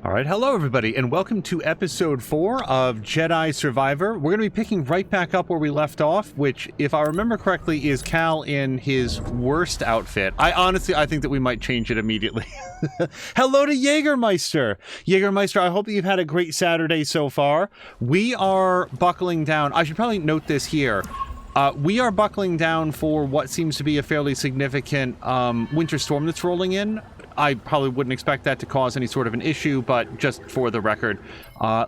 Alright, hello everybody, and welcome to episode 4 of Jedi Survivor. We're going to be picking right back up where we left off, which, if I remember correctly, is Cal in his worst outfit. I think that we might change it immediately. Hello to Jägermeister! Jägermeister, I hope that you've had a great Saturday so far. We are buckling down. I should probably note this here. We are buckling down for what seems to be a fairly significant winter storm that's rolling in. I probably wouldn't expect that to cause any sort of an issue, but just for the record,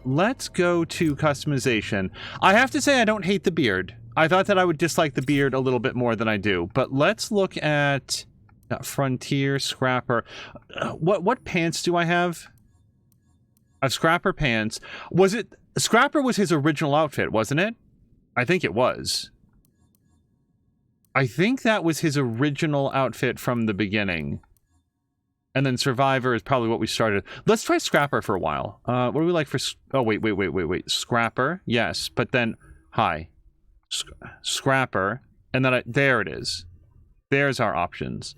let's go to customization. I have to say I don't hate the beard. I thought that I would dislike the beard a little bit more than I do, but let's look at Frontier, Scrapper. What pants do I have? I have Scrapper pants. Scrapper was his original outfit, wasn't it? I think it was. I think that was his original outfit from the beginning. And then Survivor is probably what we started. Let's try Scrapper for a while. What do we like for... Oh, wait. Scrapper. Yes, but then... Hi. Scrapper. And then there it is. There's our options.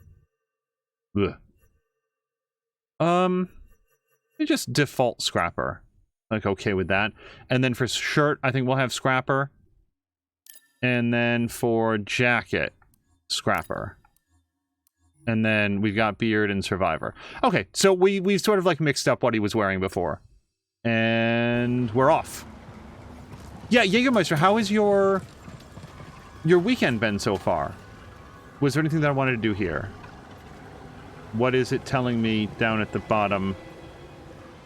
Ugh. We just default Scrapper. Like, okay with that. And then for shirt, I think we'll have Scrapper. And then for jacket, Scrapper. And then we've got beard and Survivor. Okay, so we sort of like mixed up what he was wearing before. And we're off. Yeah, Jägermeister, how has your weekend been so far? Was there anything that I wanted to do here? What is it telling me down at the bottom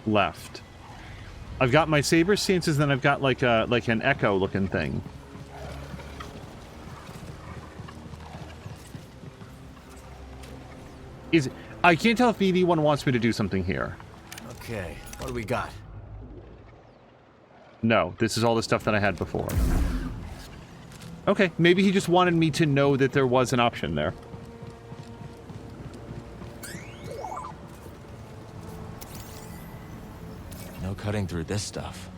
left? I've got my saber stances, then I've got like an echo looking thing. I can't tell if BD1 wants me to do something here. Okay, what do we got? No, this is all the stuff that I had before. Okay, maybe he just wanted me to know that there was an option there. No cutting through this stuff.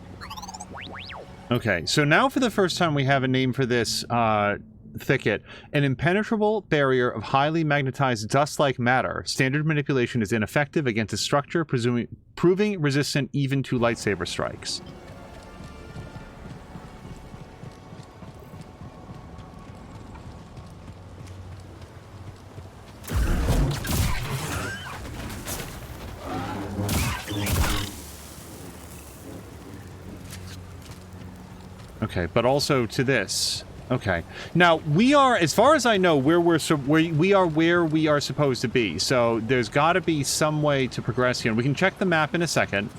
Okay, so now for the first time we have a name for this, thicket. An impenetrable barrier of highly magnetized dust-like matter. Standard manipulation is ineffective against a structure, proving resistant even to lightsaber strikes. Okay, but also to this. Okay. Now, we are, as far as I know, we are where we are supposed to be. So there's got to be some way to progress here. We can check the map in a second.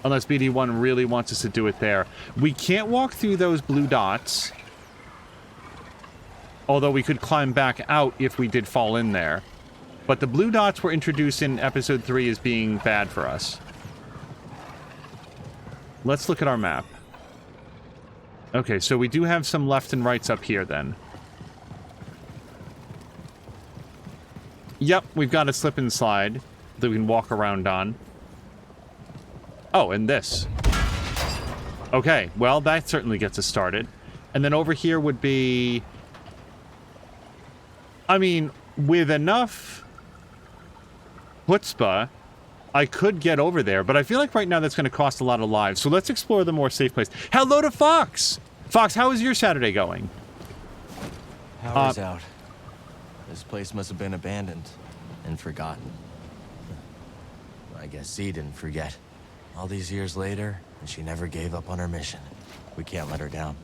Unless BD1 really wants us to do it there. We can't walk through those blue dots. Although we could climb back out if we did fall in there. But the blue dots were introduced in episode 3 as being bad for us. Let's look at our map. Okay, so we do have some left and rights up here, then. Yep, we've got a slip and slide that we can walk around on. Oh, and this. Okay, well, that certainly gets us started. And then over here would be... I mean, with enough chutzpah, I could get over there, but I feel like right now that's going to cost a lot of lives. So let's explore the more safe place. Hello to Fox! Fox, how is your Saturday going? Power's out. This place must have been abandoned and forgotten. I guess Z didn't forget. All these years later, and she never gave up on her mission. We can't let her down.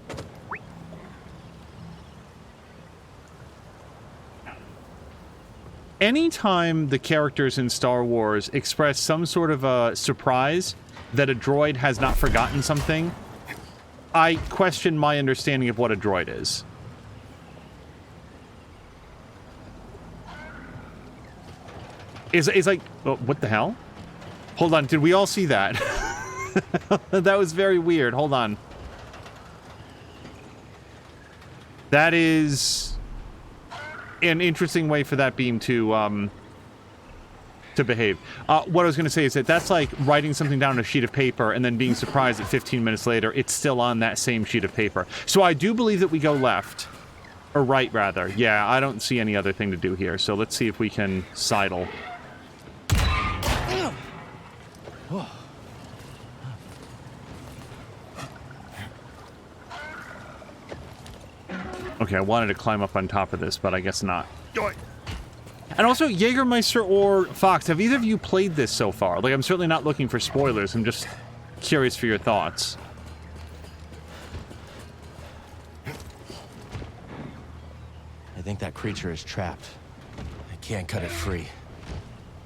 Anytime the characters in Star Wars express some sort of a surprise that a droid has not forgotten something, I question my understanding of what a droid is. It's like, oh, what the hell? Hold on, did we all see that? That was very weird. Hold on. That is an interesting way for that beam to behave. What I was going to say is that that's like writing something down on a sheet of paper and then being surprised that 15 minutes later it's still on that same sheet of paper. So I do believe that we go left. Or right, rather. Yeah, I don't see any other thing to do here. So let's see if we can sidle. Okay, I wanted to climb up on top of this, but I guess not. And also, Jägermeister or Fox, have either of you played this so far? Like, I'm certainly not looking for spoilers. I'm just curious for your thoughts. I think that creature is trapped. I can't cut it free.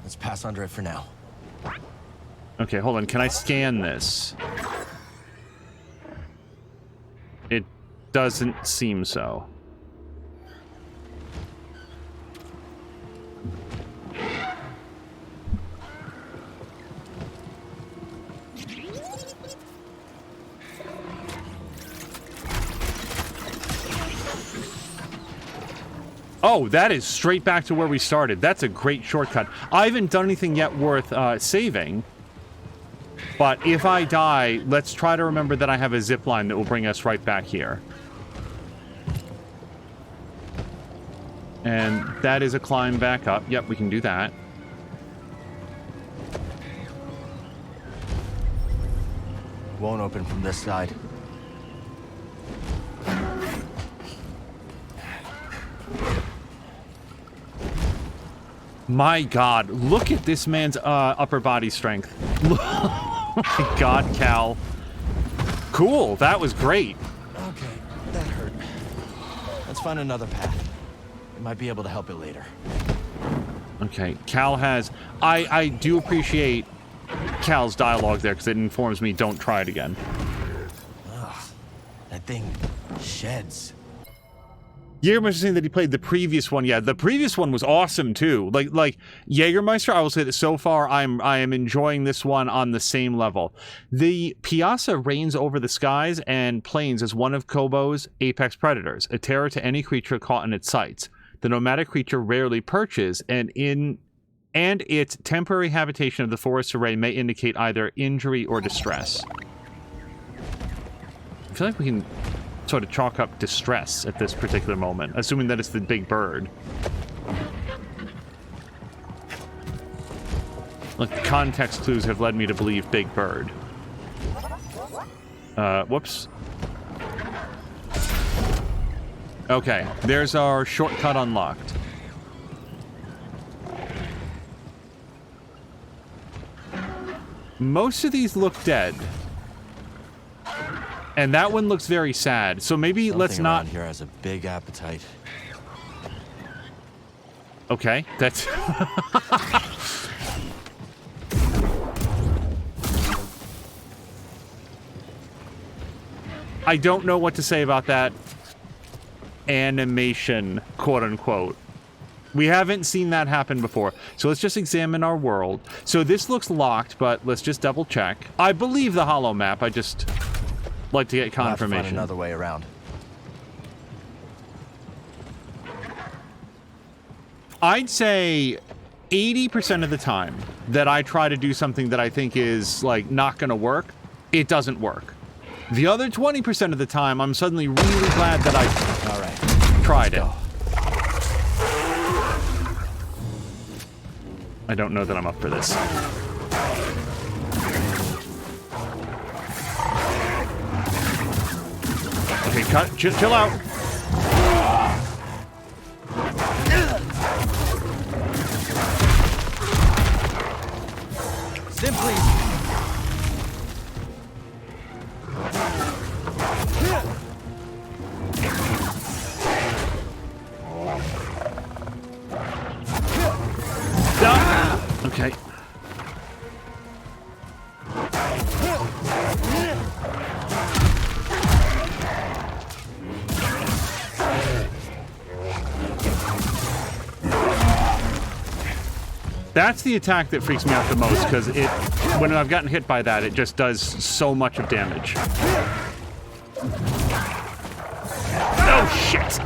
Let's pass under it for now. Okay, hold on. Can I scan this? It doesn't seem so. Oh, that is straight back to where we started. That's a great shortcut. I haven't done anything yet worth saving. But if I die, let's try to remember that I have a zip line that will bring us right back here. And that is a climb back up. Yep, we can do that. Won't open from this side. My God, look at this man's upper body strength. Oh my God, Cal. Cool, that was great. Okay, that hurt. Let's find another path. We might be able to help it later. Okay, Cal has... I do appreciate Cal's dialogue there, because it informs me don't try it again. Ugh, that thing sheds. Jägermeister saying that he played the previous one. Yeah, the previous one was awesome too. Like Jägermeister, I will say that so far I am enjoying this one on the same level. The Piazza reigns over the skies and plains as one of Koboh's apex predators, a terror to any creature caught in its sights. The nomadic creature rarely perches, and its temporary habitation of the forest array may indicate either injury or distress. I feel like we can sort of chalk up distress at this particular moment, assuming that it's the big bird. Look, context clues have led me to believe big bird. Whoops. Okay, there's our shortcut unlocked. Most of these look dead. And that one looks very sad. So maybe let's not... Something around here has a big appetite. Okay, that's... I don't know what to say about that animation, quote-unquote. We haven't seen that happen before. So let's just examine our world. So this looks locked, but let's just double-check. I believe the holo map. I just... like to get confirmation. We'll have to find another way around. I'd say 80% of the time that I try to do something that I think is like not going to work, it doesn't work. The other 20% of the time, I'm suddenly really glad that I tried it. I don't know that I'm up for this. Okay, cut. Chill out. Simply. Okay. That's the attack that freaks me out the most, because when I've gotten hit by that, it just does so much of damage. Oh, shit!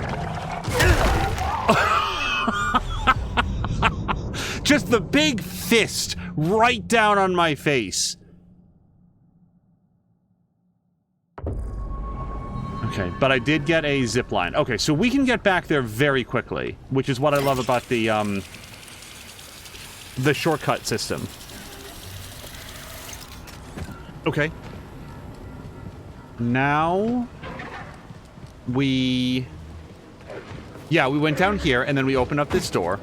Just the big fist right down on my face. Okay, but I did get a zip line. Okay, so we can get back there very quickly, which is what I love about the shortcut system. Okay. Now we went down here and then we opened up this door.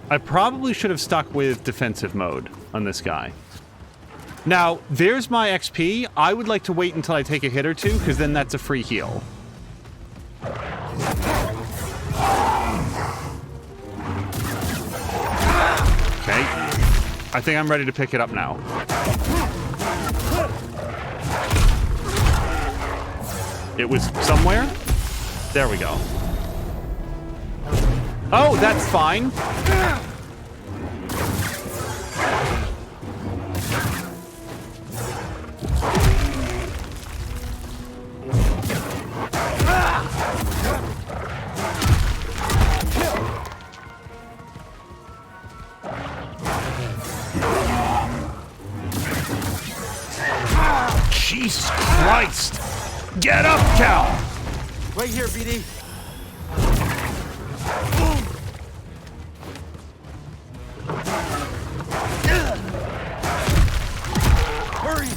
I probably should have stuck with defensive mode on this guy. Now, there's my XP. I would like to wait until I take a hit or two, because then that's a free heal. Okay. I think I'm ready to pick it up now. It was somewhere? There we go. Oh, that's fine. Jesus Christ! Get up, Cal! Right here, BD. Hurry!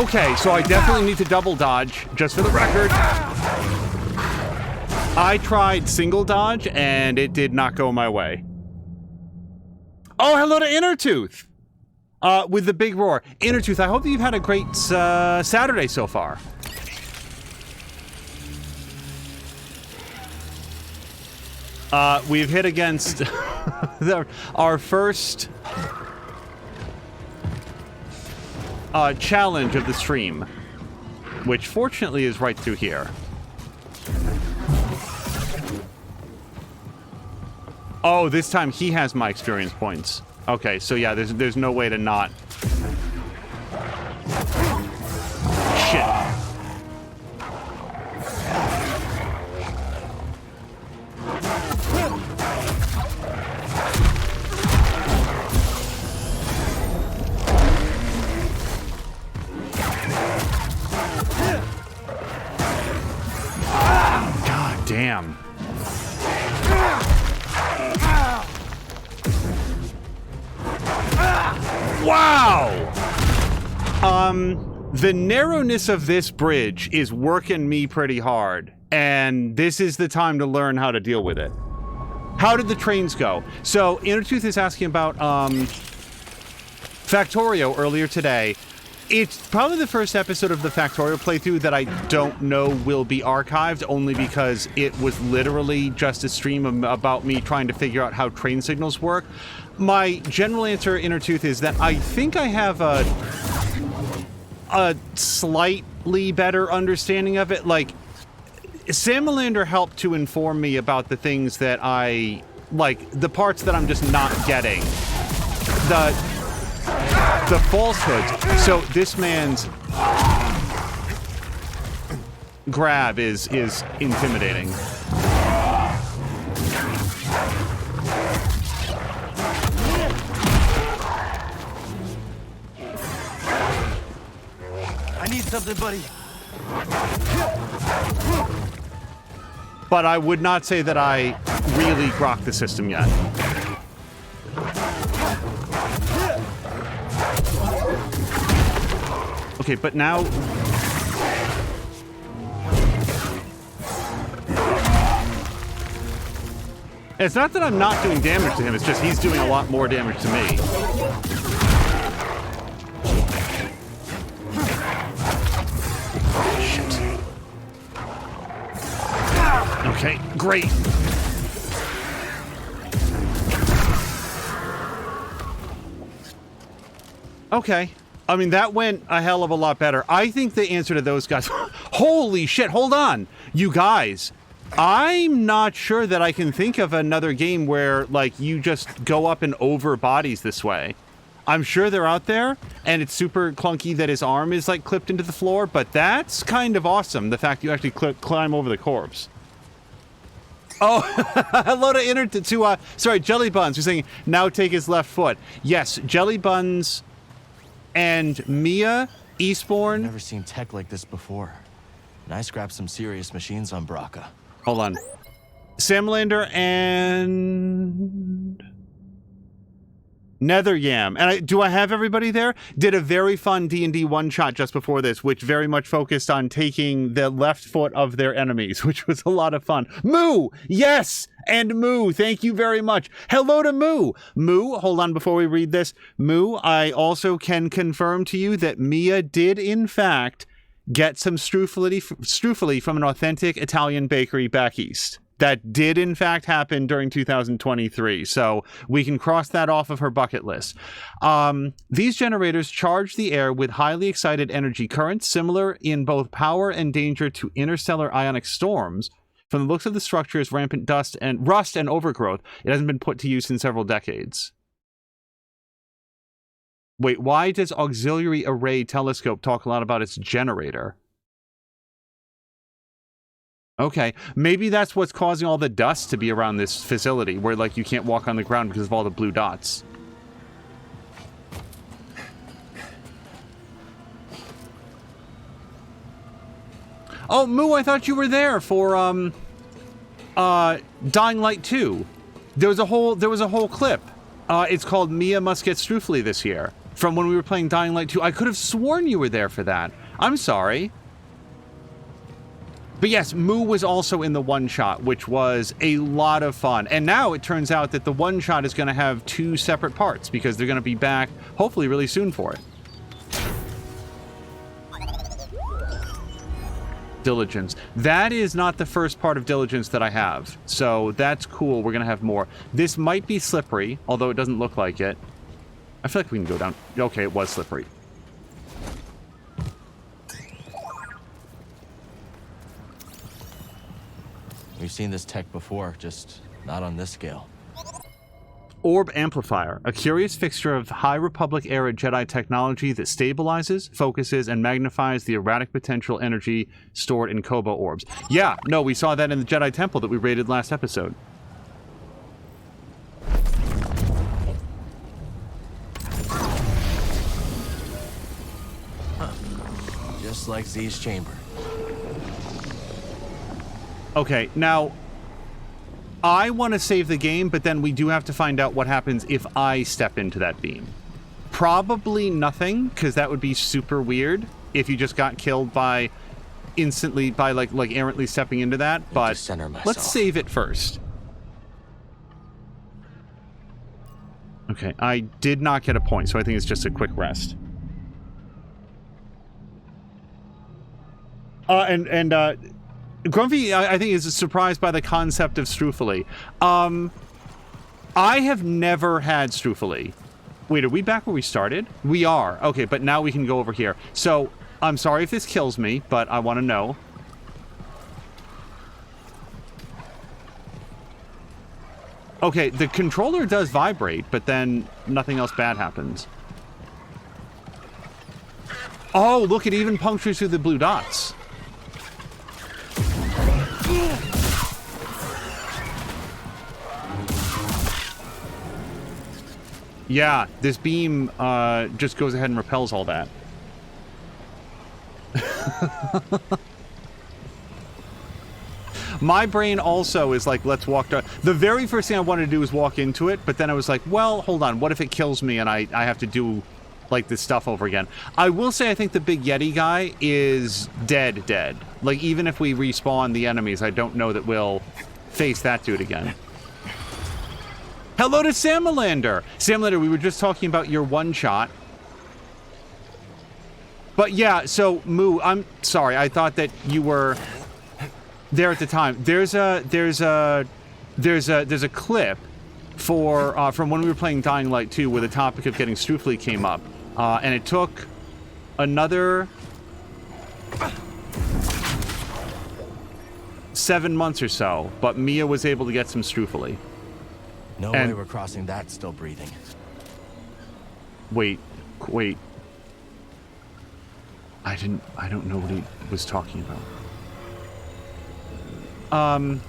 Okay, so I definitely need to double dodge, just for the record. I tried single dodge, and it did not go my way. Oh, hello to Innertooth! With the big roar. Innertooth, I hope that you've had a great Saturday so far. We've hit against our first challenge of the stream, which fortunately is right through here. Oh, this time he has my experience points. Okay, so yeah, there's no way to not. Shit. God damn. Wow! The narrowness of this bridge is working me pretty hard, and this is the time to learn how to deal with it. How did the trains go? So, Innertooth is asking about, Factorio earlier today. It's probably the first episode of the Factorio playthrough that I don't know will be archived, only because it was literally just a stream about me trying to figure out how train signals work. My general answer, Innertooth, is that I think I have a slightly better understanding of it. Like, Samalander helped to inform me about the things that I, like, the parts that I'm just not getting. The falsehoods. So this man's grab is intimidating. I need something, buddy. But I would not say that I really grokked the system yet. Okay, but now... It's not that I'm not doing damage to him, it's just he's doing a lot more damage to me. Shit. Okay, great. Okay. I mean, that went a hell of a lot better. I think the answer to those guys... Holy shit, hold on! You guys, I'm not sure that I can think of another game where, like, you just go up and over bodies this way. I'm sure they're out there, and it's super clunky that his arm is, like, clipped into the floor, but that's kind of awesome, the fact you actually climb over the corpse. Oh, hello to sorry, Jelly Buns, who's saying, now take his left foot. Yes, Jelly Buns... and Mia, Eastbourne. I've never seen tech like this before. and I scrapped some serious machines on Braca. Hold on. Samlander and Nether-Yam. And do I have everybody there? Did a very fun D&D one-shot just before this, which very much focused on taking the left foot of their enemies, which was a lot of fun. Moo! Yes! And Moo, thank you very much. Hello to Moo. Moo, hold on before we read this. Moo, I also can confirm to you that Mia did, in fact, get some strufoli from an authentic Italian bakery back east. That did, in fact, happen during 2023, so we can cross that off of her bucket list. These generators charge the air with highly excited energy currents, similar in both power and danger to interstellar ionic storms. From the looks of the structure is rampant rust and overgrowth. It hasn't been put to use in several decades. Wait, why does Auxiliary Array Telescope talk a lot about its generator? Okay, maybe that's what's causing all the dust to be around this facility, where, like, you can't walk on the ground because of all the blue dots. Oh, Moo, I thought you were there for, Dying Light 2. There was a whole clip. It's called Mia Must Get Strufoli this year, from when we were playing Dying Light 2. I could have sworn you were there for that. I'm sorry. But yes, Moo was also in the one-shot, which was a lot of fun. And now it turns out that the one-shot is going to have 2 separate parts, because they're going to be back, hopefully, really soon for it. Diligence. That is not the first part of Diligence that I have. So that's cool. We're going to have more. This might be slippery, although it doesn't look like it. I feel like we can go down. Okay, it was slippery. We've seen this tech before, just not on this scale. Orb Amplifier, a curious fixture of High Republic-era Jedi technology that stabilizes, focuses, and magnifies the erratic potential energy stored in Koboh orbs. Yeah, no, we saw that in the Jedi Temple that we raided last episode. Huh. Just like Z's chamber. Okay, now, I want to save the game, but then we do have to find out what happens if I step into that beam. Probably nothing, because that would be super weird if you just got killed by instantly, by like errantly stepping into that, but let's save it first. Okay, I did not get a point, so I think it's just a quick rest. Grumpy, I think, is surprised by the concept of strufoli. I have never had strufoli. Wait, are we back where we started? We are. Okay, but now we can go over here. So, I'm sorry if this kills me, but I want to know. Okay, the controller does vibrate, but then nothing else bad happens. Oh, look, it even punctures through the blue dots. Yeah, this beam just goes ahead and repels all that. My brain also is like, let's walk down. The very first thing I wanted to do was walk into it, but then I was like, well, hold on, what if it kills me and I have to do, like, this stuff over again? I will say I think the big Yeti guy is dead. Like, even if we respawn the enemies, I don't know that we'll face that dude again. Hello to Samlander! Samlander, we were just talking about your one-shot. But yeah, so, Moo, I'm sorry, I thought that you were there at the time. There's a clip for from when we were playing Dying Light 2 where the topic of getting strufoli came up. And it took another 7 months or so, but Mia was able to get some strufoli. No way we're crossing that still breathing. Wait. I don't know what he was talking about.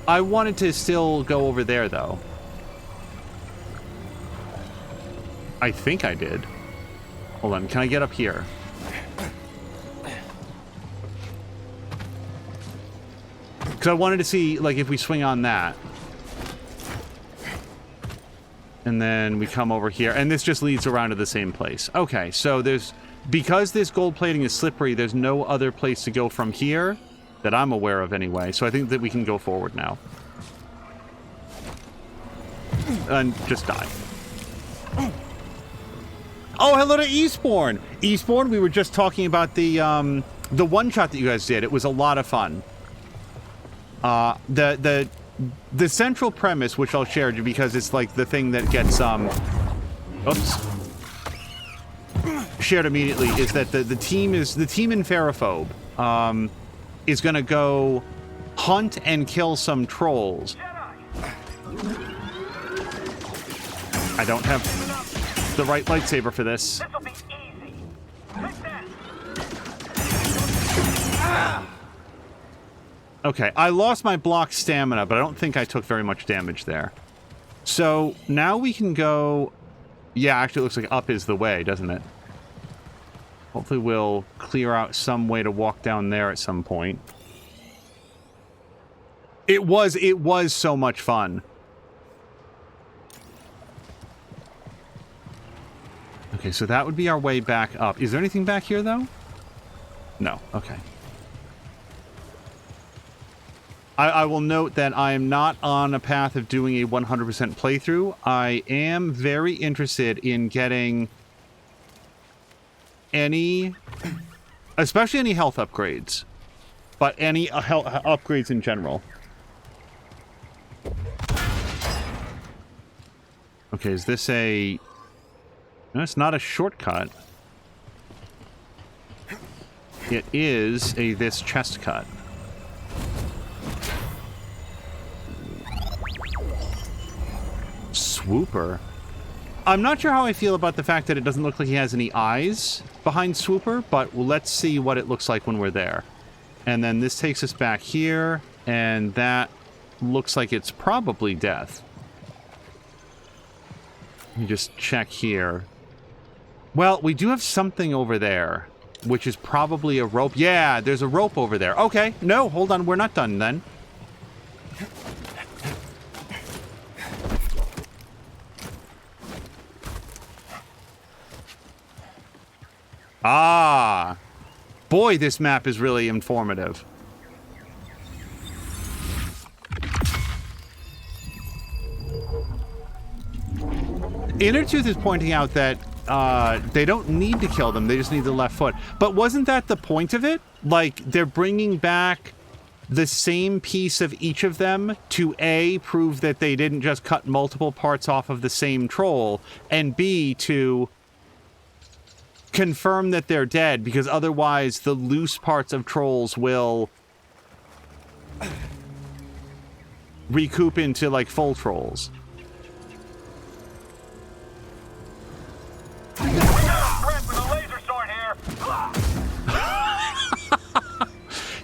I wanted to still go over there, though. I think I did. Hold on, can I get up here? Because I wanted to see, like, if we swing on that. And then we come over here. And this just leads around to the same place. Okay, so there's... Because this gold plating is slippery, there's no other place to go from here that I'm aware of anyway. So I think that we can go forward now. And just die. Oh, hello to Eastbourne! Eastbourne, we were just talking about the one shot that you guys did. It was a lot of fun. The central premise, which I'll share because it's like the thing that gets oops. Shared immediately, is that the team in Ferrophobe is gonna go hunt and kill some trolls. I don't have the right lightsaber for this. This'll be easy. Take that. Okay, I lost my block stamina, but I don't think I took very much damage there. So now we can go... Yeah, actually it looks like up is the way, doesn't it? Hopefully we'll clear out some way to walk down there at some point. It was so much fun. Okay, so that would be our way back up. Is there anything back here, though? No. Okay. I will note that I am not on a path of doing a 100% playthrough. I am very interested in getting any, especially any health upgrades, but any health upgrades in general. Okay, is this a... No, it's not a shortcut. It is this chest cut. Swooper. I'm not sure how I feel about the fact that it doesn't look like he has any eyes behind Swooper, but let's see what it looks like when we're there. And then this takes us back here, and that looks like it's probably death. Let me just check here. Well, we do have something over there, which is probably a rope. Yeah, there's a rope over there. Okay, no, hold on, we're not done then. Ah, boy, this map is really informative. Innertooth is pointing out that they don't need to kill them, they just need the left foot. But wasn't that the point of it? Like, they're bringing back the same piece of each of them to A, prove that they didn't just cut multiple parts off of the same troll, and B, to confirm that they're dead, because otherwise the loose parts of trolls will recoup into, like, full trolls.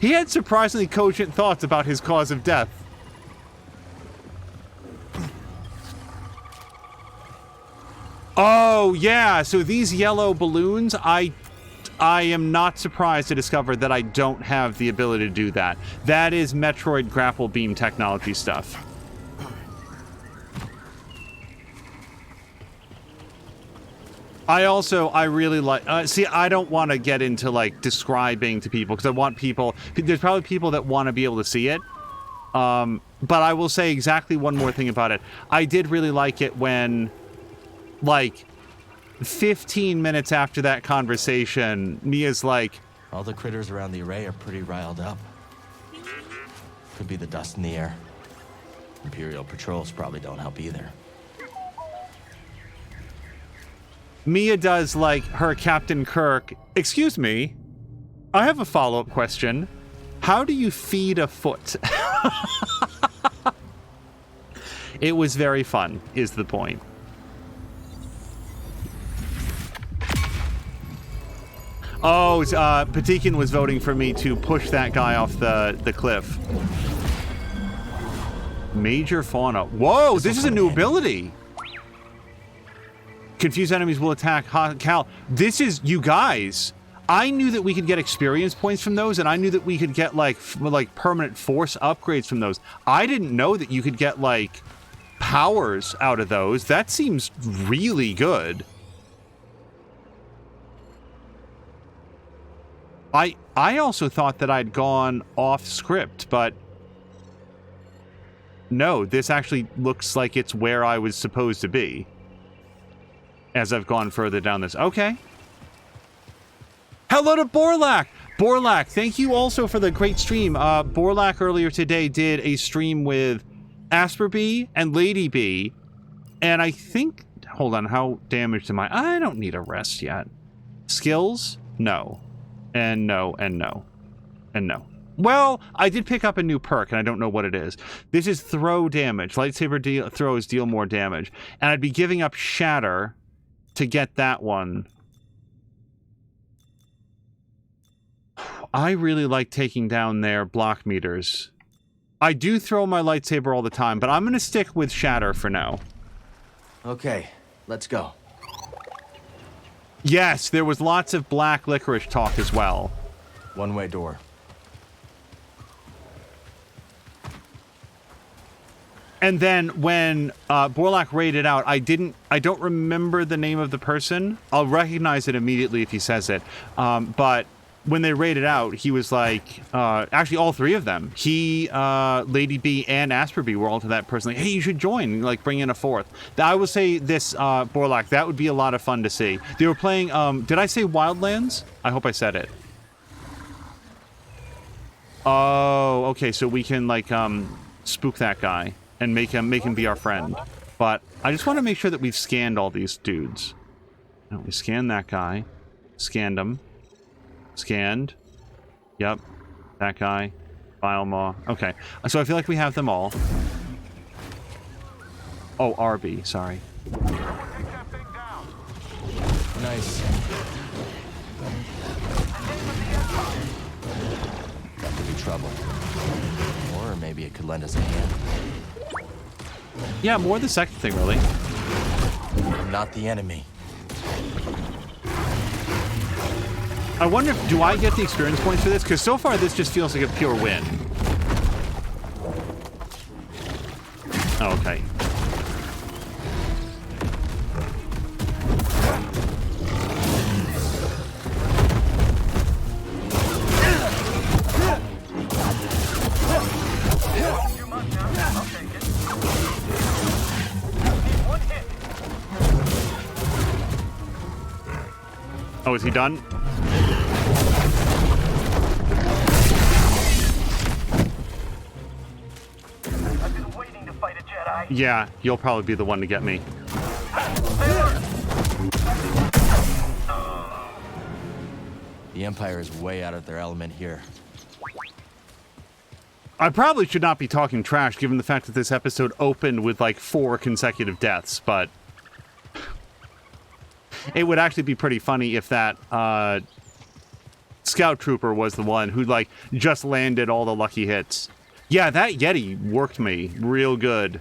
He had surprisingly cogent thoughts about his cause of death. Oh, yeah, so these yellow balloons, I am not surprised to discover that I don't have the ability to do that. That is Metroid grapple beam technology stuff. I really like... see, I don't want to get into, like, describing to people, because I want people... There's probably people that want to be able to see it. But I will say exactly one more thing about it. I did really like it when, like, 15 minutes after that conversation, Mia's like... All the critters around the array are pretty riled up. Could be the dust in the air. Imperial patrols probably don't help either. Mia does, like, her Captain Kirk. Excuse me, I have a follow-up question. How do you feed a foot? It was very fun, is the point. Oh, Patikin was voting for me to push that guy off the cliff. Major fauna. Whoa, this is a new ability. Confused enemies will attack Cal. This is, you guys, I knew that we could get experience points from those, and I knew that we could get like permanent force upgrades from those. I didn't know that you could get like powers out of those. That seems really good. I also thought that I'd gone off script, but no, this actually looks like it's where I was supposed to be as I've gone further down this. Okay. Hello to Borlak! Borlak, thank you also for the great stream. Borlak earlier today did a stream with Asper B and Lady B, and I think... Hold on, how damaged am I? I don't need a rest yet. Skills? No. And no, and no. And no. Well, I did pick up a new perk, and I don't know what it is. This is throw damage. Lightsaber throws deal more damage. And I'd be giving up Shatter to get that one. I really like taking down their block meters. I do throw my lightsaber all the time, but I'm going to stick with Shatter for now. Okay, let's go. Yes, there was lots of black licorice talk as well. One-way door. And then when Borlak raided out, I don't remember the name of the person. I'll recognize it immediately if he says it. But when they raided out, he was like, actually all three of them. He, Lady B, and Asper B were all to that person like, hey, you should join, like bring in a fourth. I will say this, Borlak, that would be a lot of fun to see. They were playing, did I say Wildlands? I hope I said it. Oh, okay, so we can like spook that guy and make him be our friend. But I just want to make sure that we've scanned all these dudes. No, we scanned that guy. Scanned him. Scanned. Yep. That guy. Bile Maw. Okay. So I feel like we have them all. Oh, RB. Sorry. Nice. That could be trouble. Or maybe it could lend us a hand. Yeah, more the second thing, really. I'm not the enemy. I wonder if, do I get the experience points for this? Because so far this just feels like a pure win. Oh, okay. Oh, is he done? I've been waiting to fight a Jedi. Yeah, you'll probably be the one to get me. The Empire is way out of their element here. I probably should not be talking trash given the fact that this episode opened with like 4 consecutive deaths, but it would actually be pretty funny if that scout trooper was the one who like just landed all the lucky hits. Yeah, that Yeti worked me real good.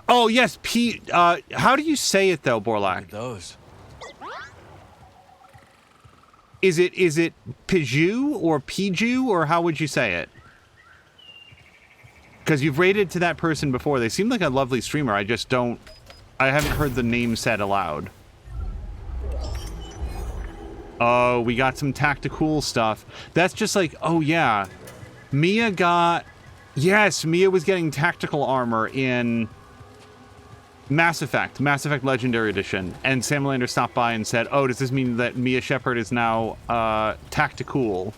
Oh yes, how do you say it though, Borlak? Those. Is it Piju or Piju, or how would you say it? Because you've rated to that person before. They seem like a lovely streamer. I haven't heard the name said aloud. Oh, we got some tactical stuff. That's just like, oh yeah. Mia was getting tactical armor in Mass Effect Legendary Edition, and Sam Lander stopped by and said, oh, does this mean that Mia Shepard is now tactical?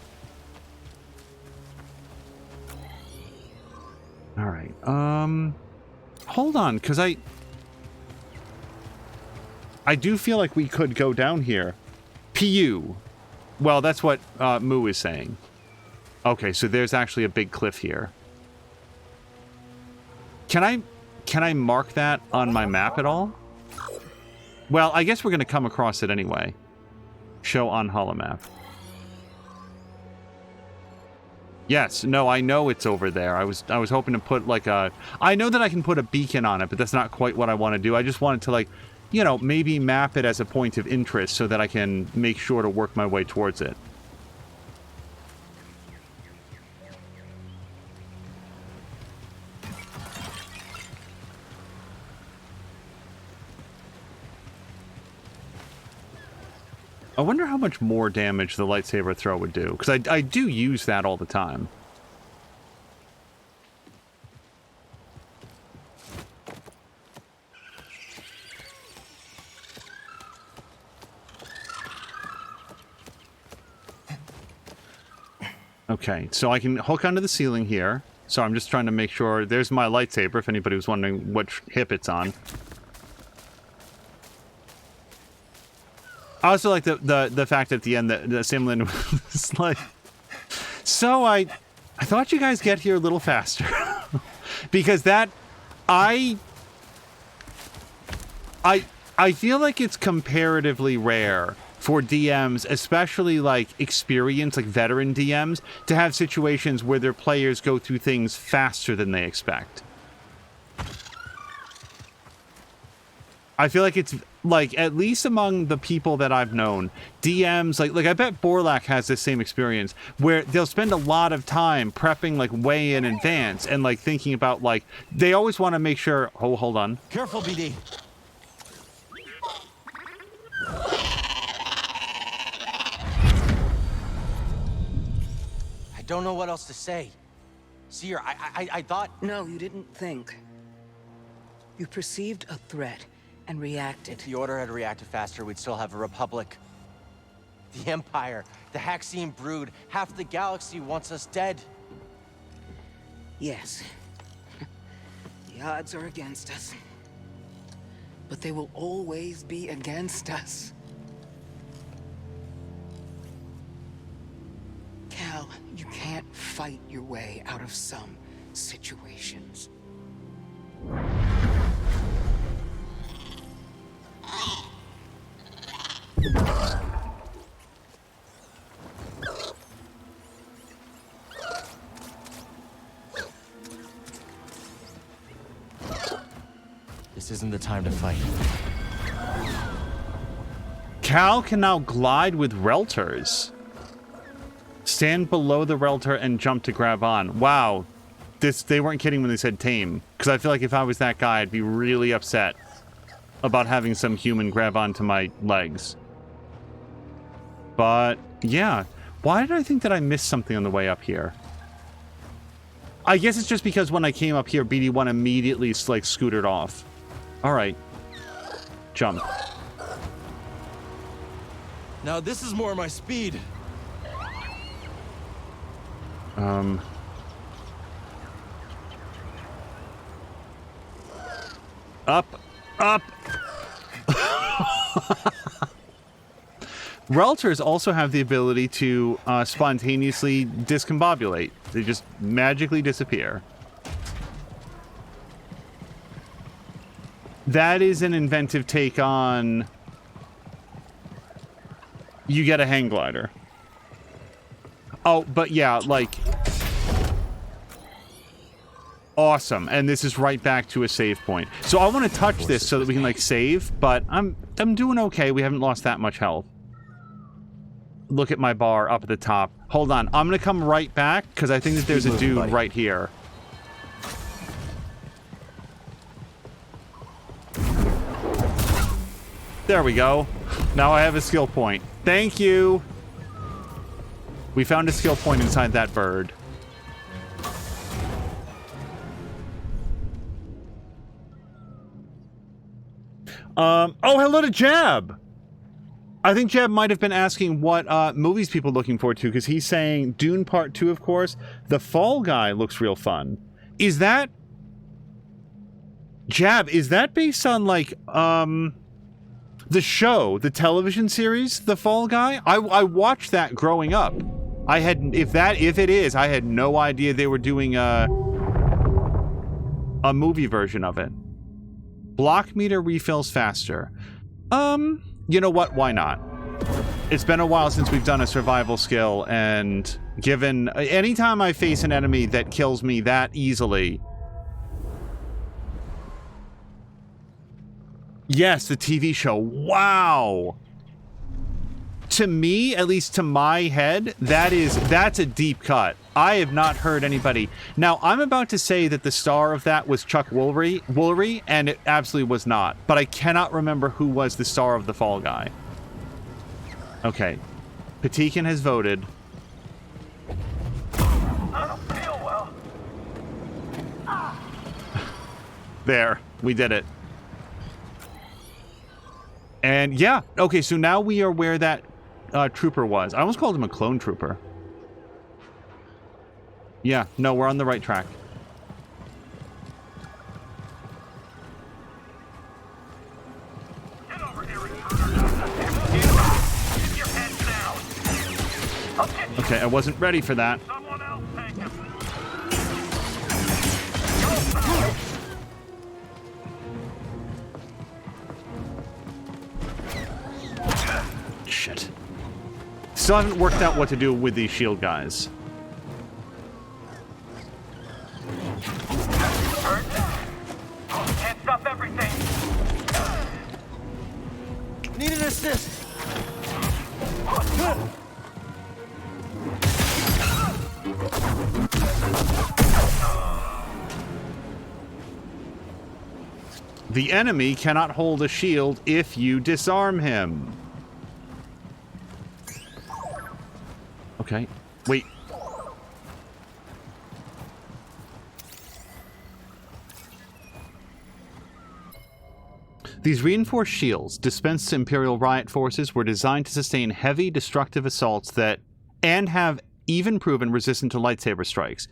All right. Hold on, because I do feel like we could go down here. PU. Well, that's what Moo is saying. Okay, so there's actually a big cliff here. Can I mark that on my map at all? Well, I guess we're going to come across it anyway. Show on holomap. Yes, no, I know it's over there. I was hoping to put like a... I know that I can put a beacon on it, but that's not quite what I want to do. I just wanted to like you know, maybe map it as a point of interest so that I can make sure to work my way towards it. I wonder how much more damage the lightsaber throw would do, because I do use that all the time. Okay, so I can hook onto the ceiling here. So I'm just trying to make sure. There's my lightsaber, if anybody was wondering which hip it's on. I also like the fact at the end that the Simlin was like, so I thought you guys get here a little faster. Because that, I feel like it's comparatively rare for DMs, especially like experienced, like veteran DMs, to have situations where their players go through things faster than they expect. I feel like it's like, at least among the people that I've known, DMs, like I bet Borlak has this same experience where they'll spend a lot of time prepping like way in advance and like thinking about like, they always want to make sure, oh, hold on. Careful, BD. I don't know what else to say. Seer, I thought... No, you didn't think. You perceived a threat and reacted. If the Order had reacted faster, we'd still have a Republic. The Empire, the Haxian brood, half the galaxy wants us dead. Yes. The odds are against us. But they will always be against us. Cal, you can't fight your way out of some situations. This isn't the time to fight. Cal can now glide with Reltors. Stand below the Reltor and jump to grab on. Wow. They weren't kidding when they said tame. Because I feel like if I was that guy, I'd be really upset about having some human grab onto my legs. But, yeah. Why did I think that I missed something on the way up here? I guess it's just because when I came up here, BD1 immediately, like, scootered off. Alright. Jump. Now this is more my speed. Up. Up. Reltors also have the ability to spontaneously discombobulate. They just magically disappear. That is an inventive take on... You get a hang glider. Oh, but yeah, like... Awesome. And this is right back to a save point. So I want to touch this so that we can, like, save, but I'm doing okay. We haven't lost that much health. Look at my bar up at the top. Hold on. I'm going to come right back, because I think that there's a dude right here. There we go. Now I have a skill point. Thank you. We found a skill point inside that bird. Oh, hello to Jab. I think Jeb might have been asking what movies people are looking forward to, because he's saying Dune Part 2, of course. The Fall Guy looks real fun. Is that... Jab, is that based on, like, the show, the television series, The Fall Guy? I watched that growing up. I had... If it is, I had no idea they were doing a movie version of it. Block meter refills faster. You know what? Why not? It's been a while since we've done a survival skill, and given... Anytime I face an enemy that kills me that easily... Yes, the TV show. Wow. To me, at least to my head, that's a deep cut. I have not heard anybody. Now, I'm about to say that the star of that was Chuck Woolery, and it absolutely was not. But I cannot remember who was the star of the Fall Guy. Okay. Patikin has voted. I don't feel well. There. We did it. And yeah. Okay, so now we are where that trooper was. I almost called him a clone trooper. Yeah, no, we're on the right track. Get over here, intruder. Keep your head down. I'll get you. Okay, I wasn't ready for that. Someone else take him. Shit. Still haven't worked out what to do with these shield guys. Hurt? Can't stop everything. Need an assist. The enemy cannot hold a shield if you disarm him. Okay. Wait. These reinforced shields dispensed to Imperial riot forces were designed to sustain heavy, destructive assaults and have even proven resistant to lightsaber strikes.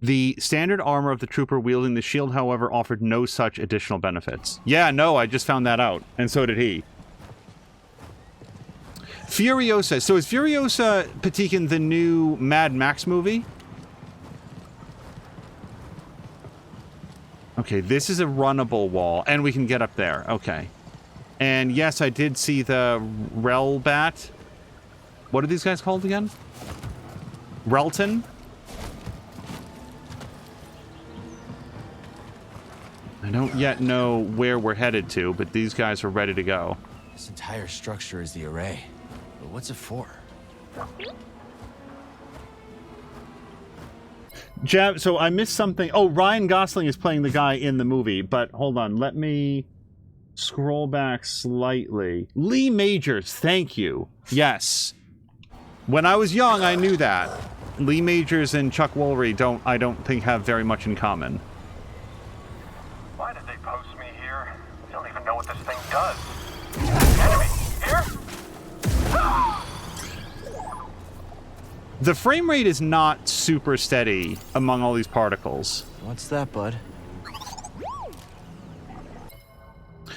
The standard armor of the trooper wielding the shield, however, offered no such additional benefits. Yeah, no, I just found that out, and so did he. Furiosa. So is Furiosa Patikin the new Mad Max movie? Okay, this is a runnable wall, and we can get up there. Okay. And yes, I did see the Relbat. What are these guys called again? Relton? I don't yet know where we're headed to, but these guys are ready to go. This entire structure is the array. But what's it for? So I missed something. Oh, Ryan Gosling is playing the guy in the movie, but hold on. Let me scroll back slightly. Lee Majors, thank you. Yes. When I was young, I knew that. Lee Majors and Chuck Woolery I don't think have very much in common. Why did they post me here? I don't even know what this thing does. Enemy, here? The frame rate is not super steady among all these particles. What's that, bud?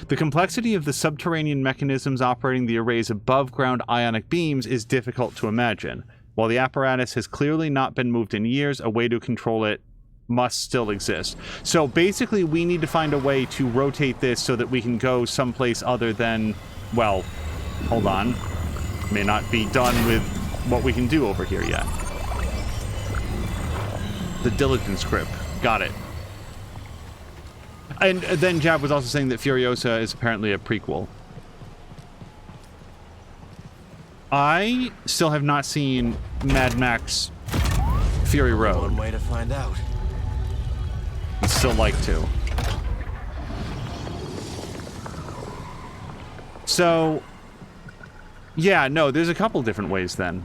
The complexity of the subterranean mechanisms operating the array's above-ground ionic beams is difficult to imagine. While the apparatus has clearly not been moved in years, a way to control it must still exist. So basically, we need to find a way to rotate this so that we can go someplace other than, well, hold on. May not be done with what we can do over here yet. The diligence grip. Got it. And then Jab was also saying that Furiosa is apparently a prequel. I still have not seen Mad Max Fury Road. One way to find out. I'd still like to. So, yeah, no, there's a couple different ways then.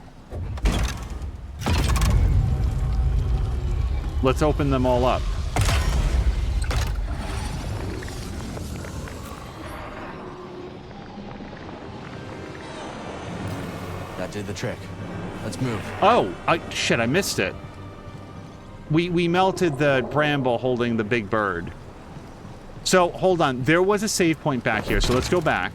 Let's open them all up. That did the trick. Let's move. Oh, shit, I missed it. We melted the bramble holding the big bird. So, hold on. There was a save point back here, so let's go back.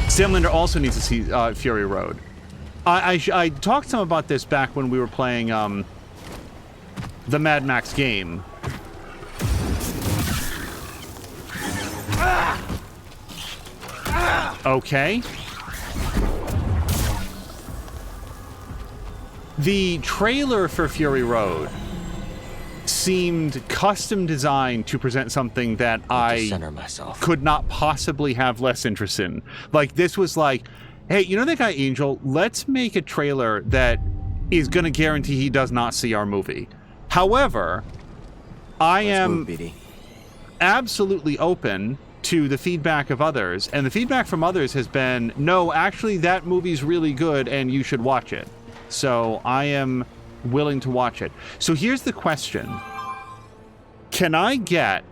Samlander also needs to see Fury Road. I talked to him about this back when we were playing the Mad Max game. Okay. The trailer for Fury Road seemed custom designed to present something that I center myself. could not possibly have less interest in. Like, this was like, hey, you know that guy Angel? Let's make a trailer that is going to guarantee he does not see our movie. However, I am absolutely open to the feedback of others, and the feedback from others has been, no, actually that movie's really good and you should watch it. So I am willing to watch it. So here's the question. Can I get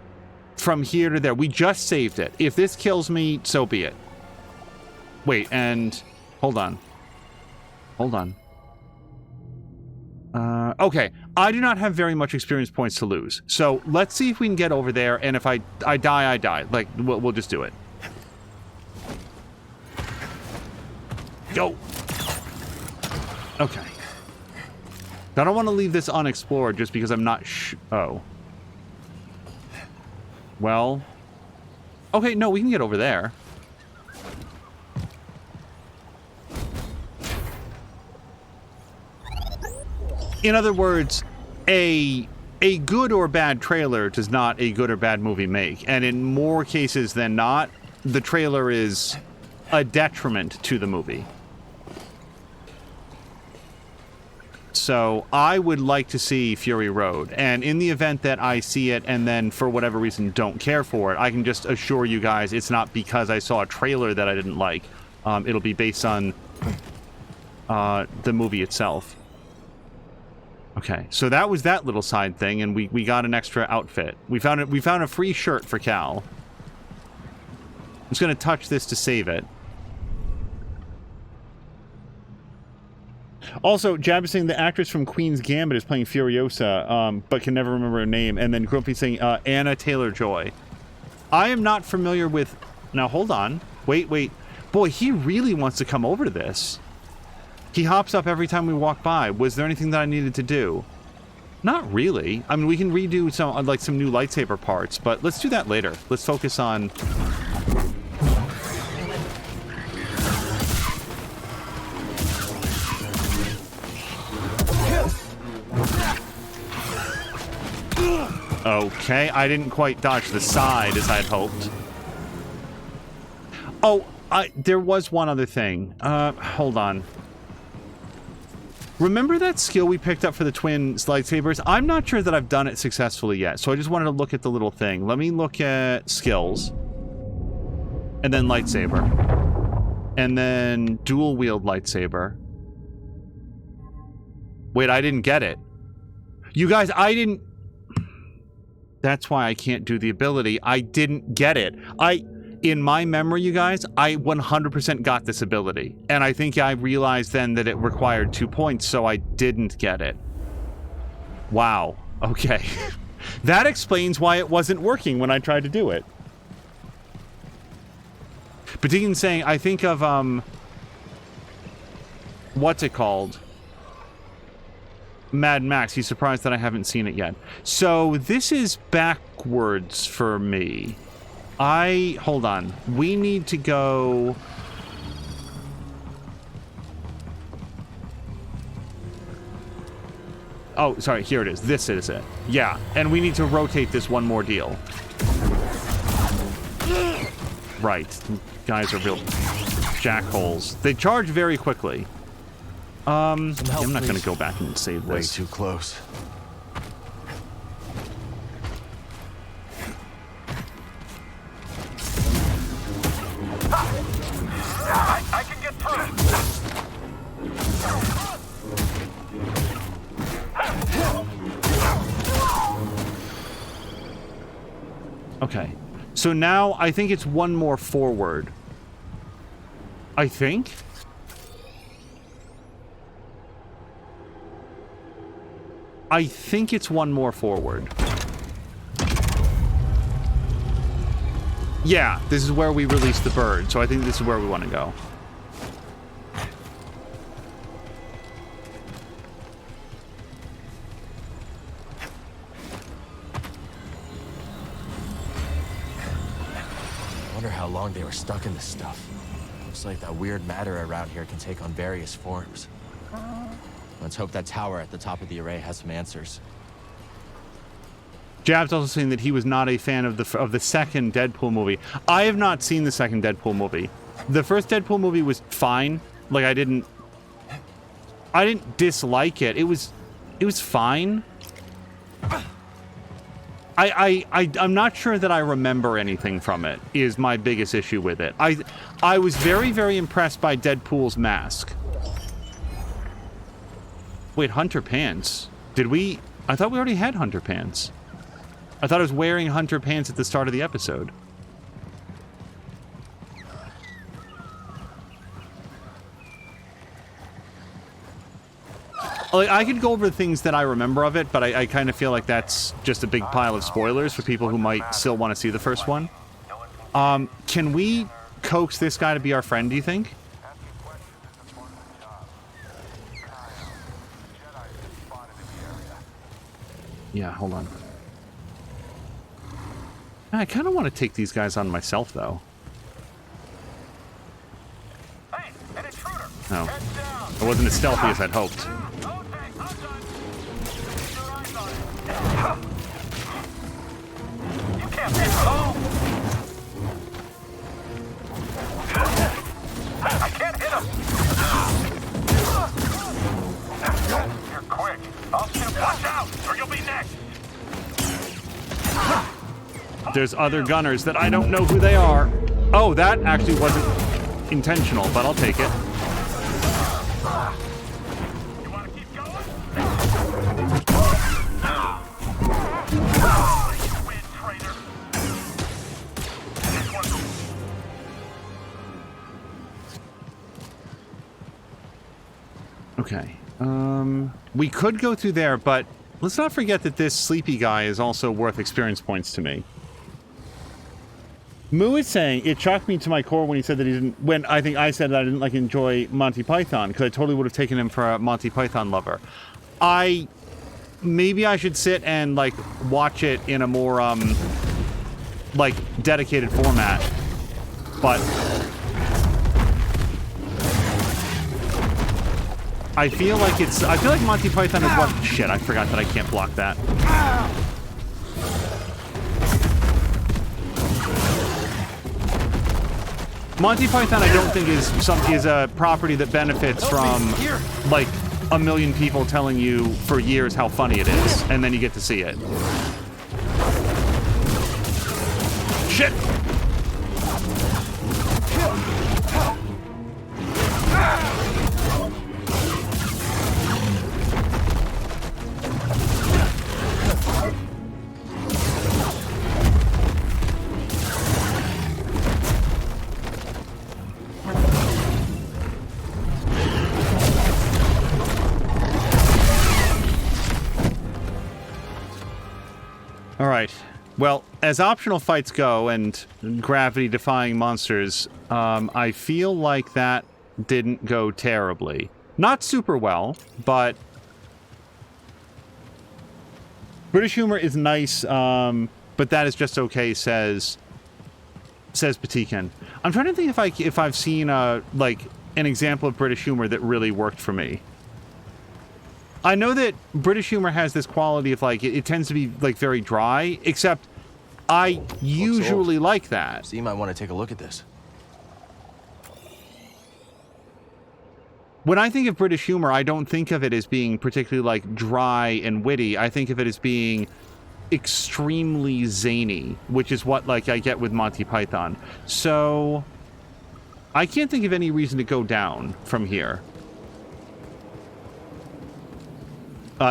from here to there? We just saved it. If this kills me, so be it. Wait, and hold on. Okay, I do not have very much experience points to lose. So let's see if we can get over there, and if I die, I die. Like, we'll just do it. Go. Okay. I don't want to leave this unexplored just because I'm not oh. Well. Okay, no, we can get over there. In other words, a good or bad trailer does not a good or bad movie make. And in more cases than not, the trailer is a detriment to the movie. So I would like to see Fury Road. And in the event that I see it and then for whatever reason don't care for it, I can just assure you guys it's not because I saw a trailer that I didn't like. It'll be based on the movie itself. Okay, so that was that little side thing, and we got an extra outfit. We found a free shirt for Cal. I'm just gonna touch this to save it. Also, Jab is saying the actress from Queen's Gambit is playing Furiosa, but can never remember her name. And then Grumpy saying Anna Taylor-Joy. I am not familiar with. Now hold on, wait. Boy, he really wants to come over to this. He hops up every time we walk by. Was there anything that I needed to do? Not really. I mean, we can redo some new lightsaber parts, but let's do that later. Let's focus on... Okay, I didn't quite dodge the side as I'd hoped. Oh, there was one other thing. Hold on. Remember that skill we picked up for the twin lightsabers? I'm not sure that I've done it successfully yet, so I just wanted to look at the little thing. Let me look at skills. And then lightsaber. And then dual wield lightsaber. Wait, I didn't get it. You guys, I didn't... That's why I can't do the ability. I didn't get it. In my memory, you guys, I 100% got this ability. And I think I realized then that it required 2 points, so I didn't get it. Wow. Okay. That explains why it wasn't working when I tried to do it. But Deacon saying, I think of, what's it called? Mad Max. He's surprised that I haven't seen it yet. So this is backwards for me. Hold on. We need to go... Oh, sorry, here it is. This is it. Yeah, and we need to rotate this one more deal. Right. Guys are real jackholes. They charge very quickly. I'm not going to go back and save this. Way too close. I can get through. Okay. So now I think it's one more forward. I think? I think it's one more forward. Yeah, this is where we release the bird, so I think this is where we want to go. I wonder how long they were stuck in this stuff. Looks like that weird matter around here can take on various forms. Let's hope that tower at the top of the array has some answers. Jab's also saying that he was not a fan of the second Deadpool movie. I have not seen the second Deadpool movie. The first Deadpool movie was fine. Like, I didn't dislike it. It was fine. I'm not sure that I remember anything from it, is my biggest issue with it. I was very, very impressed by Deadpool's mask. Wait, Hunter Pants. I thought we already had Hunter Pants. I thought I was wearing Hunter Pants at the start of the episode. Like, I could go over the things that I remember of it, but I kind of feel like that's just a big pile of spoilers for people who might still want to see the first one. Can we coax this guy to be our friend, do you think? Yeah, hold on. I kind of want to take these guys on myself, though. Hey, an intruder. No. Heads down. It wasn't as stealthy as I'd hoped. Okay, I'm done. Keep your eyes on it. You can't be alone. I can't hit him. You're quick. I'll shoot. Watch out, or you'll be next. There's other gunners that I don't know who they are. Oh, that actually wasn't intentional, but I'll take it. You want to keep going? You win, traitor. This one. Okay. We could go through there, but let's not forget that this sleepy guy is also worth experience points to me. Moo is saying, it shocked me to my core when he said that he didn't, when I think I said that I didn't like enjoy Monty Python, because I totally would have taken him for a Monty Python lover. Maybe I should sit and, like, watch it in a more, like, dedicated format. But I feel like Monty Python is what, shit, I forgot that I can't block that. Monty Python, I don't think is a property that benefits from, like, a million people telling you for years how funny it is, and then you get to see it. Shit! Alright, well, as optional fights go, and gravity-defying monsters, I feel like that didn't go terribly. Not super well, but British humor is nice, but that is just okay, says Patiken. I'm trying to think if I've seen, like, an example of British humor that really worked for me. I know that British humor has this quality of, like, it tends to be, like, very dry, except I usually like that. So you might want to take a look at this. When I think of British humor, I don't think of it as being particularly, like, dry and witty. I think of it as being extremely zany, which is what, like, I get with Monty Python. So I can't think of any reason to go down from here.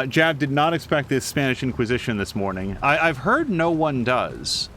Jab did not expect this Spanish Inquisition this morning. I've heard no one does.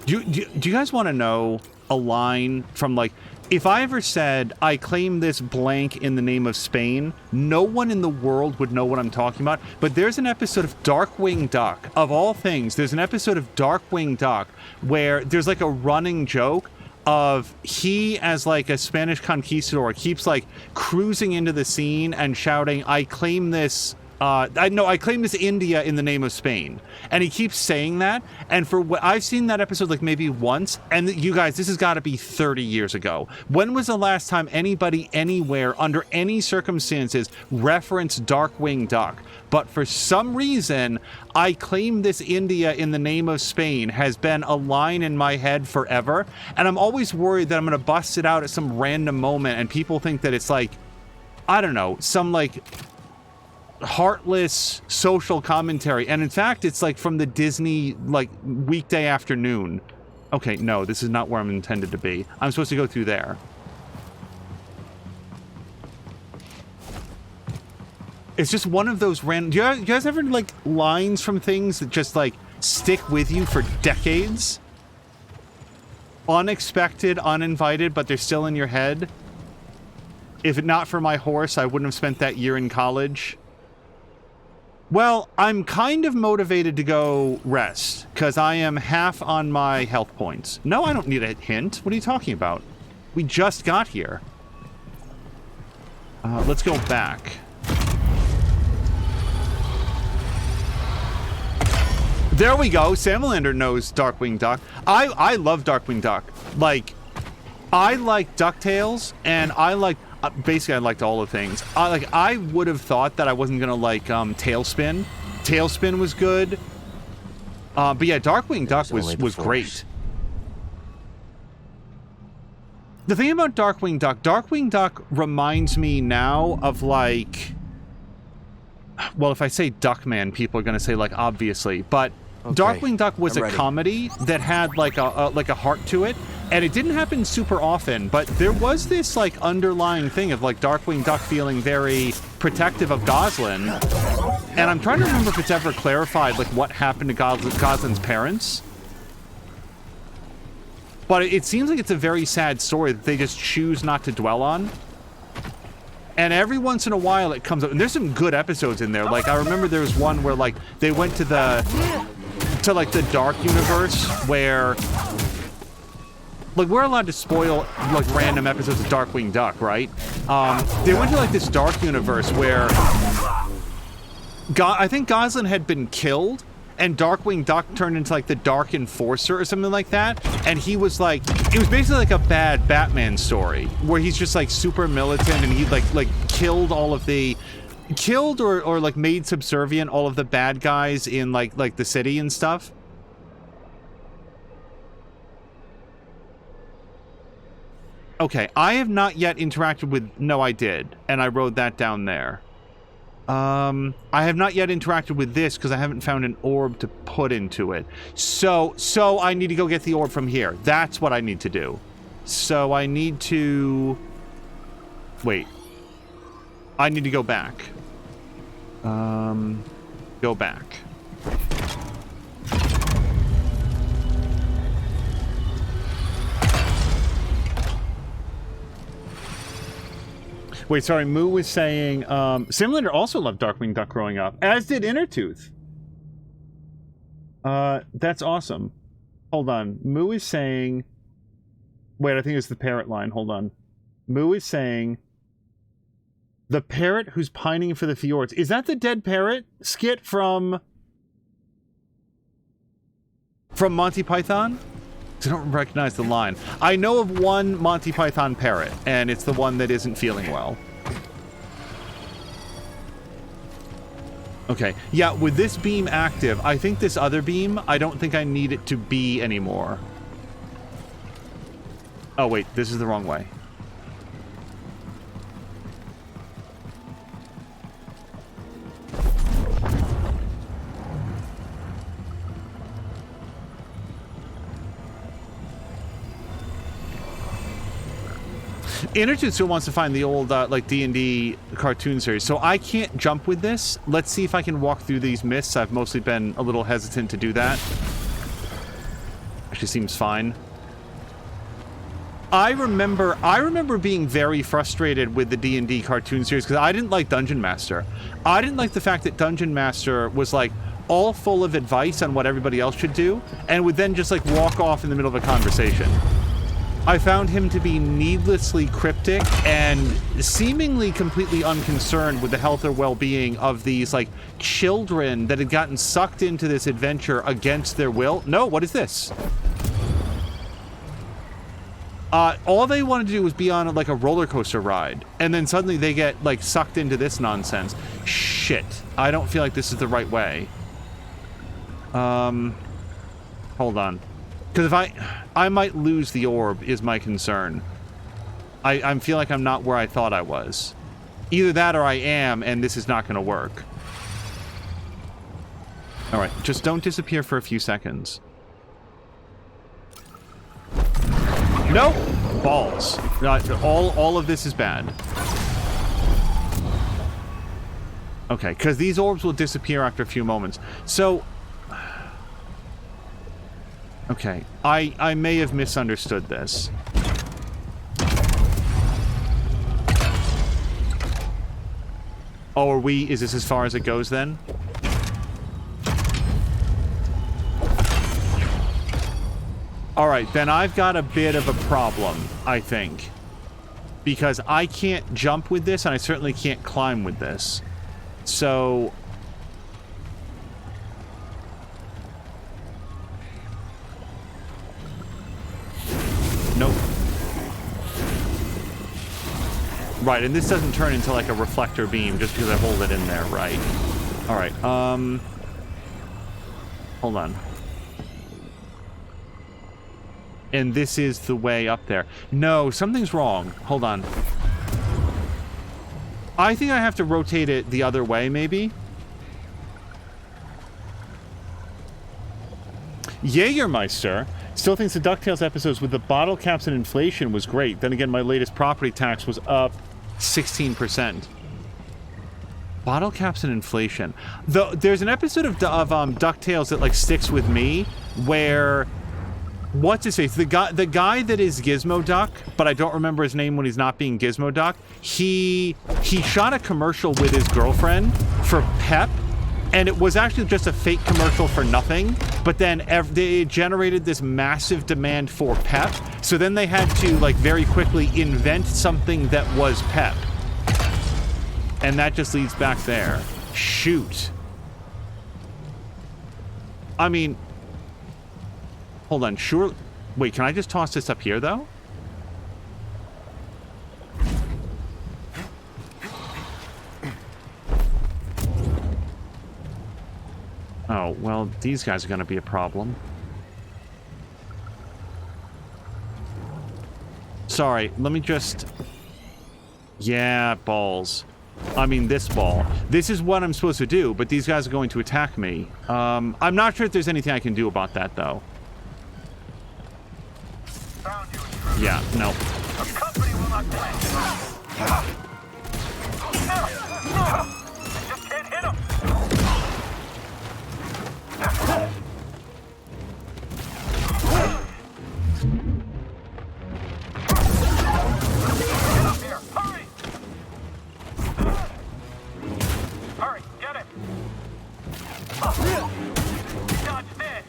Do you guys want to know a line from, like, if I ever said, I claim this blank in the name of Spain, no one in the world would know what I'm talking about. But there's an episode of Darkwing Duck, of all things, there's an episode of Darkwing Duck where there's, like, a running joke of he, as, like, a Spanish conquistador, keeps, like, cruising into the scene and shouting, I claim this I claim this India in the name of Spain. And he keeps saying that. And for what I've seen that episode like maybe once. And you guys, this has got to be 30 years ago. When was the last time anybody anywhere under any circumstances referenced Darkwing Duck? But for some reason, I claim this India in the name of Spain has been a line in my head forever. And I'm always worried that I'm going to bust it out at some random moment and people think that it's like, I don't know, some like heartless social commentary. And in fact, it's like from the Disney like weekday afternoon. Okay, no, this is not where I'm intended to be. I'm supposed to go through there. It's just one of those random... Do you guys ever, like, lines from things that just, like, stick with you for decades? Unexpected, uninvited, but they're still in your head? If not for my horse, I wouldn't have spent that year in college. Well, I'm kind of motivated to go rest, because I am half on my health points. No, I don't need a hint. What are you talking about? We just got here. Let's go back. There we go. Samalander knows Darkwing Duck. I love Darkwing Duck. Like, I like DuckTales, and I like... basically, I liked all the things. I would have thought that I wasn't going to like Tailspin. Tailspin was good. But yeah, Darkwing Duck was great. The thing about Darkwing Duck reminds me now of like... Well, if I say Duckman, people are going to say like, obviously. But okay, Darkwing Duck was a comedy that had like a heart to it. And it didn't happen super often, but there was this like underlying thing of like Darkwing Duck feeling very protective of Goslin. And I'm trying to remember if it's ever clarified like what happened to Goslin's parents. But it seems like it's a very sad story that they just choose not to dwell on. And every once in a while it comes up, and there's some good episodes in there. Like I remember there was one where like they went to like the dark universe where... Like, we're allowed to spoil, like, random episodes of Darkwing Duck, right? They went to, like, this dark universe where... I think Goslin had been killed, and Darkwing Duck turned into, like, the Dark Enforcer or something like that. And he was, like... It was basically, like, a bad Batman story, where he's just, like, super militant, and he, like killed all of the... Killed or like, made subservient all of the bad guys in, like the city and stuff. Okay, I have not yet interacted with... No, I did. And I wrote that down there. I have not yet interacted with this because I haven't found an orb to put into it. So I need to go get the orb from here. That's what I need to do. So I need to... Wait. I need to go back. Go back. Wait, sorry, Moo was saying, Simlander also loved Darkwing Duck growing up, as did Innertooth. That's awesome. Hold on. Moo is saying... Wait, I think it's the parrot line. Hold on. Moo is saying... The parrot who's pining for the fjords. Is that the dead parrot skit from Monty Python? I don't recognize the line. I know of one Monty Python parrot, and it's the one that isn't feeling well. Okay, yeah, with this beam active, I think this other beam, I don't think I need it to be anymore. Oh, wait, this is the wrong way. Innertooth still wants to find the old, like, D&D cartoon series, so I can't jump with this. Let's see if I can walk through these mists. I've mostly been a little hesitant to do that. Actually seems fine. I remember being very frustrated with the D&D cartoon series because I didn't like Dungeon Master. I didn't like the fact that Dungeon Master was, like, all full of advice on what everybody else should do, and would then just, like, walk off in the middle of a conversation. I found him to be needlessly cryptic and seemingly completely unconcerned with the health or well-being of these, like, children that had gotten sucked into this adventure against their will. No, what is this? All they wanted to do was be on, like, a roller coaster ride. And then suddenly they get, like, sucked into this nonsense. Shit. I don't feel like this is the right way. Hold on. Because if I might lose the orb is my concern. I feel like I'm not where I thought I was. Either that or I am, and this is not going to work. All right, just don't disappear for a few seconds. No! Balls. All of this is bad. Okay, because these orbs will disappear after a few moments. So... Okay, I may have misunderstood this. Oh, is this as far as it goes then? Alright, then I've got a bit of a problem, I think. Because I can't jump with this, and I certainly can't climb with this. So... Nope. Right, and this doesn't turn into like a reflector beam just because I hold it in there, right? Alright, hold on. And this is the way up there. No, something's wrong. Hold on. I think I have to rotate it the other way, maybe? Jägermeister still thinks the DuckTales episodes with the bottle caps and inflation was great. Then again, my latest property tax was up 16%. Bottle caps and inflation. There's an episode of DuckTales that like sticks with me where what's his face? The guy that is Gizmo Duck, but I don't remember his name when he's not being Gizmo Duck. He shot a commercial with his girlfriend for Pep. And it was actually just a fake commercial for nothing, but then it generated this massive demand for Pep. So then they had to, like, very quickly invent something that was Pep. And that just leads back there. Shoot. I mean... Hold on, sure... Wait, can I just toss this up here, though? Oh, well, these guys are going to be a problem. Sorry, let me just... Yeah, balls. I mean, this ball. This is what I'm supposed to do, but these guys are going to attack me. I'm not sure if there's anything I can do about that, though. Yeah, no. A company will not play. Just can't hit him. Hurry, get it! Dodge this!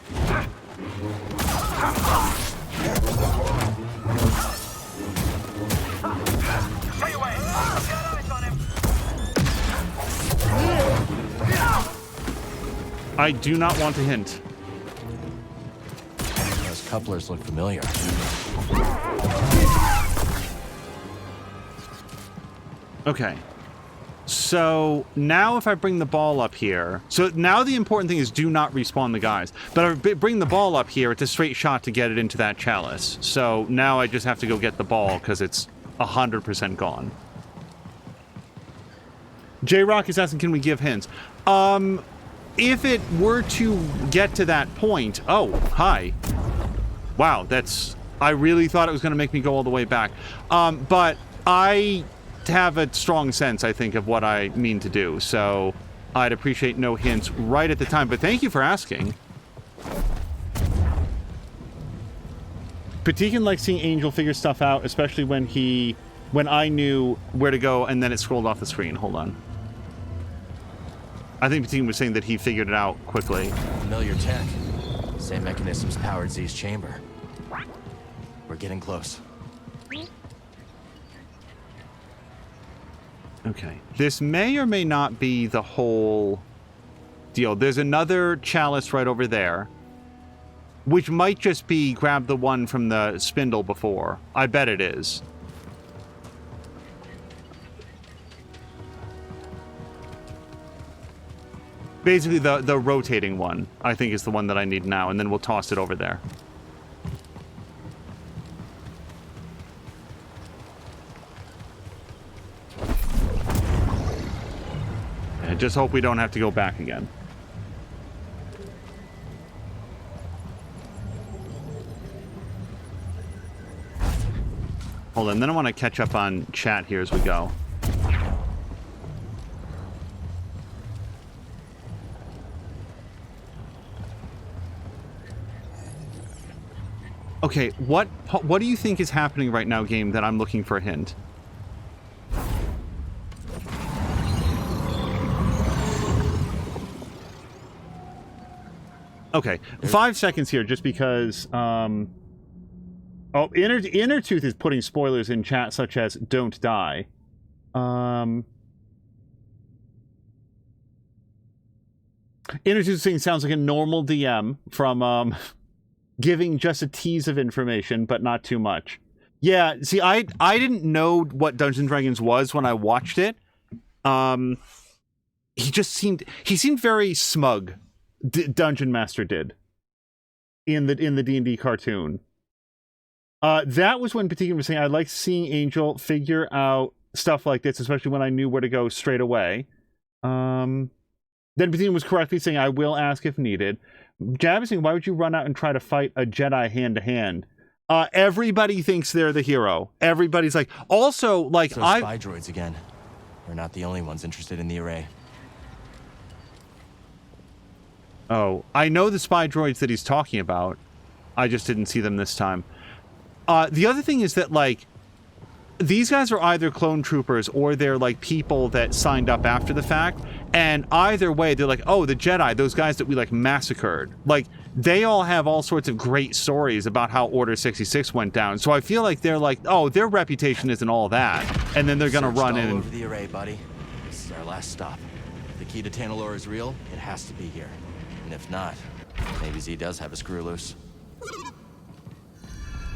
Stay away! Got eyes on him! I do not want to hint. Those couplers look familiar. Okay. So now if I bring the ball up here... So now the important thing is do not respawn the guys. But if I bring the ball up here, it's a straight shot to get it into that chalice. So now I just have to go get the ball because it's 100% gone. J-Rock is asking, can we give hints? If it were to get to that point... Oh, hi. Wow, that's... I really thought it was going to make me go all the way back. But I have a strong sense, I think, of what I mean to do. So I'd appreciate no hints right at the time. But thank you for asking. Patikin likes seeing Angel figure stuff out, especially when I knew where to go and then it scrolled off the screen. Hold on. I think Patikin was saying that he figured it out quickly. Familiar tech. Same mechanisms powered Z's chamber. We're getting close. Okay. This may or may not be the whole deal. There's another chalice right over there, which might just be grab the one from the spindle before. I bet it is. Basically, the rotating one, I think, is the one that I need now, and then we'll toss it over there. I just hope we don't have to go back again. Hold on, then I want to catch up on chat here as we go. Okay, what do you think is happening right now, game, that I'm looking for a hint? Okay, 5 seconds here, just because, oh, Inner Tooth is putting spoilers in chat, such as "Don't die." Inner Tooth saying sounds like a normal DM from giving just a tease of information, but not too much. Yeah, see, I didn't know what Dungeons & Dragons was when I watched it. He seemed very smug. Dungeon Master did in the D&D cartoon. That was when Patikin was saying, I like seeing Angel figure out stuff like this, especially when I knew where to go straight away. Then Patikin was correctly saying, I will ask if needed. Jab is saying, why would you run out and try to fight a Jedi hand-to-hand? Everybody thinks they're the hero. Everybody's like, also, like, so spy droids again. We're not the only ones interested in the array. Oh, I know the spy droids that he's talking about. I just didn't see them this time. The other thing is that, like, these guys are either clone troopers or they're, like, people that signed up after the fact. And either way, they're like, oh, the Jedi, those guys that we, like, massacred. Like, they all have all sorts of great stories about how Order 66 went down. So I feel like they're like, oh, their reputation isn't all that. And then they're going to run in all over the array, buddy. This is our last stop. If the key to Tanalorr is real, it has to be here. And if not, maybe Z does have a screw loose.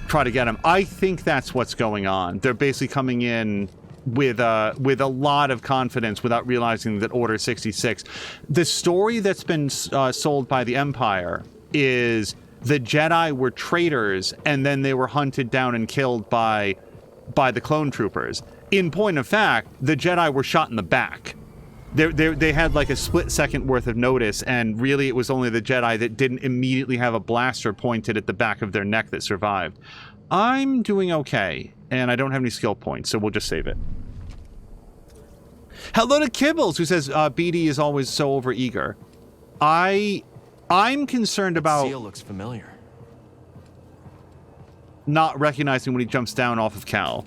Try to get him. I think that's what's going on. They're basically coming in with a lot of confidence without realizing that Order 66. The story that's been sold by the Empire is the Jedi were traitors and then they were hunted down and killed by the clone troopers. In point of fact, the Jedi were shot in the back. They had like a split second worth of notice, and really it was only the Jedi that didn't immediately have a blaster pointed at the back of their neck that survived. I'm doing okay, and I don't have any skill points, so we'll just save it. Hello to Kibbles, who says BD is always so overeager. I'm concerned about Seal looks familiar. not recognizing when he jumps down off of Cal.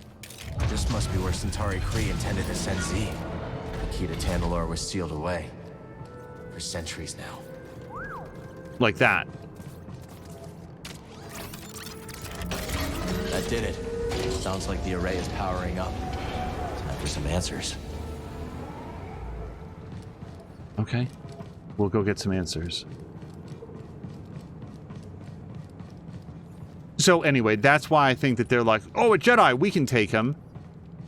This must be where Centauri Kree intended to send Z. The key to Tanalorr was sealed away. For centuries now. Like that. That did it. Sounds like the array is powering up. Time for some answers. Okay. We'll go get some answers. So anyway, that's why I think that they're like, oh, a Jedi, we can take him.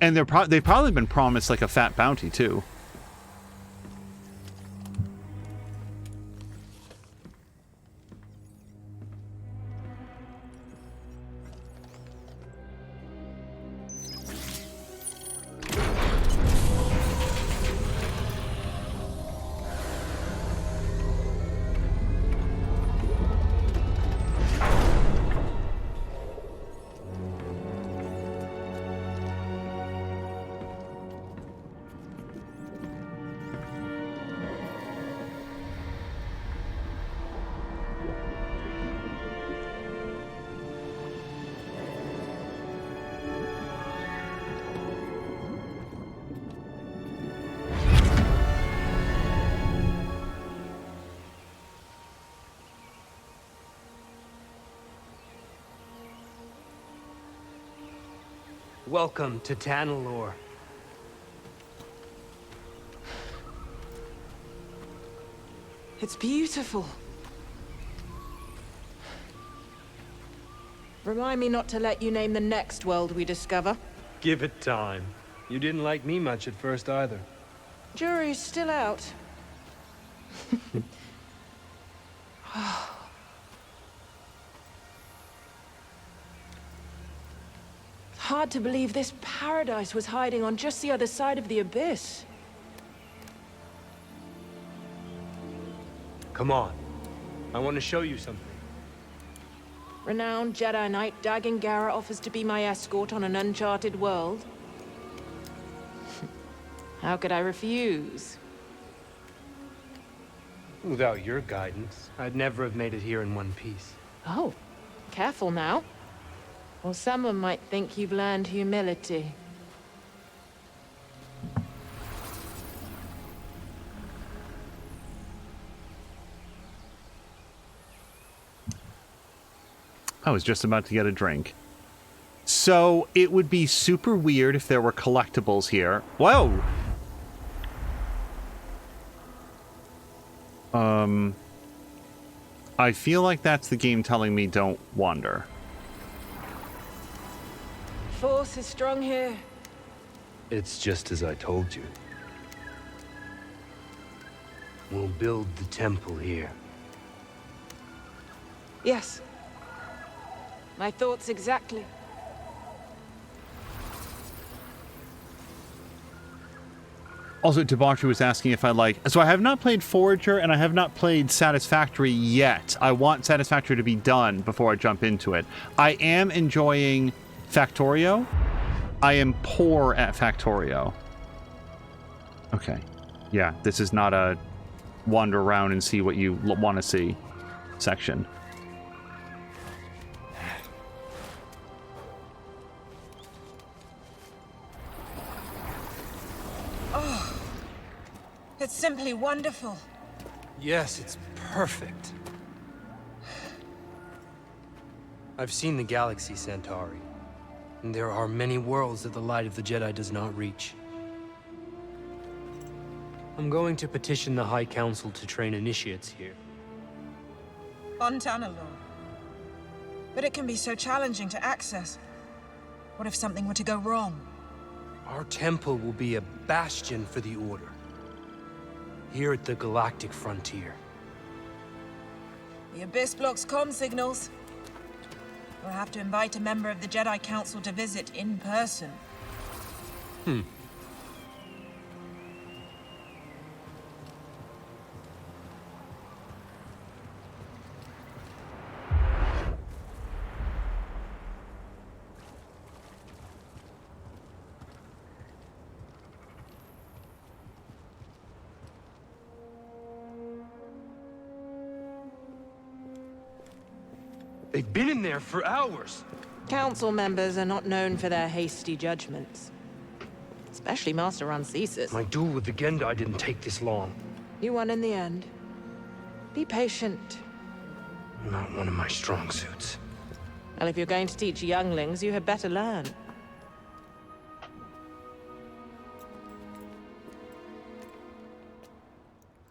And they've probably been promised like a fat bounty too. Welcome to Tanalor. It's beautiful. Remind me not to let you name the next world we discover. Give it time. You didn't like me much at first either. Jury's still out. Hard to believe this paradise was hiding on just the other side of the abyss. Come on. I want to show you something. Renowned Jedi Knight Dagan Gera offers to be my escort on an uncharted world. How could I refuse? Without your guidance, I'd never have made it here in one piece. Oh, careful now. Or someone might think you've learned humility. I was just about to get a drink. So it would be super weird if there were collectibles here. Whoa! I feel like that's the game telling me don't wander. Force is strong here. It's just as I told you. We'll build the temple here. Yes. My thoughts exactly. Also, Debauchery was asking if I like... So I have not played Forager, and I have not played Satisfactory yet. I want Satisfactory to be done before I jump into it. I am enjoying Factorio. I am poor at Factorio. Okay. Yeah, this is not a wander around and see what you want to see section. It's simply wonderful. Yes, it's perfect. I've seen the galaxy, Centauri. And there are many worlds that the light of the Jedi does not reach. I'm going to petition the High Council to train initiates here. On Tanalor. But it can be so challenging to access. What if something were to go wrong? Our temple will be a bastion for the Order. Here at the galactic frontier. The Abyss blocks comm signals. We'll have to invite a member of the Jedi Council to visit in person. They've been in there for hours. Council members are not known for their hasty judgments. Especially Master Rancesis. My duel with the Gendai didn't take this long. You won in the end. Be patient. Not one of my strong suits. Well, if you're going to teach younglings, you had better learn.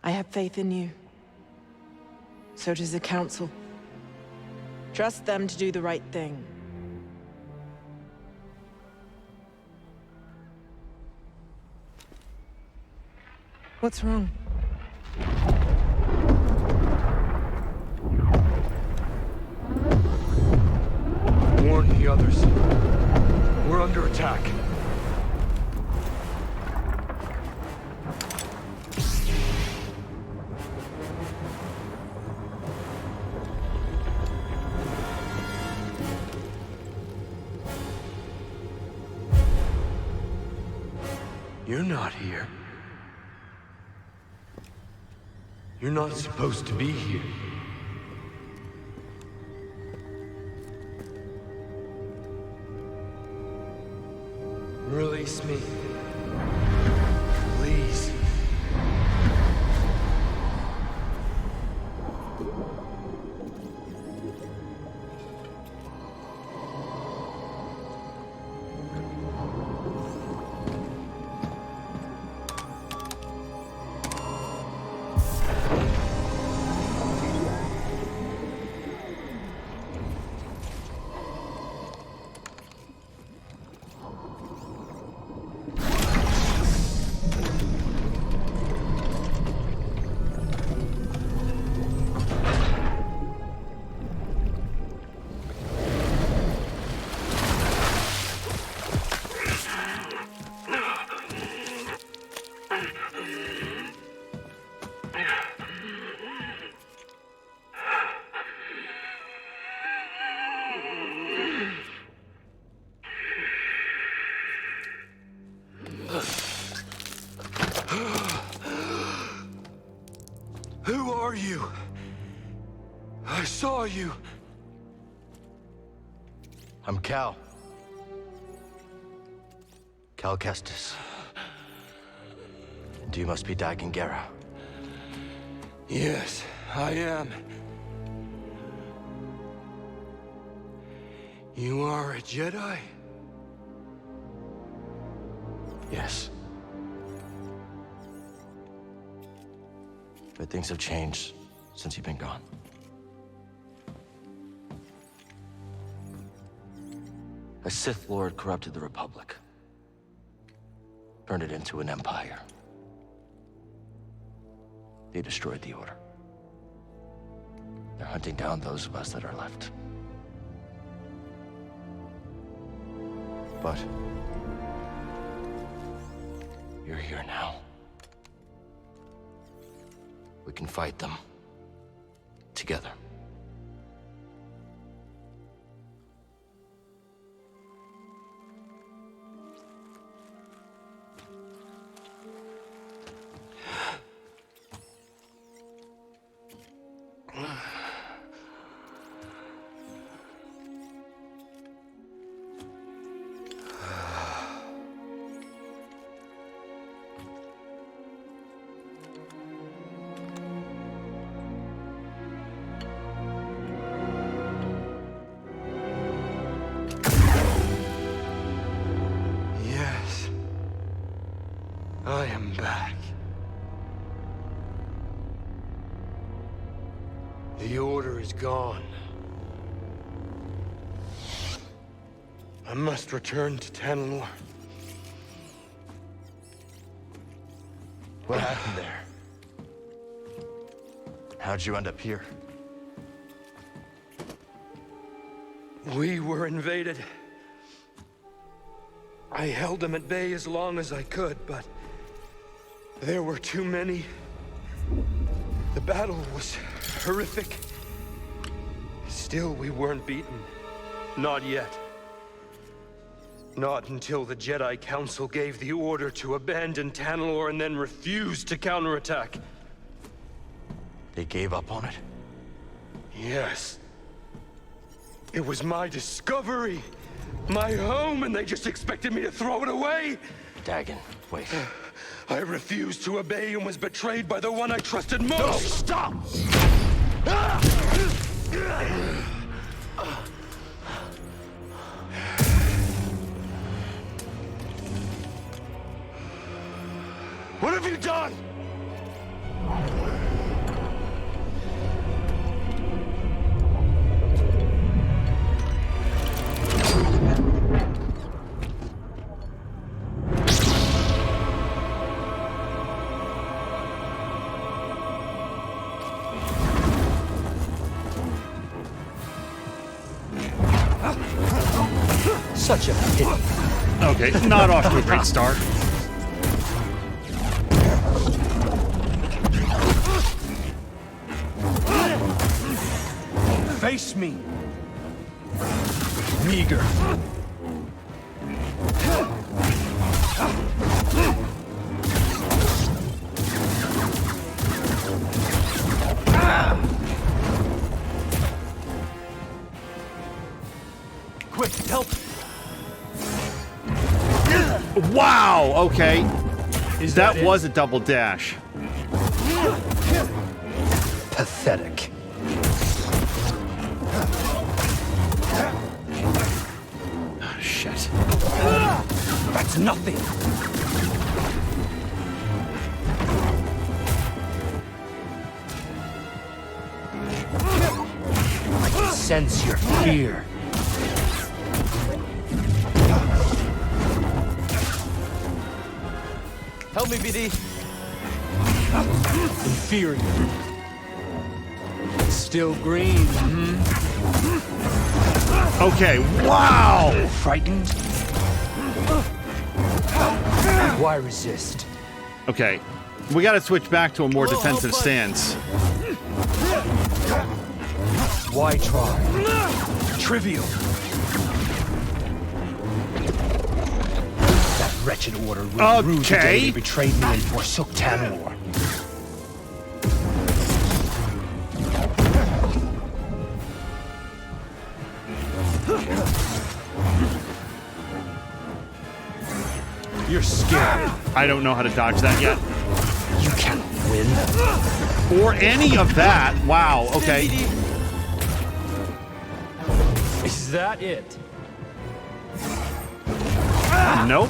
I have faith in you. So does the Council. Trust them to do the right thing. What's wrong? Warn the others. We're under attack. You're not here. You're not supposed to be here. Release me. Please. are you? I saw you. I'm Cal. Cal Kestis. And you must be Dagan Gera. Yes, I am. You are a Jedi? Yes. But things have changed since you've been gone. A Sith Lord corrupted the Republic. Turned it into an empire. They destroyed the Order. They're hunting down those of us that are left. But you're here now. We can fight them together. Yes. I am back. The Order is gone. I must return to Tanalorr. What happened there? How'd you end up here? We were invaded. I held them at bay as long as I could, but there were too many. The battle was horrific. Still, we weren't beaten. Not yet. Not until the Jedi Council gave the order to abandon Tanalorr and then refused to counterattack. They gave up on it? Yes. It was my discovery, my home, and they just expected me to throw it away? Dagan, wait. I refused to obey and was betrayed by the one I trusted most! No, stop! What have you done? Such a pity. Okay, not off to a great start. Face me! Meager. Quick, help! Wow, okay. That it? was a double dash. Pathetic. Shit. That's nothing. I can sense your fear. Help me, BD. Inferior. Still green, Okay, wow! Frightened? Why resist? Okay, we gotta switch back to a more defensive stance. Why try? Trivial. That wretched order really rude the day they betrayed me and forsook Tanalorr. You're scared. I don't know how to dodge that yet. You cannot win. Or any of that. Wow, okay. Is that it? Nope.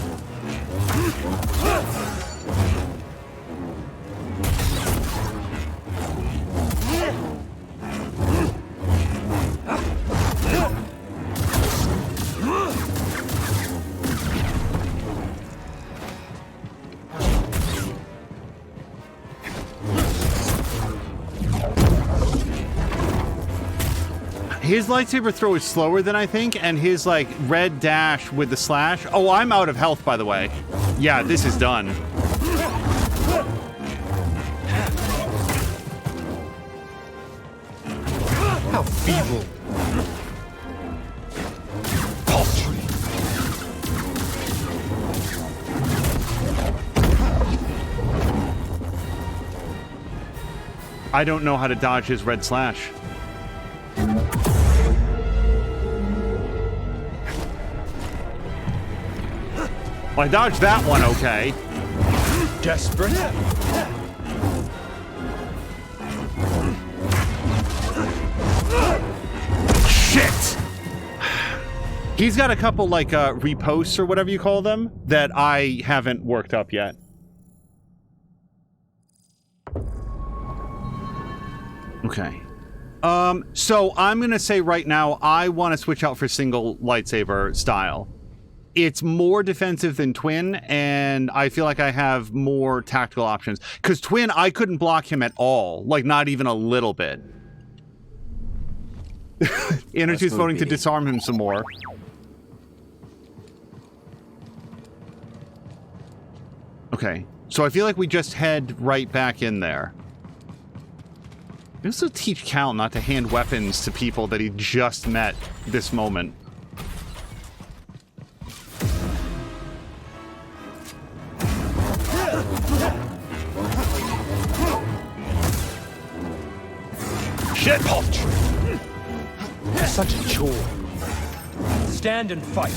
His lightsaber throw is slower than I think, and his, like, red dash with the slash... Oh, I'm out of health, by the way. Yeah, this is done. How feeble. Paltry. I don't know how to dodge his red slash. Well, I dodged that one okay. Desperate? Shit! He's got a couple, like, reposts or whatever you call them that I haven't worked up yet. Okay. So I'm gonna say right now, I want to switch out for single lightsaber style. It's more defensive than twin, and I feel like I have more tactical options. Because twin, I couldn't block him at all. Like, not even a little bit. Inner-two's voting to disarm him some more. Okay. So I feel like we just head right back in there. I also teach Cal not to hand weapons to people that he just met this moment. Shit, paltry. Such a chore. Stand and fight.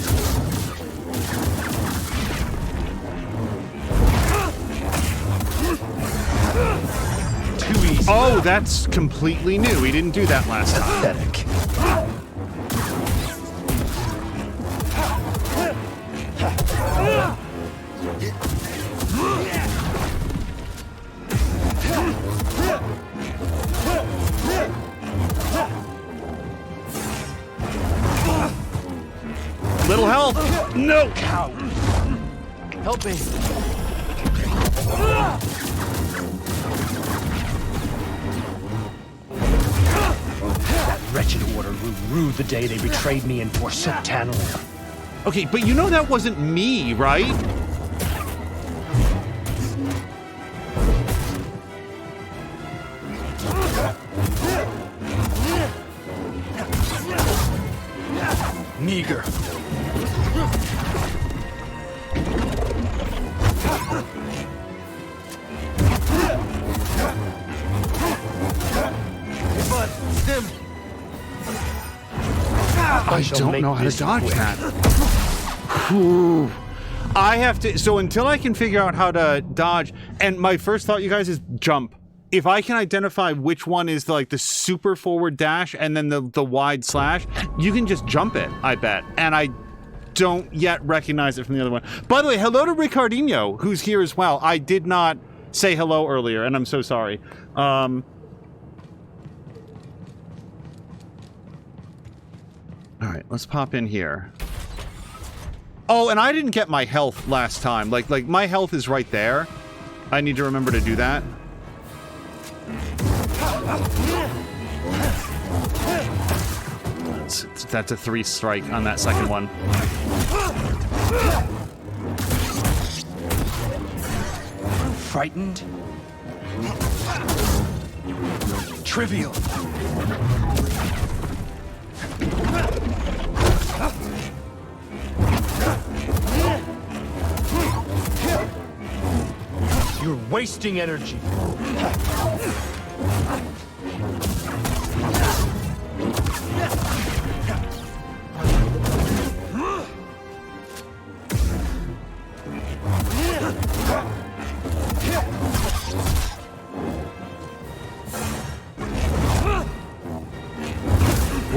Too easy. Oh, that's completely new. He didn't do that last time. Pathetic. Little help! No! Cow. Help me. That wretched order grew rude the day they betrayed me and forsook Tantalor. Okay, but you know that wasn't me, right? Meager. But, Sim. I don't know how to dodge that. Whew. I have to... So until I can figure out how to dodge... And my first thought, you guys, is jump. If I can identify which one is like the super forward dash and then the wide slash, you can just jump it, I bet. And I don't yet recognize it from the other one. By the way, hello to Ricardinho, who's here as well. I did not say hello earlier, and I'm so sorry. All right, let's pop in here. Oh, and I didn't get my health last time. Like my health is right there. I need to remember to do that. That's a 3 strike on that second one. Frightened? Trivial. You're wasting energy.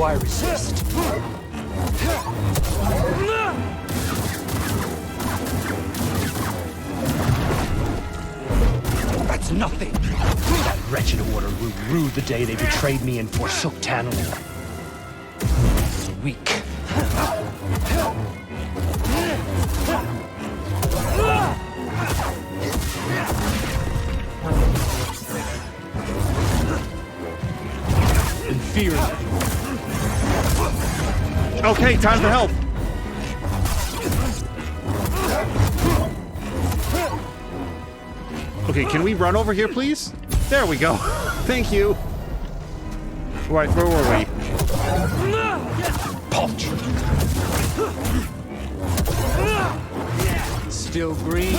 Why resist? That's nothing. That wretched order ruled the day they betrayed me and forsook Tantalor. Weak. Inferior. Okay, time for help. Okay, can we run over here, please? There we go. Thank you. Right, where were we? Punch. Still green.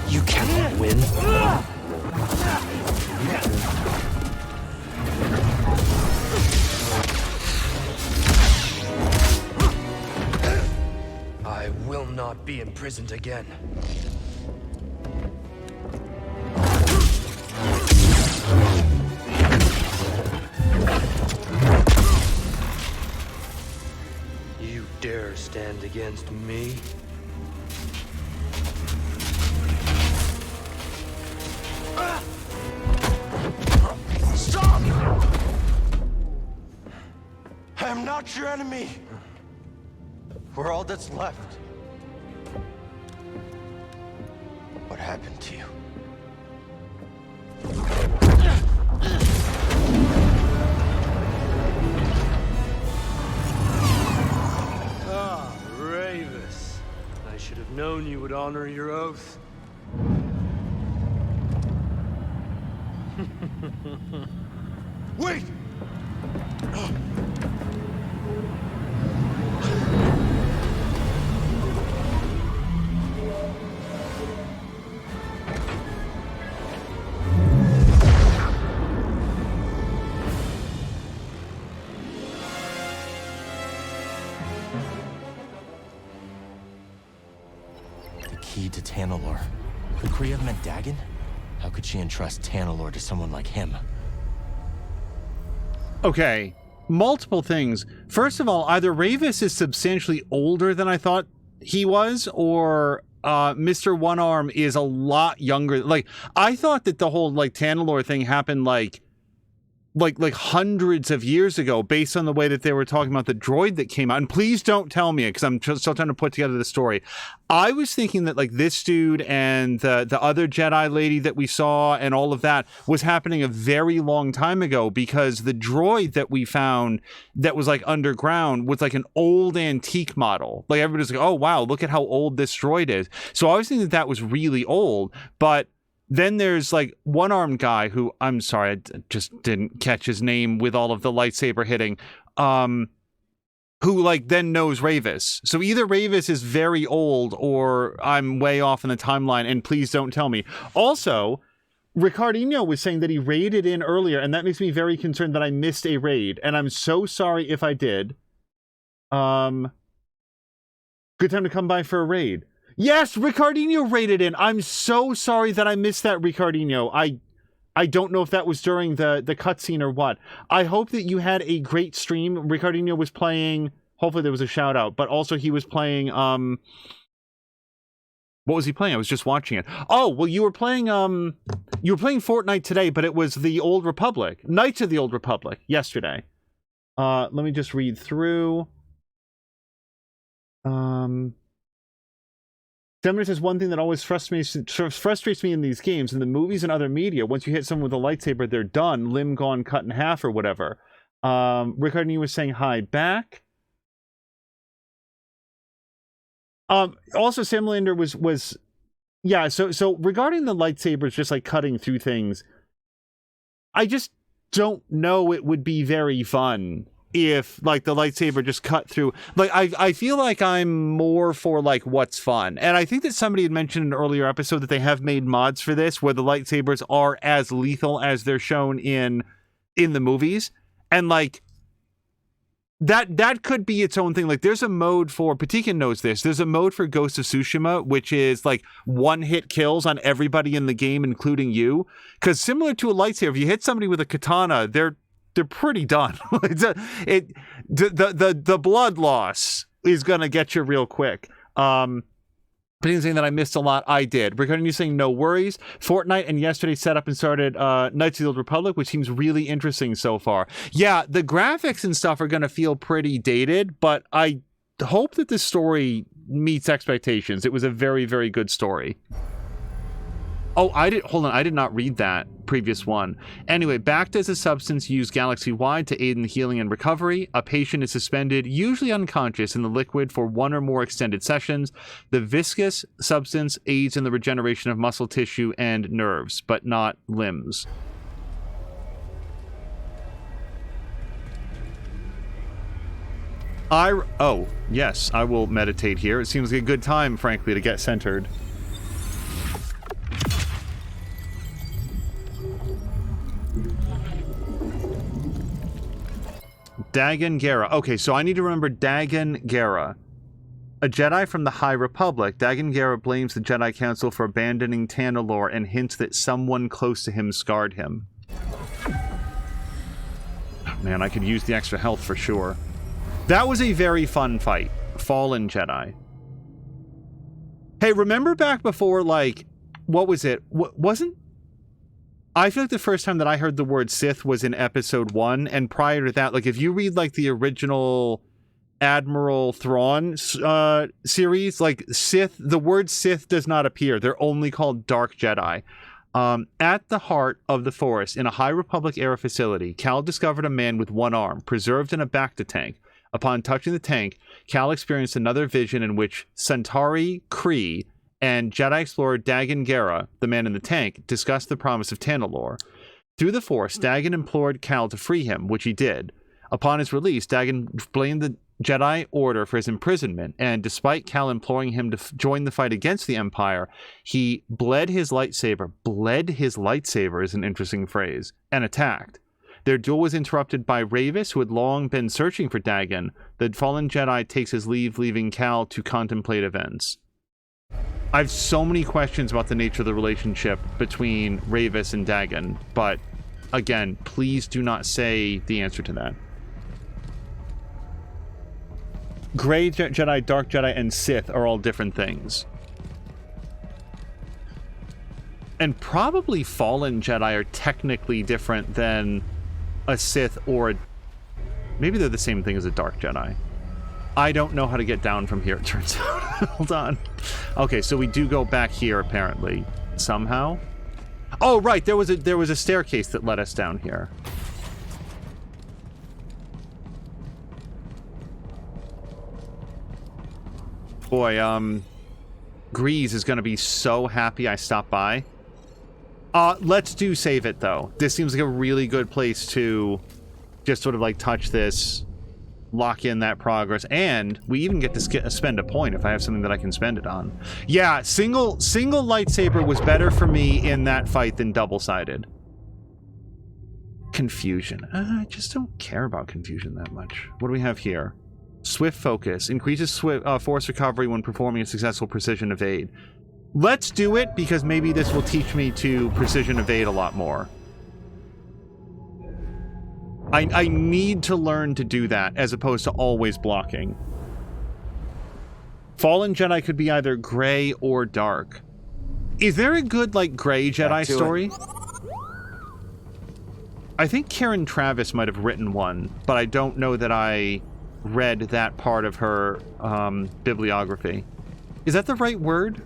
You cannot win. I will not be imprisoned again. You dare stand against me? Stop! I am not your enemy. We're all that's left. What happened to you? Ah, Ravis. I should have known you would honor your oath. Wait! The key to Tantalor. Could Kree have meant Dagon? How could she entrust Tantalor to someone like him? Okay, multiple things. First of all, either Ravis is substantially older than I thought he was, or Mr. One Arm is a lot younger. Like, I thought that the whole, like, Tantalor thing happened, like hundreds of years ago, based on the way that they were talking about the droid that came out. And please don't tell me, because I'm still trying to put together the story. I was thinking that, like, this dude and the other Jedi lady that we saw and all of that was happening a very long time ago, because the droid that we found that was, like, underground was, like, an old antique model. Like, everybody's like, oh, wow, look at how old this droid is. So I was thinking that was really old, but then there's, like, one-armed guy who, I'm sorry, I just didn't catch his name with all of the lightsaber hitting, who, like, then knows Ravis. So either Ravis is very old or I'm way off in the timeline, and please don't tell me. Also, Ricardinho was saying that he raided in earlier, and that makes me very concerned that I missed a raid, and I'm so sorry if I did. Good time to come by for a raid. Yes, Ricardinho raided in. I'm so sorry that I missed that, Ricardinho. I don't know if that was during the cutscene or what. I hope that you had a great stream. Ricardinho was playing, hopefully there was a shout out, but also he was playing, what was he playing? I was just watching it. Oh, well, you were playing Fortnite today, but it was the Old Republic, Knights of the Old Republic yesterday. Let me just read through. Demner says, one thing that always frustrates me in these games, in the movies and other media, once you hit someone with a lightsaber, they're done, limb gone, cut in half, or whatever. Ricardini was saying hi back. Also, Sam Lander was yeah, so regarding the lightsabers just, like, cutting through things, I just don't know it would be very fun if, like, the lightsaber just cut through. Like, I feel like I'm more for, like, what's fun. And I think that somebody had mentioned in an earlier episode that they have made mods for this where the lightsabers are as lethal as they're shown in the movies. And, like, That could be its own thing. Like, there's a mode for, Patikin knows this, there's a mode for Ghost of Tsushima, which is like one-hit kills on everybody in the game, including you. Because similar to a lightsaber, if you hit somebody with a katana, they're pretty done. The blood loss is going to get you real quick. But saying that I missed a lot, I did. Regarding you saying no worries, Fortnite and yesterday set up and started Knights of the Old Republic, which seems really interesting so far. Yeah, the graphics and stuff are going to feel pretty dated, but I hope that the story meets expectations. It was a very, very good story. Oh, hold on, I did not read that previous one. Anyway, Bacta is a substance used galaxy-wide to aid in the healing and recovery. A patient is suspended, usually unconscious, in the liquid for one or more extended sessions. The viscous substance aids in the regeneration of muscle tissue and nerves, but not limbs. Oh, yes, I will meditate here. It seems like a good time, frankly, to get centered. Dagan Gera. Okay, so I need to remember Dagan Gera. A Jedi from the High Republic, Dagan Gera blames the Jedi Council for abandoning Tanalorr and hints that someone close to him scarred him. Oh, man, I could use the extra health for sure. That was a very fun fight. Fallen Jedi. Hey, remember back before, like, what was it? Wasn't... I feel like the first time that I heard the word Sith was in episode 1, and prior to that, like, if you read, like, the original Admiral Thrawn series, like, Sith, the word Sith does not appear. They're only called Dark Jedi. At the heart of the forest, in a High Republic-era facility, Cal discovered a man with one arm, preserved in a Bacta tank. Upon touching the tank, Cal experienced another vision in which Centauri Kree and Jedi explorer Dagan Gera, the man in the tank, discussed the promise of Tanalorr. Through the Force, Dagan implored Cal to free him, which he did. Upon his release, Dagan blamed the Jedi Order for his imprisonment, and despite Cal imploring him to join the fight against the Empire, he bled his lightsaber is an interesting phrase, and attacked. Their duel was interrupted by Ravis, who had long been searching for Dagan. The fallen Jedi takes his leave, leaving Cal to contemplate events. I have so many questions about the nature of the relationship between Ravis and Dagan, but again, please do not say the answer to that. Gray Jedi, Dark Jedi, and Sith are all different things. And probably Fallen Jedi are technically different than a Sith or maybe they're the same thing as a Dark Jedi. I don't know how to get down from here, it turns out. Hold on. Okay, so we do go back here, apparently. Somehow. Oh, right, there was a staircase that led us down here. Boy, Grease is going to be so happy I stopped by. Let's do save it, though. This seems like a really good place to just sort of, like, touch this, lock in that progress, and we even get to spend a point if I have something that I can spend it on. Yeah, single lightsaber was better for me in that fight than double-sided. Confusion. I just don't care about confusion that much. What do we have here? Swift focus. Increases force recovery when performing a successful precision evade. Let's do it, because maybe this will teach me to precision evade a lot more. I need to learn to do that, as opposed to always blocking. Fallen Jedi could be either gray or dark. Is there a good, like, gray Jedi story? I think Karen Travis might have written one, but I don't know that I read that part of her bibliography. Is that the right word?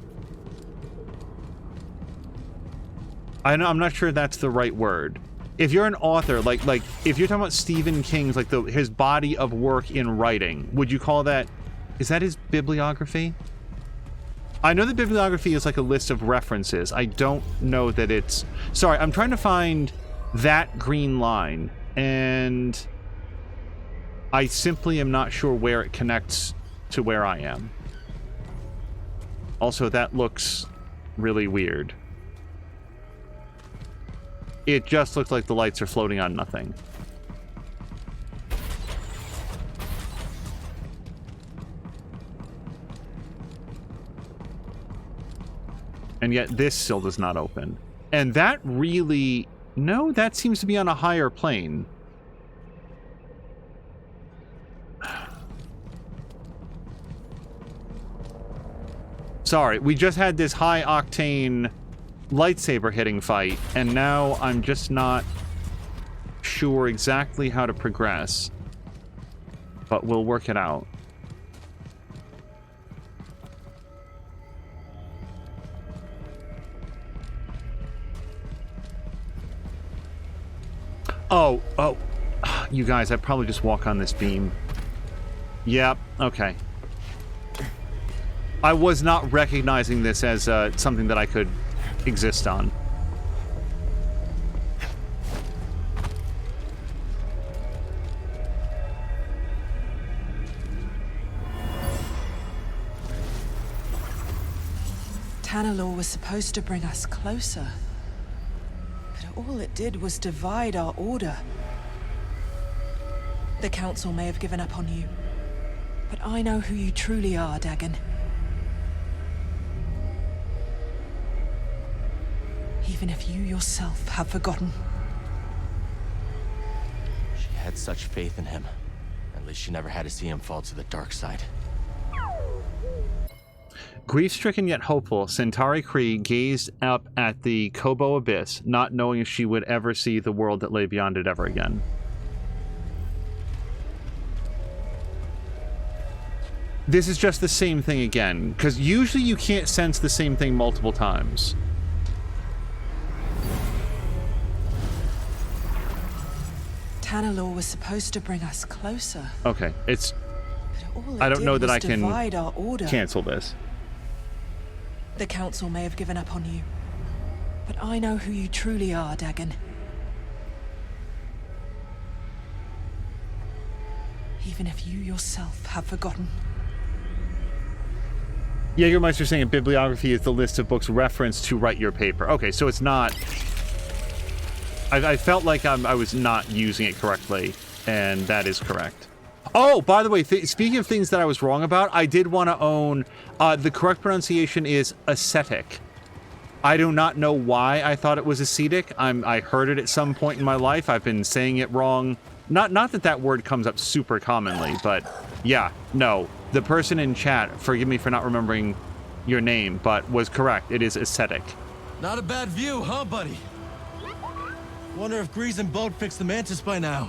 I'm not sure that's the right word. If you're an author, like if you're talking about Stephen King's, like his body of work in writing, would you call that, is that his bibliography? I know that bibliography is like a list of references. I don't know that it's, sorry, I'm trying to find that green line, and I simply am not sure where it connects to where I am. Also, that looks really weird. It just looks like the lights are floating on nothing. And yet this still does not open. And that really... No, that seems to be on a higher plane. Sorry, we just had this high-octane lightsaber hitting fight, and now I'm just not sure exactly how to progress. But we'll work it out. Oh, you guys, I probably just walk on this beam. Yep, okay. I was not recognizing this as something that I could exist on. Tanalor was supposed to bring us closer. But all it did was divide our order. The Council may have given up on you, but I know who you truly are, Dagon. Even if you yourself have forgotten. She had such faith in him. At least she never had to see him fall to the dark side. Grief-stricken yet hopeful, Centauri Kree gazed up at the Koboh abyss, not knowing if she would ever see the world that lay beyond it ever again. This is just the same thing again, because usually you can't sense the same thing multiple times. Tanalor was supposed to bring us closer. Okay, it's... But all it I don't did know that was I can divide our order. cancel this. The Council may have given up on you, but I know who you truly are, Dagon. Even if you yourself have forgotten. Jägermeister saying a bibliography is the list of books referenced to write your paper. Okay, so it's not... I felt like I was not using it correctly, and that is correct. Oh, by the way, speaking of things that I was wrong about, I did want to own... the correct pronunciation is ascetic. I do not know why I thought it was ascetic. I heard it at some point in my life. I've been saying it wrong. Not that that word comes up super commonly, but yeah, no. The person in chat, forgive me for not remembering your name, but was correct. It is ascetic. Not a bad view, huh, buddy? Wonder if Grease and Boat fixed the mantis by now.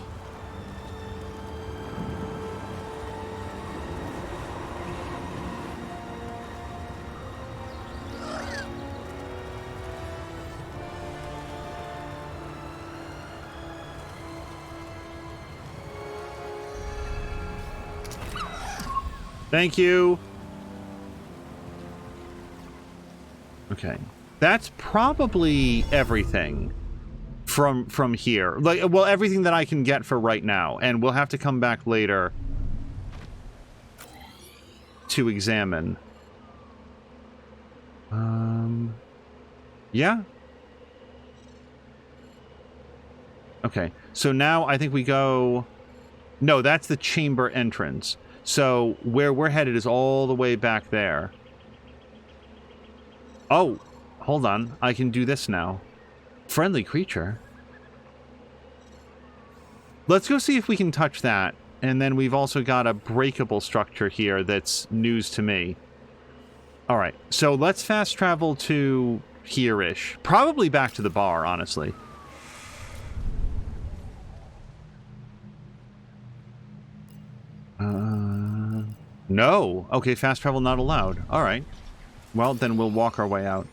Thank you. Okay. That's probably everything from here. Like, well, everything that I can get for right now, and we'll have to come back later to examine. Yeah. Okay. So now I think we go... No, that's the chamber entrance. So where we're headed is all the way back there. Oh, hold on. I can do this now. Friendly creature. Let's go see if we can touch that. And then we've also got a breakable structure here that's news to me. All right, so let's fast travel to here-ish. Probably back to the bar, honestly. No. Okay, fast travel not allowed. All right. Well, then we'll walk our way out.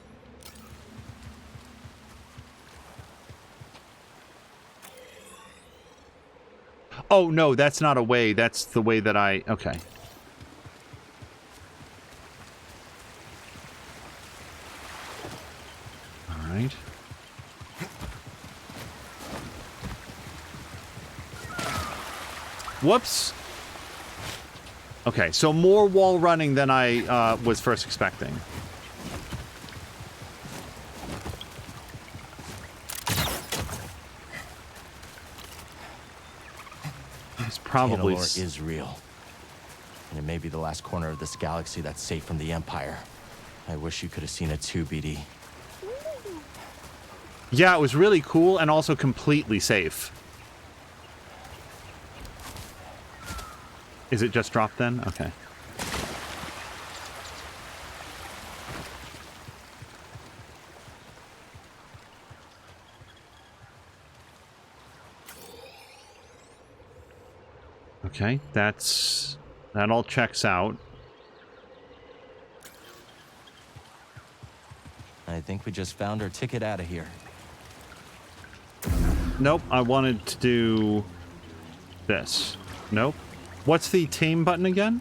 Oh, no, that's not a way. That's the way that I... Okay. All right. Whoops. Okay, so more wall running than I was first expecting. It's probably... Tanalor is real. And it may be the last corner of this galaxy that's safe from the Empire. I wish you could have seen it too, BD. Yeah, it was really cool and also completely safe. Is it just dropped then? Okay. Okay, that all checks out. I think we just found our ticket out of here. Nope, I wanted to do this. Nope. What's the tame button again?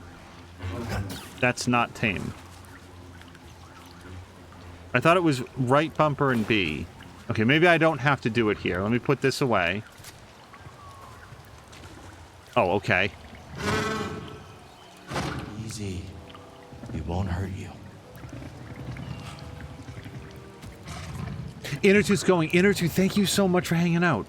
That's not tame. I thought it was right bumper and B. Okay, maybe I don't have to do it here. Let me put this away. Oh, okay. Easy. We won't hurt you. Inner2's going. Inner2, thank you so much for hanging out.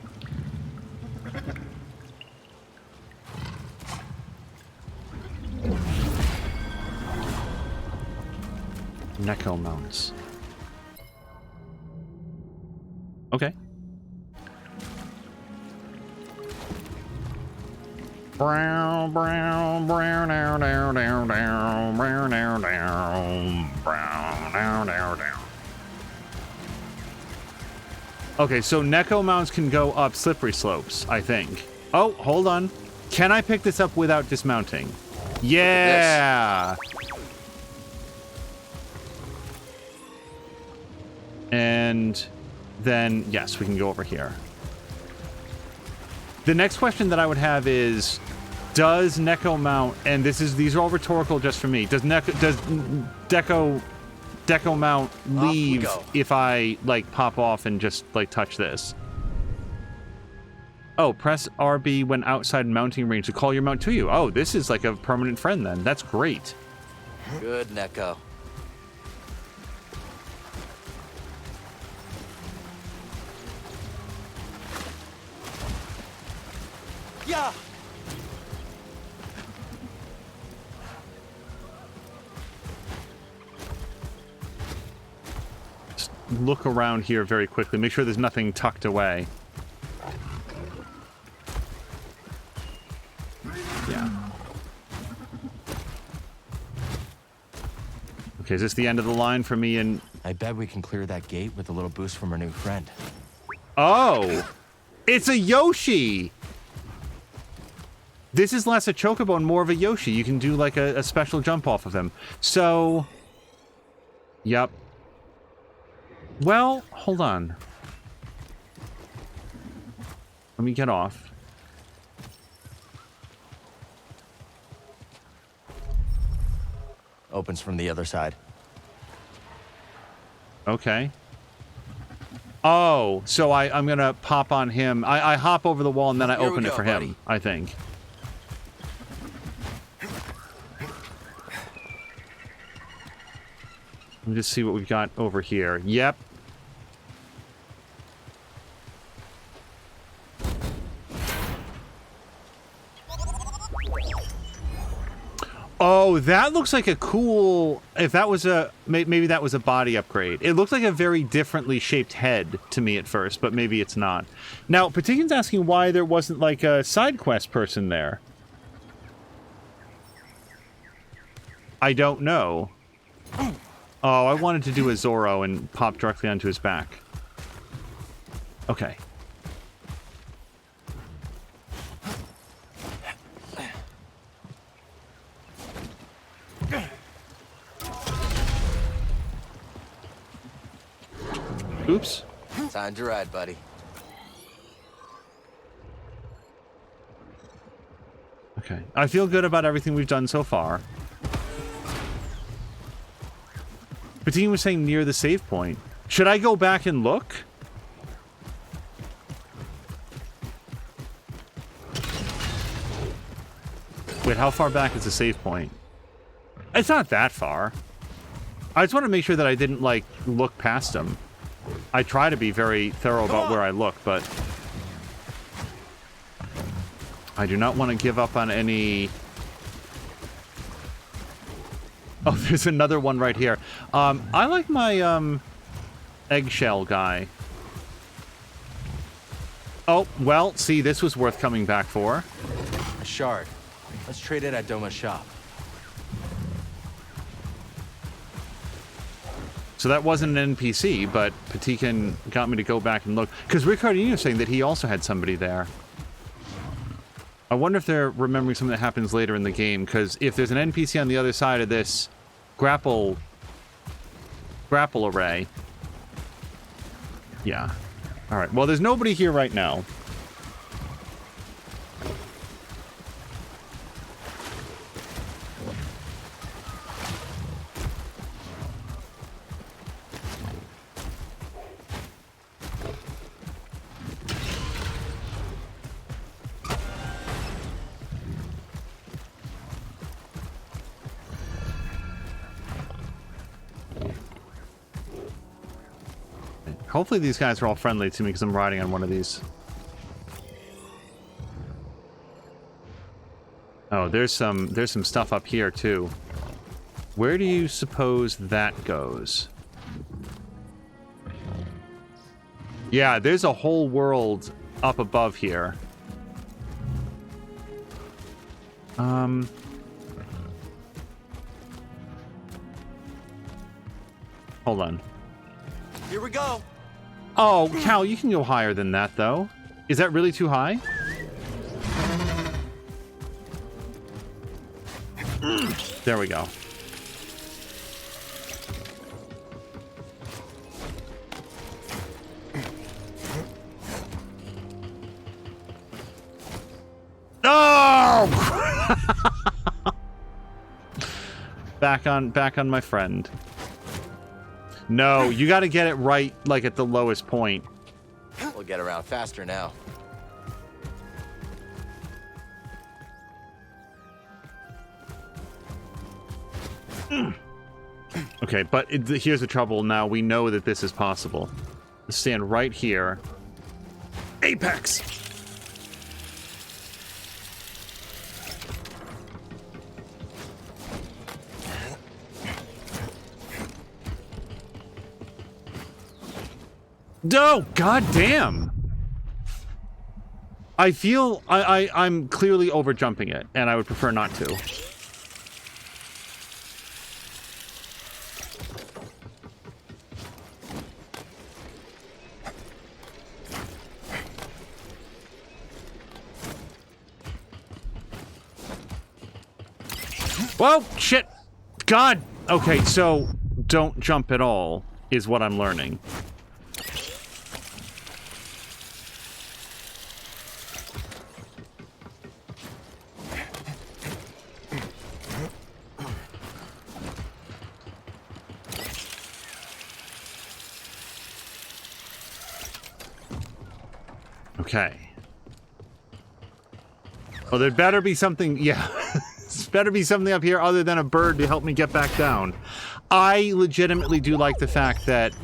Neko mounts. Okay. Brown, brown, brown, down, down, down, down, brown, down, down, brown, down, down, down. Okay, so Neko mounts can go up slippery slopes, I think. Oh, hold on. Can I pick this up without dismounting? Yeah! And then, yes, we can go over here. The next question that I would have is, does Neko mount, and these are all rhetorical just for me, does Deco mount leave if I, like, pop off and just, like, touch this? Oh, press RB when outside mounting range to call your mount to you. Oh, this is like a permanent friend then. That's great. Good, Neko. Yeah. Just look around here very quickly. Make sure there's nothing tucked away. Yeah. Okay, is this the end of the line for me and... I bet we can clear that gate with a little boost from our new friend. Oh! It's a Yoshi! This is less a Chocobo and more of a Yoshi. You can do like a special jump off of him. So... Yep. Well, hold on. Let me get off. Opens from the other side. Okay. Oh, so I'm gonna pop on him. I hop over the wall and then I open it for him, I think. Let me just see what we've got over here. Yep. Oh, that looks like a cool... If that was a... Maybe that was a body upgrade. It looked like a very differently shaped head to me at first, but maybe it's not. Now, Patikin's asking why there wasn't, like, a side quest person there. I don't know. Oh, I wanted to do a Zorro and pop directly onto his back. Okay. Oops. Time to ride, buddy. Okay. I feel good about everything we've done so far. Patikin was saying near the save point. Should I go back and look? Wait, how far back is the save point? It's not that far. I just want to make sure that I didn't, like, look past him. I try to be very thorough about where I look, but I do not want to give up on any... Oh, there's another one right here. I like my eggshell guy. Oh, well, see, this was worth coming back for. A shard. Let's trade it at Doma's shop. So that wasn't an NPC, but Patikan got me to go back and look. Because Ricardino was saying that he also had somebody there. I wonder if they're remembering something that happens later in the game, because if there's an NPC on the other side of this grapple array... Yeah. Alright, well, there's nobody here right now. Hopefully these guys are all friendly to me because I'm riding on one of these. Oh, there's some stuff up here too. Where do you suppose that goes? Yeah, there's a whole world up above here. Hold on. Here we go. Oh, Cal, you can go higher than that, though. Is that really too high? There we go. Oh! Back on my friend. No, you got to get it right, like, at the lowest point. We'll get around faster now. Okay, but here's the trouble now. We know that this is possible. Stand right here. Apex! No, goddamn! I feel I'm clearly over jumping it, and I would prefer not to. Whoa, shit! God! Okay, so don't jump at all, is what I'm learning. Okay. Well, there better be something, yeah. There's better be something up here other than a bird to help me get back down. I legitimately do like the fact that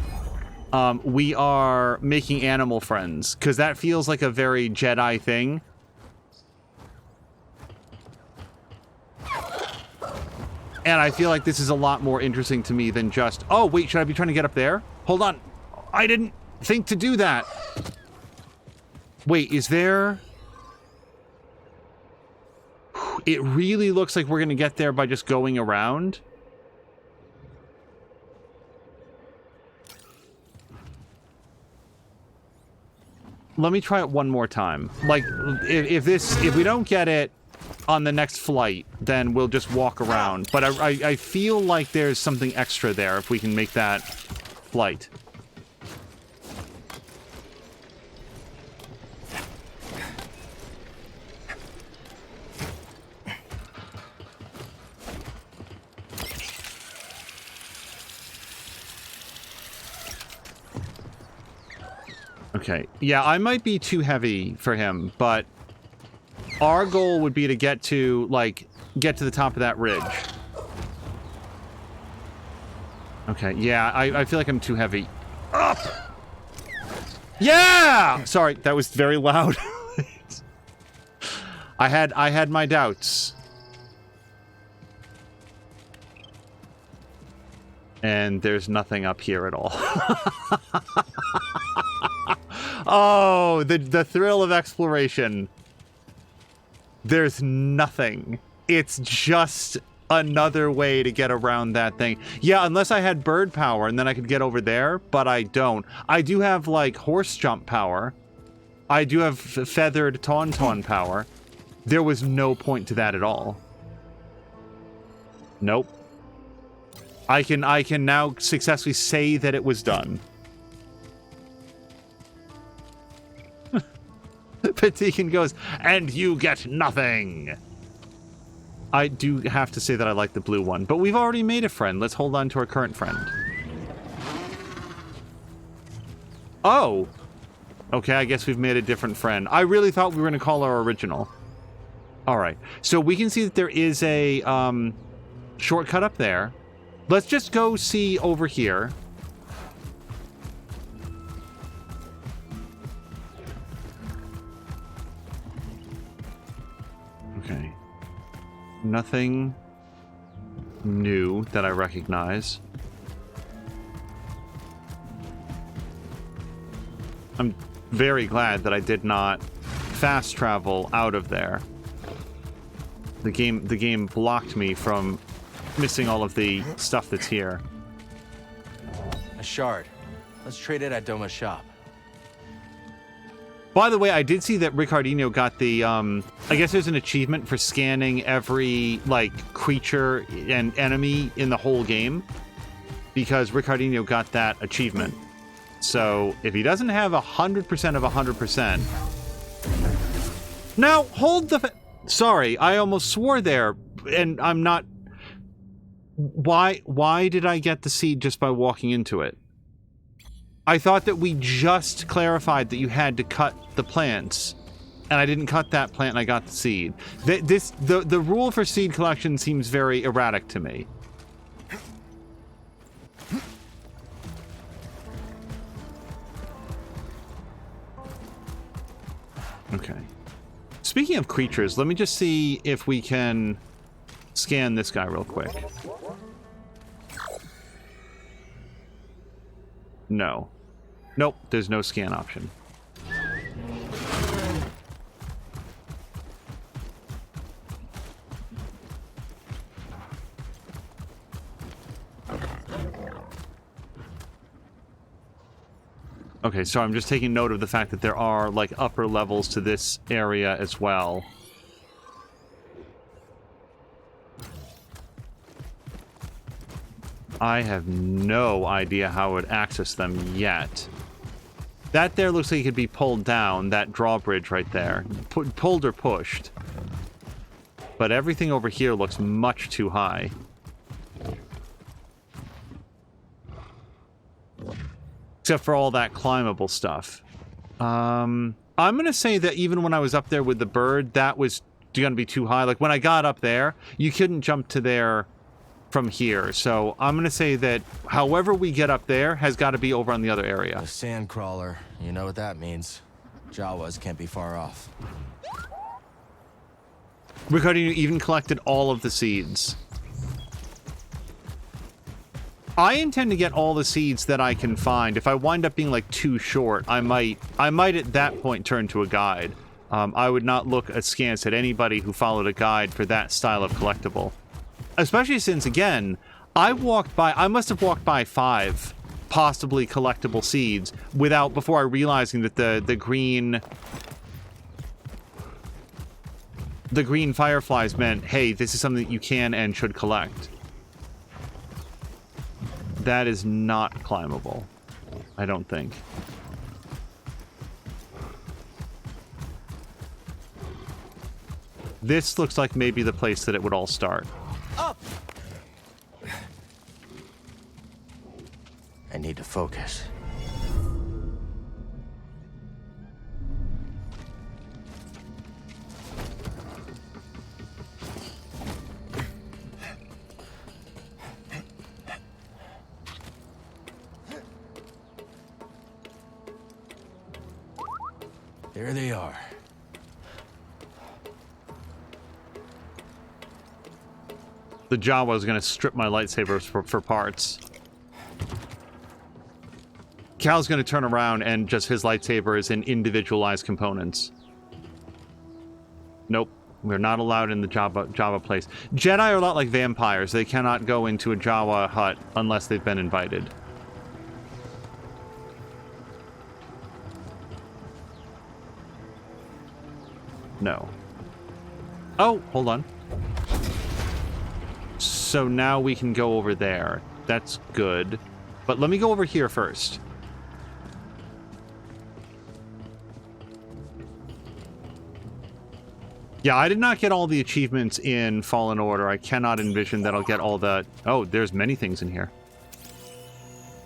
we are making animal friends, because that feels like a very Jedi thing. And I feel like this is a lot more interesting to me than just, oh, wait, should I be trying to get up there? Hold on. I didn't think to do that. Wait, is there... It really looks like we're going to get there by just going around. Let me try it one more time. Like, if we don't get it on the next flight, then we'll just walk around. But I feel like there's something extra there if we can make that flight. Okay, yeah, I might be too heavy for him, but our goal would be to get to the top of that ridge. Okay, yeah, I feel like I'm too heavy. Up! Yeah! Sorry, that was very loud. I had my doubts. And there's nothing up here at all. Oh, the thrill of exploration. There's nothing. It's just another way to get around that thing. Yeah, unless I had bird power and then I could get over there, but I don't. I do have, like, horse jump power. I do have feathered tauntaun power. There was no point to that at all. Nope. I can now successfully say that it was done. Patikin goes, and you get nothing. I do have to say that I like the blue one, but we've already made a friend. Let's hold on to our current friend. Oh. Okay, I guess we've made a different friend. I really thought we were going to call our original. All right. So we can see that there is a shortcut up there. Let's just go see over here. Okay. Nothing new that I recognize. I'm very glad that I did not fast travel out of there. The game blocked me from missing all of the stuff that's here. A shard. Let's trade it at Doma's shop. By the way, I did see that Ricardino got the, I guess there's an achievement for scanning every, like, creature and enemy in the whole game. Because Ricardino got that achievement. So, if he doesn't have 100% of 100%... Now, hold the... Sorry, I almost swore there, and I'm not... Why did I get the seed just by walking into it? I thought that we just clarified that you had to cut the plants, and I didn't cut that plant and I got the seed. The rule for seed collection seems very erratic to me. Okay. Speaking of creatures, let me just see if we can scan this guy real quick. No. Nope, there's no scan option. Okay, so I'm just taking note of the fact that there are, like, upper levels to this area as well. I have no idea how I would access them yet. That there looks like it could be pulled down, that drawbridge right there. Pulled or pushed. But everything over here looks much too high. Except for all that climbable stuff. I'm going to say that even when I was up there with the bird, that was going to be too high. Like, when I got up there, you couldn't jump to there from here. So I'm going to say that however we get up there has got to be over on the other area. A sand crawler. You know what that means. Jawas can't be far off. Ricardo, you even collected all of the seeds. I intend to get all the seeds that I can find. If I wind up being, like, too short, I might at that point turn to a guide. I would not look askance at anybody who followed a guide for that style of collectible. Especially since, again, I must have walked by 5 possibly collectible seeds before I realizing that the green fireflies meant, hey, this is something that you can and should collect. That is not climbable, I don't think. This looks like maybe the place that it would all start. Up! I need to focus. There they are. The Jawa is going to strip my lightsabers for parts. Cal's going to turn around and just his lightsaber is in individualized components. Nope. We're not allowed in the Java place. Jedi are a lot like vampires. They cannot go into a Jawa hut unless they've been invited. No. Oh, hold on. So now we can go over there. That's good. But let me go over here first. Yeah, I did not get all the achievements in Fallen Order. I cannot envision that I'll get all the... Oh, there's many things in here.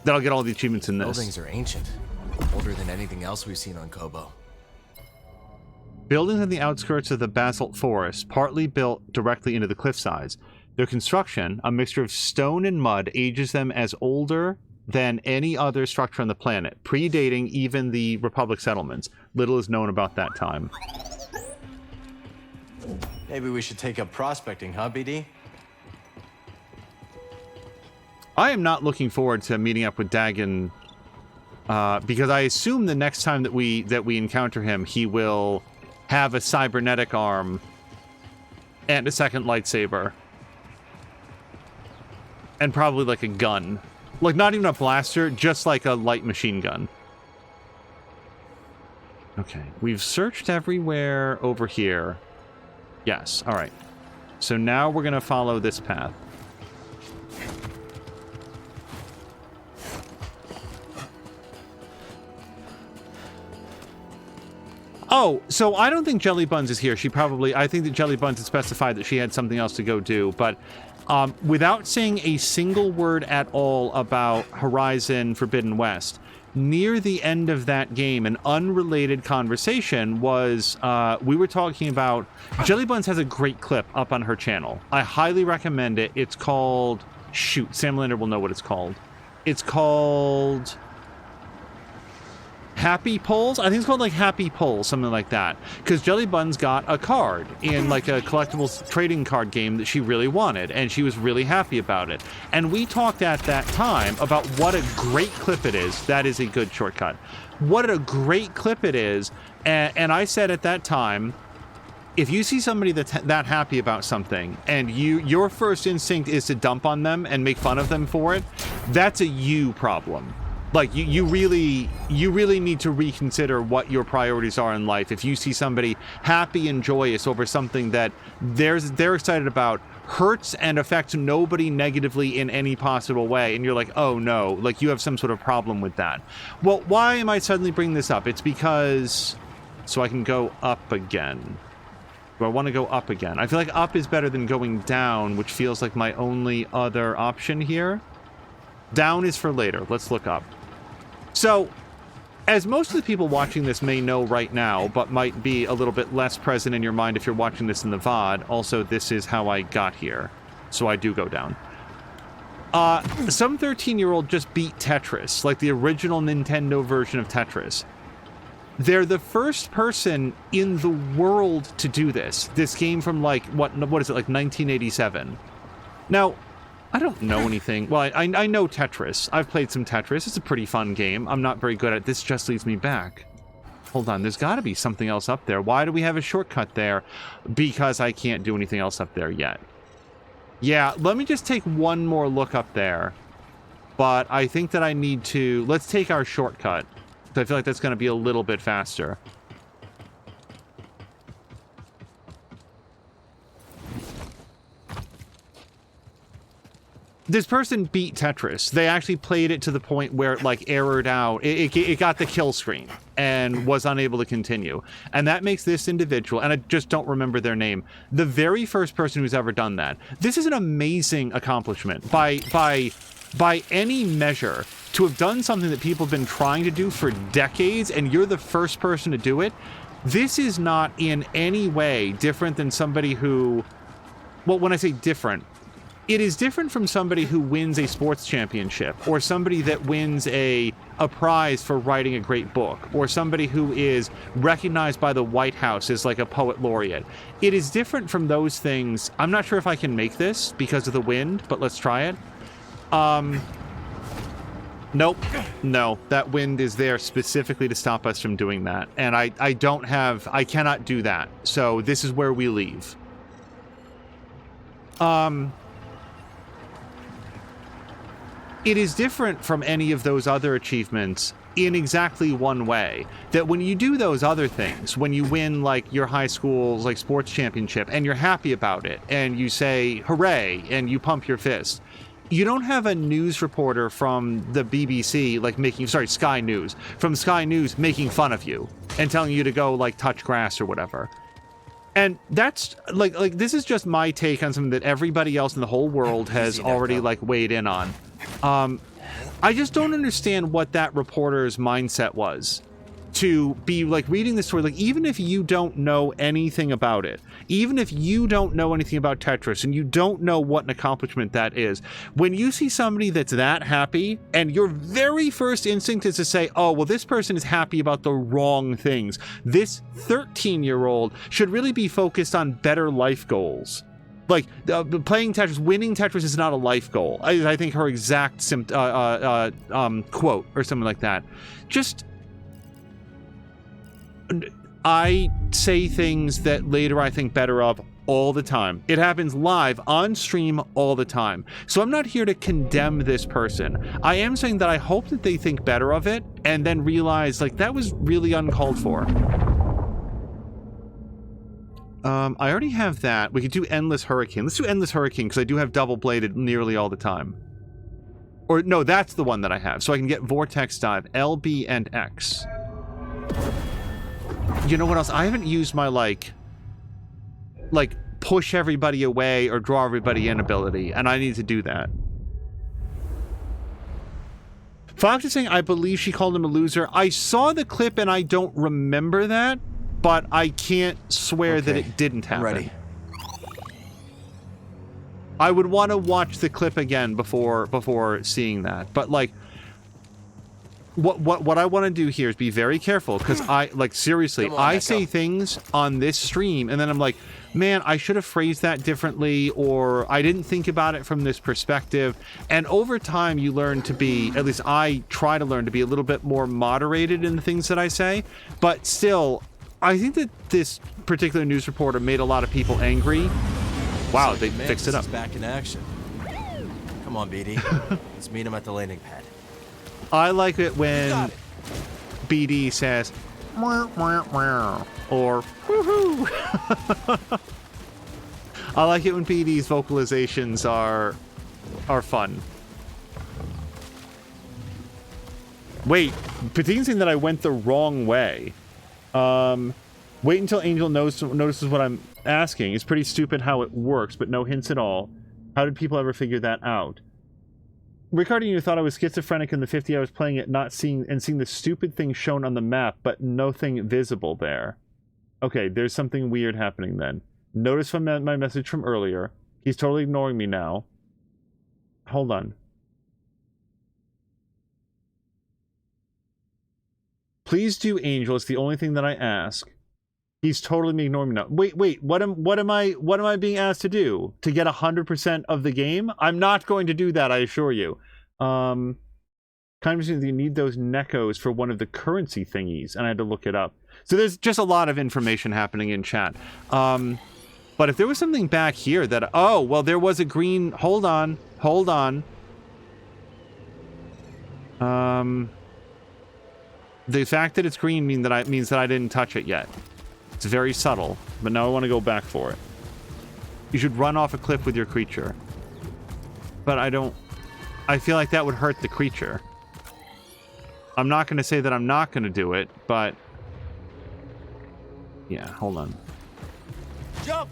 That I'll get all the achievements in this. Buildings are ancient. Older than anything else we've seen on Koboh. Buildings on the outskirts of the basalt forest, partly built directly into the cliff sides. Their construction, a mixture of stone and mud, ages them as older than any other structure on the planet, predating even the Republic settlements. Little is known about that time. Maybe we should take up prospecting, huh, BD? I am not looking forward to meeting up with Dagon, because I assume the next time that we encounter him, he will have a cybernetic arm and a second lightsaber. And probably like a gun. Like not even a blaster, just like a light machine gun. Okay, we've searched everywhere over here. Yes, all right. So now we're going to follow this path. Oh, so I don't think Jelly Buns is here. I think that Jelly Buns had specified that she had something else to go do, but without saying a single word at all about Horizon Forbidden West, near the end of that game, an unrelated conversation was, we were talking about, Jelly Buns has a great clip up on her channel. I highly recommend it. It's called, shoot, Sam Lander will know what it's called. It's called Happy Pulls? I think it's called like Happy Pulls, something like that. Because Jelly Buns got a card in like a collectibles trading card game that she really wanted, and she was really happy about it. And we talked at that time about what a great clip it is. That is a good shortcut. What a great clip it is. And I said at that time, if you see somebody that's that happy about something and your first instinct is to dump on them and make fun of them for it, that's a you problem. Like, you really need to reconsider what your priorities are in life. If you see somebody happy and joyous over something that they're excited about, hurts and affects nobody negatively in any possible way, and you're like, oh no, like you have some sort of problem with that. Well, why am I suddenly bringing this up? It's because... So I can go up again. Do I want to go up again? I feel like up is better than going down, which feels like my only other option here. Down is for later. Let's look up. So, as most of the people watching this may know right now, but might be a little bit less present in your mind if you're watching this in the VOD, also this is how I got here. So I do go down. Some 13-year-old just beat Tetris, like the original Nintendo version of Tetris. They're the first person in the world to do this. This game from like, what is it, like 1987. Now, I don't know anything. Well, I know Tetris. I've played some Tetris. It's a pretty fun game. I'm not very good at it. This just leads me back. Hold on. There's got to be something else up there. Why do we have a shortcut there? Because I can't do anything else up there yet. Yeah, let me just take one more look up there. But I think that I need to... Let's take our shortcut. I feel like that's going to be a little bit faster. This person beat Tetris. They actually played it to the point where it like errored out. It got the kill screen and was unable to continue. And that makes this individual, and I just don't remember their name, the very first person who's ever done that. This is an amazing accomplishment by any measure. To have done something that people have been trying to do for decades, and you're the first person to do it, this is not in any way different than somebody who... Well, when I say different, it is different from somebody who wins a sports championship, or somebody that wins a prize for writing a great book, or somebody who is recognized by the White House as like a poet laureate. It is different from those things. I'm not sure if I can make this because of the wind, but let's try it. Nope. No, that wind is there specifically to stop us from doing that. And I cannot do that. So this is where we leave. It is different from any of those other achievements in exactly one way. That when you do those other things, when you win like your high school's like sports championship and you're happy about it and you say hooray and you pump your fist, you don't have a news reporter from the BBC like Sky News, from Sky News making fun of you and telling you to go like touch grass or whatever. And that's like this is just my take on something that everybody else in the whole world has already like weighed in on. I just don't understand what that reporter's mindset was to be like reading this story. Like, even if you don't know anything about it, even if you don't know anything about Tetris and you don't know what an accomplishment that is, when you see somebody that's that happy and your very first instinct is to say, oh, well, this person is happy about the wrong things. This 13-year-old should really be focused on better life goals. Like, playing Tetris, winning Tetris is not a life goal. I think her exact quote or something like that. Just, I say things that later I think better of all the time. It happens live on stream all the time. So I'm not here to condemn this person. I am saying that I hope that they think better of it and then realize, like, that was really uncalled for. I already have that. We could do Endless Hurricane. Let's do Endless Hurricane because I do have double-bladed nearly all the time. Or, no, that's the one that I have. So I can get Vortex Dive, L, B, and X. You know what else? I haven't used my, like, push everybody away or draw everybody in ability, and I need to do that. Fox is saying, I believe she called him a loser. I saw the clip and I don't remember that. But I can't swear that it didn't happen. Ready. I would want to watch the clip again before seeing that. But like, what I want to do here is be very careful because seriously, I say things on this stream and then I'm like, man, I should have phrased that differently, or I didn't think about it from this perspective. And over time, you learn to be, at least I try to learn to be a little bit more moderated in the things that I say. But still, I think that this particular news reporter made a lot of people angry. Wow, they fixed it up. Back in action. Come on, BD. Let's meet him at the landing pad. I like it when BD says, or woohoo. I like it when BD's vocalizations are fun. Wait, Patine's saying that I went the wrong way. Wait until Angel notices what I'm asking. It's pretty stupid how it works, but no hints at all. How did people ever figure that out? Ricardo, you thought I was schizophrenic in the 50 hours playing it, not seeing the stupid thing shown on the map, but nothing visible there. Okay, there's something weird happening then. Notice from my message from earlier. He's totally ignoring me now. Hold on. Please do, Angel. It's the only thing that I ask. He's totally ignoring me now. Wait. What am I being asked to do? To get 100% of the game? I'm not going to do that, I assure you. Kind of saying that you need those Nekos for one of the currency thingies, and I had to look it up. So there's just a lot of information happening in chat. But if there was something back here that, oh, well, there was a green. Hold on. The fact that it's green means that I didn't touch it yet. It's very subtle, but now I want to go back for it. You should run off a cliff with your creature. But I feel like that would hurt the creature. I'm not going to say that I'm not going to do it, but yeah, hold on. Jump!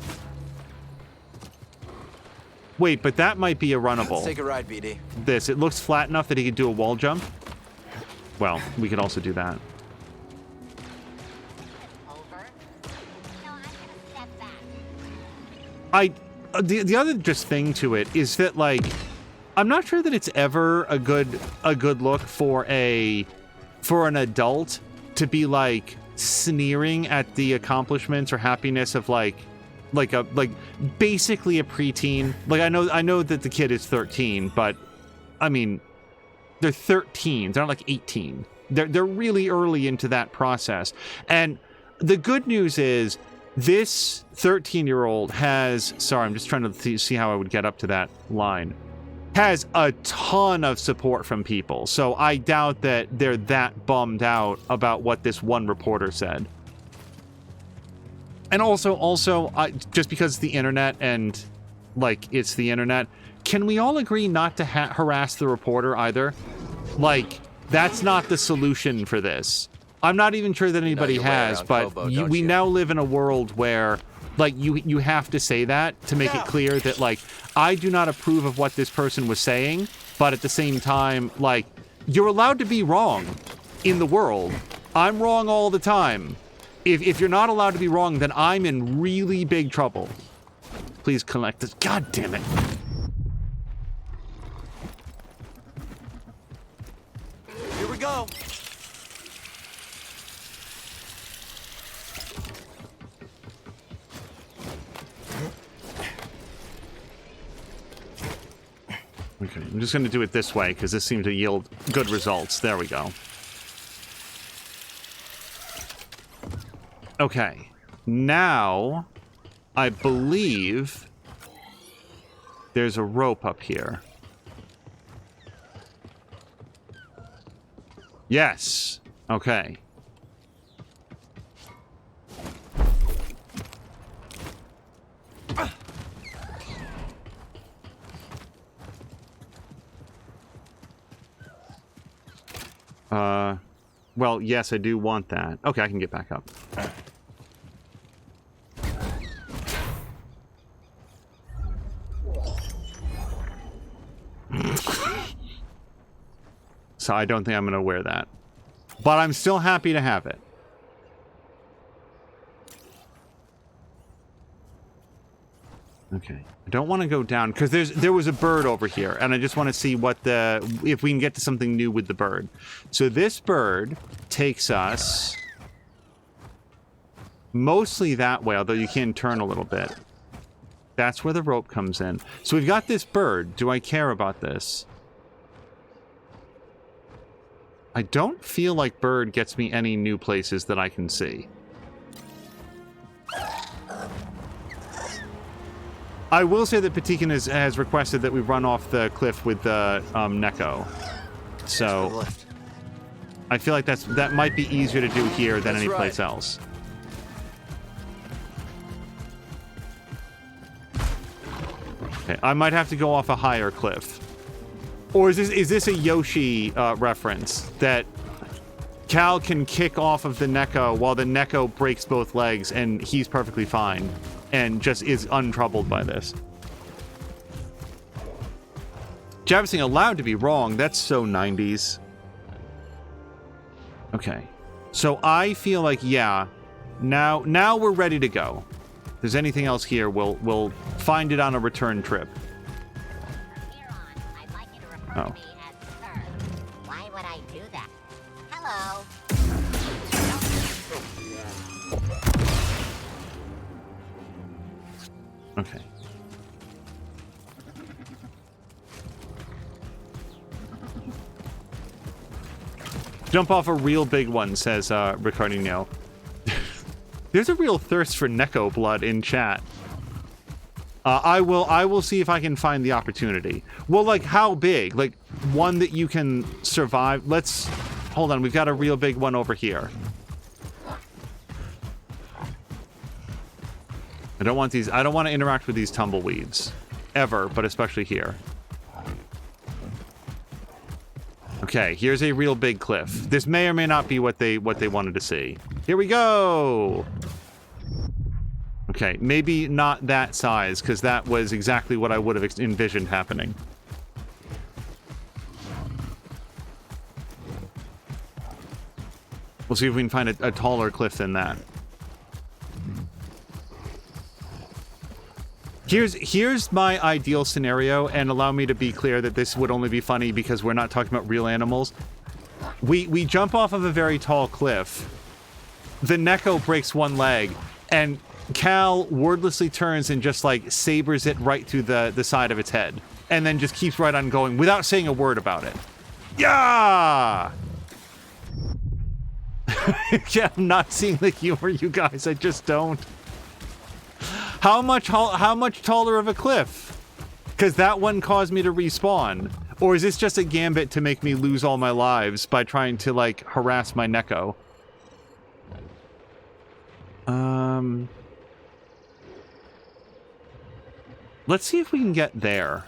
Wait, but that might be a runnable. Let's take a ride, BD. It looks flat enough that he could do a wall jump. Well, we could also do that. The other just thing to it is that, like, I'm not sure that it's ever a good look for an adult to be like sneering at the accomplishments or happiness of like basically a preteen. Like, I know that the kid is 13, but I mean, they're 13. They're not like 18. They're really early into that process. And the good news is this 13-year-old has, sorry, I'm just trying to see how I would get up to that line, has a ton of support from people. So I doubt that they're that bummed out about what this one reporter said. And also, just because it's the internet and, like, it's the internet, can we all agree not to harass the reporter either? Like, that's not the solution for this. I'm not even sure that anybody has, but Koboh, we now live in a world where, like, you have to say that to make it clear that, like, I do not approve of what this person was saying, but at the same time, like, you're allowed to be wrong in the world. I'm wrong all the time. If you're not allowed to be wrong, then I'm in really big trouble. Please collect this. God damn it. Here we go. Okay, I'm just going to do it this way because this seems to yield good results. There we go. Okay, now I believe there's a rope up here. Yes. Okay. Well, yes, I do want that. Okay, I can get back up. So I don't think I'm going to wear that. But I'm still happy to have it. Okay. I don't want to go down because there was a bird over here, and I just want to see what if we can get to something new with the bird. So this bird takes us mostly that way, although you can turn a little bit. That's where the rope comes in. So we've got this bird. Do I care about this? I don't feel like bird gets me any new places that I can see. I will say that Patikin has requested that we run off the cliff with the Neko. So I feel like that might be easier to do here than any place else. Okay, I might have to go off a higher cliff. Or is this a Yoshi reference that Cal can kick off of the Neko while the Neko breaks both legs and he's perfectly fine and just is untroubled by this? Javising allowed to be wrong. That's so 90s. Okay. So I feel like, yeah, now we're ready to go. If there's anything else here, we'll find it on a return trip. Oh. Why would I do that? Hello. Okay. Jump off a real big one, says Ricardinho. There's a real thirst for Neko blood in chat. I will see if I can find the opportunity. Well, like, how big? Like, one that you can survive? Let's... Hold on, we've got a real big one over here. I don't want to interact with these tumbleweeds. Ever, but especially here. Okay, here's a real big cliff. This may or may not be what they wanted to see. Here we go! Okay, maybe not that size, because that was exactly what I would have envisioned happening. We'll see if we can find a taller cliff than that. Here's my ideal scenario, and allow me to be clear that this would only be funny because we're not talking about real animals. We jump off of a very tall cliff. The Neko breaks one leg, and Cal wordlessly turns and just, like, sabers it right through the side of its head. And then just keeps right on going without saying a word about it. Yeah! Yeah, I'm not seeing the humor, you guys. I just don't. How much taller of a cliff? Because that one caused me to respawn. Or is this just a gambit to make me lose all my lives by trying to, like, harass my Neko? Let's see if we can get there.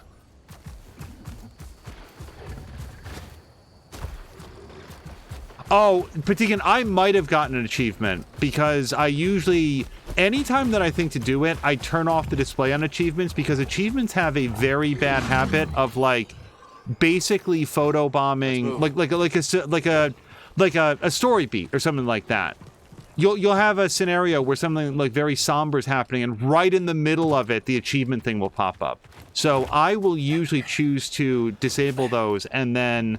Oh, Patigan, I might have gotten an achievement because I usually, anytime that I think to do it, I turn off the display on achievements because achievements have a very bad habit of like basically photobombing, like a story beat or something like that. You'll have a scenario where something like very somber is happening, and right in the middle of it, the achievement thing will pop up. So I will usually choose to disable those and then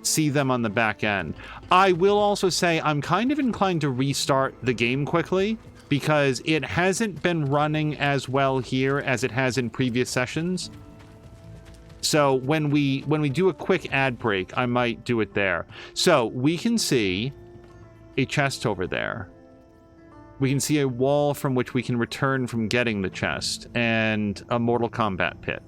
see them on the back end. I will also say I'm kind of inclined to restart the game quickly because it hasn't been running as well here as it has in previous sessions. So when we do a quick ad break, I might do it there. So we can see a chest over there. We can see a wall from which we can return from getting the chest and a Mortal Kombat pit.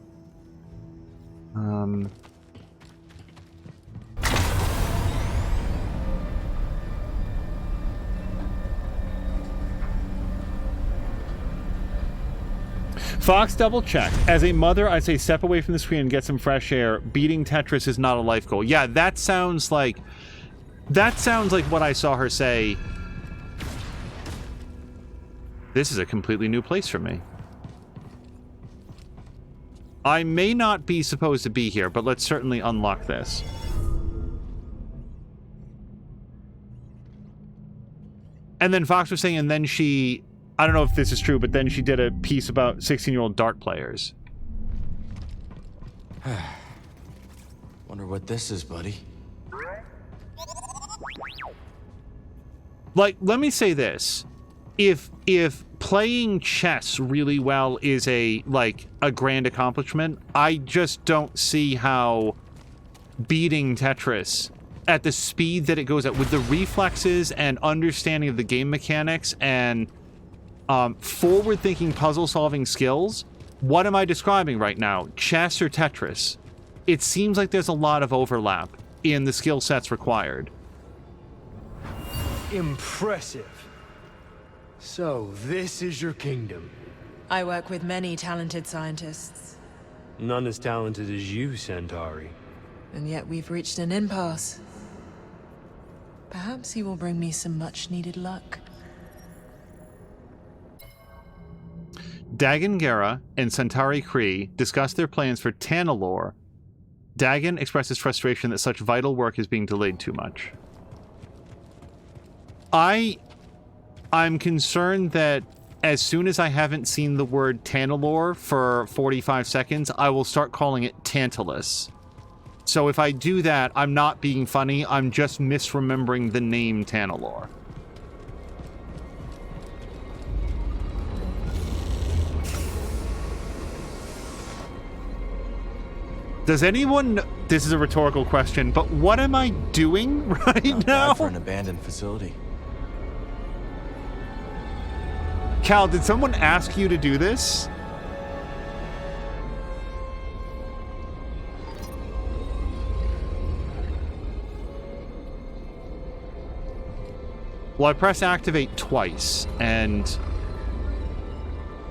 Fox, double check. As a mother, I say step away from the screen and get some fresh air. Beating Tetris is not a life goal. Yeah, that sounds like what I saw her say. This is a completely new place for me. I may not be supposed to be here, but let's certainly unlock this. And then Fox was saying, and then she, I don't know if this is true, but then she did a piece about 16-year-old dart players. Wonder what this is, buddy. Like, let me say this. If playing chess really well is a grand accomplishment, I just don't see how beating Tetris at the speed that it goes at with the reflexes and understanding of the game mechanics and forward-thinking puzzle-solving skills. What am I describing right now? Chess or Tetris? It seems like there's a lot of overlap in the skill sets required. Impressive. So, this is your kingdom. I work with many talented scientists. None as talented as you, Centauri. And yet we've reached an impasse. Perhaps he will bring me some much-needed luck. Dagan Gera and Centauri Kree discuss their plans for Tanalorr. Dagan expresses frustration that such vital work is being delayed too much. I'm concerned that as soon as I haven't seen the word Tanalorr for 45 seconds, I will start calling it Tantalus. So if I do that, I'm not being funny, I'm just misremembering the name Tanalorr. Does anyone... This is a rhetorical question, but what am I doing right Not now? bad for an abandoned facility. Cal, did someone ask you to do this? Well, I press activate twice, and...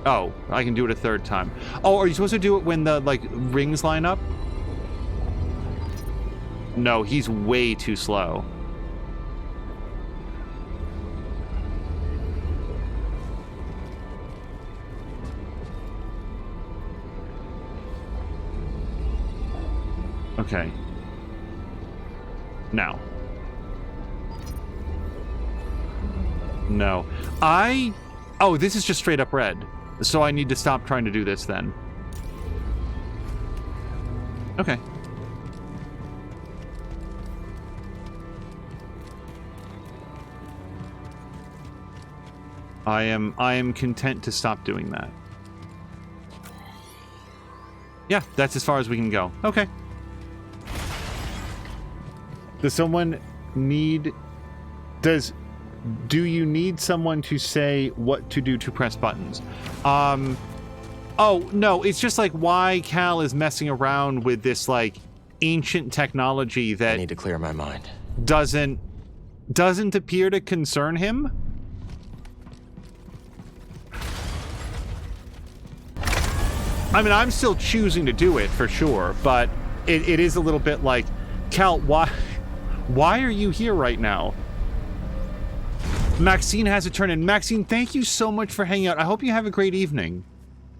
Oh, I can do it a third time. Oh, are you supposed to do it when the, rings line up? No, he's way too slow. Okay. Now. No. Oh, this is just straight up red. So I need to stop trying to do this then. Okay. I am content to stop doing that. Yeah, that's as far as we can go. Okay. Does someone need... Do you need someone to say what to do to press buttons? Oh, no, it's just like why Cal is messing around with this, like, ancient technology that... I need to clear my mind. Doesn't appear to concern him? I mean, I'm still choosing to do it, for sure, but it is a little bit like, Cal, why are you here right now? Maxine has a turn in. Maxine, thank you so much for hanging out. I hope you have a great evening.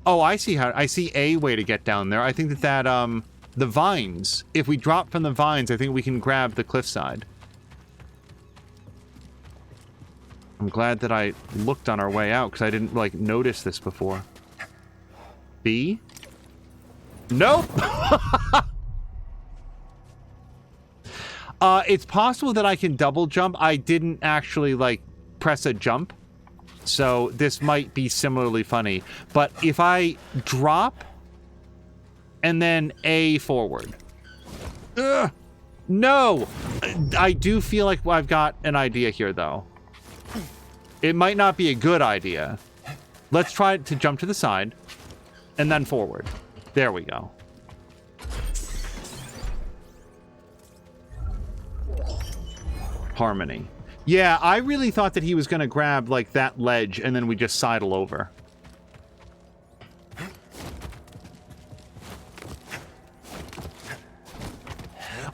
Oh, I see a way to get down there. I think that the vines, if we drop from the vines, I think we can grab the cliffside. I'm glad that I looked on our way out, because I didn't, like, notice this before. B? Nope! It's possible that I can double jump. I didn't actually, like, press a jump. So this might be similarly funny. But if I drop and then A forward. Ugh, no! I do feel like I've got an idea here, though. It might not be a good idea. Let's try to jump to the side and then forward. There we go. Harmony. Yeah, I really thought that he was going to grab, like, that ledge, and then we just sidle over.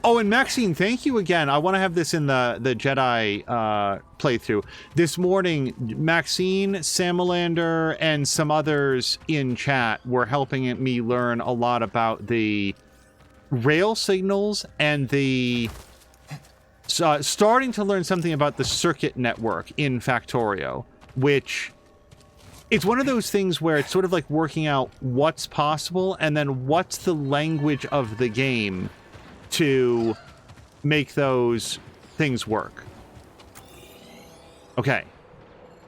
Oh, and Maxine, thank you again. I want to have this in the Jedi playthrough. This morning, Maxine, Samalander, and some others in chat were helping me learn a lot about the rail signals and the... starting to learn something about the circuit network in Factorio, which it's one of those things where it's sort of like working out what's possible and then what's the language of the game to make those things work. Okay,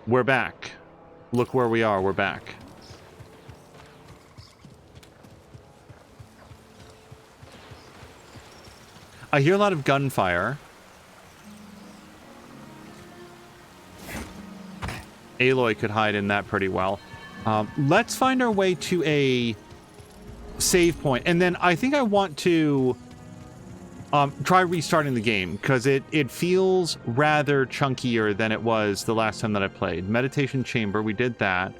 we're back. Look where we are, we're back. I hear a lot of gunfire. Aloy could hide in that pretty well. Let's find our way to a save point. And then I think I want to try restarting the game, because it feels rather chunkier than it was the last time that I played. Meditation Chamber, we did that.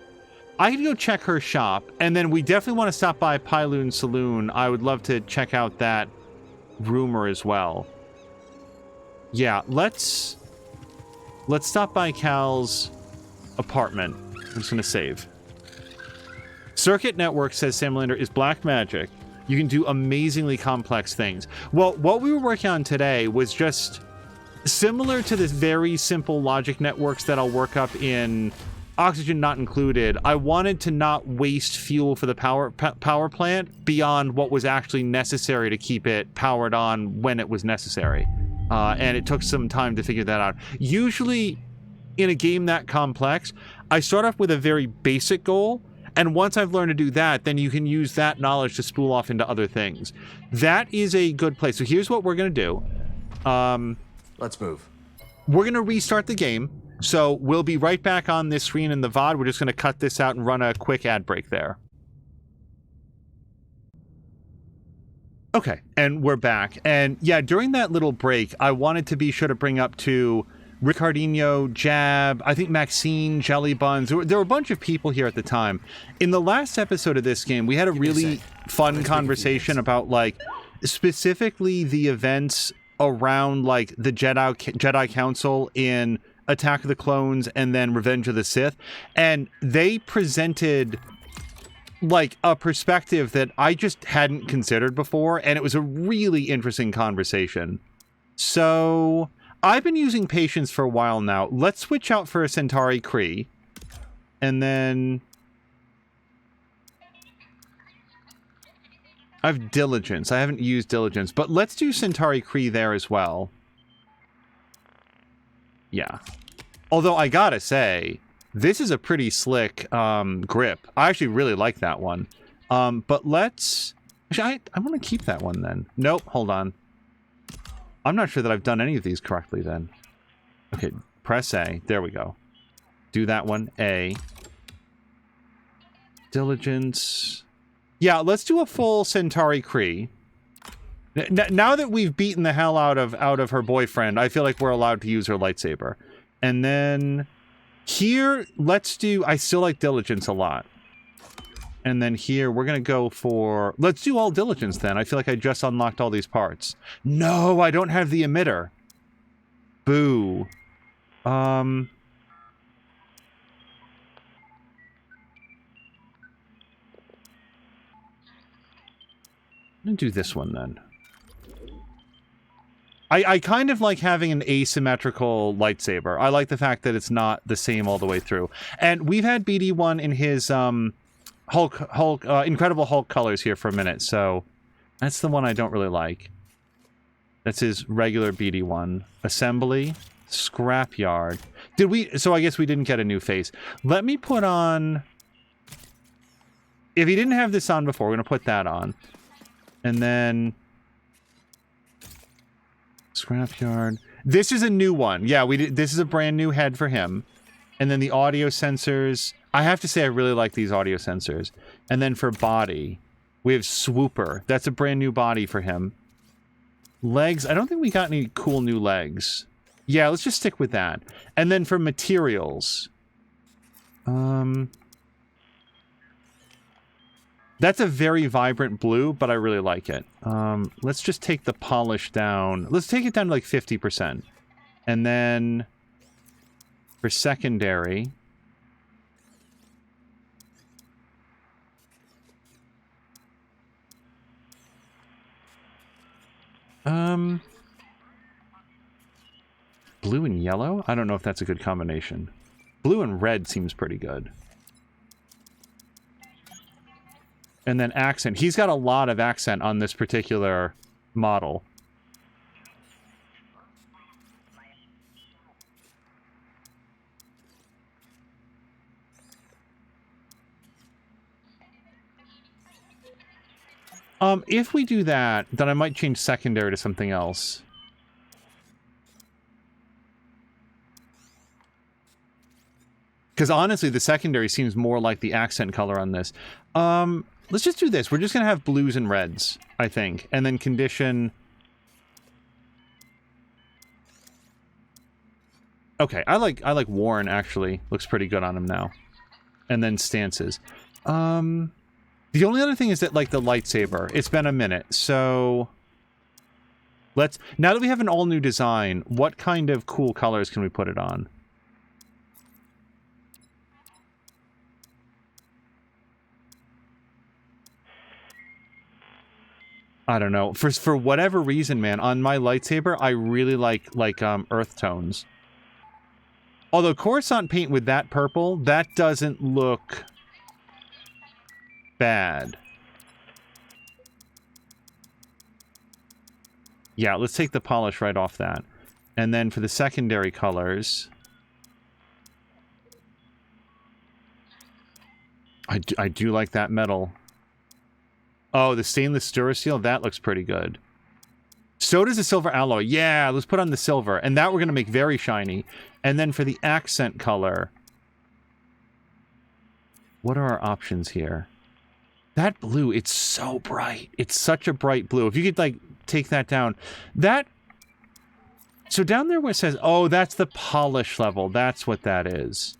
I could go check her shop, and then we definitely want to stop by Pyloon Saloon. I would love to check out that rumor as well. Yeah, let's stop by Cal's apartment. I'm just gonna save. Circuit network, says Samlander, is black magic. You can do amazingly complex things. Well, what we were working on today was just similar to this very simple logic networks that I'll work up in Oxygen Not Included. I wanted to not waste fuel for the power plant beyond what was actually necessary to keep it powered on when it was necessary. And it took some time to figure that out. Usually, in a game that complex, I start off with a very basic goal, and once I've learned to do that, then you can use that knowledge to spool off into other things. That is a good place. So here's what we're going to do. Let's move. We're going to restart the game, so we'll be right back on this screen in the VOD. We're just going to cut this out and run a quick ad break there. Okay, and we're back. And yeah, during that little break, I wanted to be sure to bring up to Ricardinho, Jab, I think Maxine, Jelly Buns. There were a bunch of people here at the time. In the last episode of this game, we had a really fun conversation about, like, specifically the events around, like, the Jedi Council in Attack of the Clones and then Revenge of the Sith. And they presented, like, a perspective that I just hadn't considered before, and it was a really interesting conversation. So I've been using Patience for a while now. Let's switch out for a Centauri Kree. And then I have Diligence. I haven't used Diligence, but let's do Centauri Kree there as well. Yeah. Although I gotta say, this is a pretty slick grip. I actually really like that one. But let's... Actually, I want to keep that one then. Nope, hold on. I'm not sure that I've done any of these correctly then. Okay, press A. There we go. Do that one. A. Diligence. Yeah, let's do a full Centauri Cree. Now that we've beaten the hell out of her boyfriend, I feel like we're allowed to use her lightsaber. And then here, let's do... I still like Diligence a lot. And then here, we're going to go for... Let's do all Diligence then. I feel like I just unlocked all these parts. No, I don't have the emitter. Boo. I'm going to do this one then. I kind of like having an asymmetrical lightsaber. I like the fact that it's not the same all the way through. And we've had BD1 in his Incredible Hulk colors here for a minute, so that's the one I don't really like. That's his regular BD1. Assembly, Scrapyard. Did we... So I guess we didn't get a new face. Let me put on... If he didn't have this on before, we're going to put that on. And then... Scrapyard. This is a new one. Yeah, we did. This is a brand new head for him. And then the audio sensors. I have to say I really like these audio sensors. And then for body, we have Swooper. That's a brand new body for him. Legs. I don't think we got any cool new legs. Yeah, let's just stick with that. And then for materials. That's a very vibrant blue, but I really like it. Let's just take the polish down. Let's take it down to like 50%. And then for secondary... Blue and yellow? I don't know if that's a good combination. Blue and red seems pretty good. And then accent. He's got a lot of accent on this particular model. If we do that, then I might change secondary to something else. Because honestly, the secondary seems more like the accent color on this. Let's just do this. We're just going to have blues and reds, I think. And then condition... Okay, I like Warren, actually. Looks pretty good on him now. And then stances. The only other thing is that, like, the lightsaber. It's been a minute, so... Let's... Now that we have an all-new design, what kind of cool colors can we put it on? I don't know. For whatever reason, man, on my lightsaber, I really like earth tones. Although Coruscant paint with that purple, that doesn't look bad. Yeah, let's take the polish right off that. And then for the secondary colors... I do like that metal. Oh, the stainless Durasteel, that looks pretty good. So does the silver alloy. Yeah, let's put on the silver. And that we're going to make very shiny. And then for the accent color... What are our options here? That blue, it's so bright. It's such a bright blue. If you could, like, take that down. That... So down there where it says... Oh, that's the polish level. That's what that is.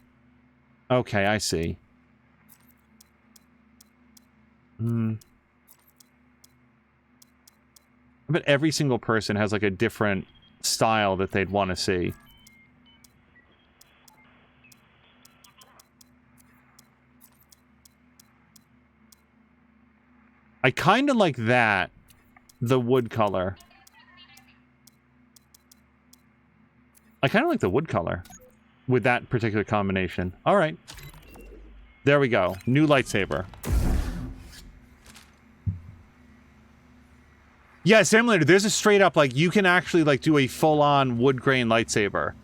Okay, I see. I bet every single person has, like, a different style that they'd want to see. I kind of like that, the wood color. I kind of like the wood color with that particular combination. All right. There we go. New lightsaber. Yeah, Simulator, there's a straight up, like, you can actually, like, do a full-on wood grain lightsaber.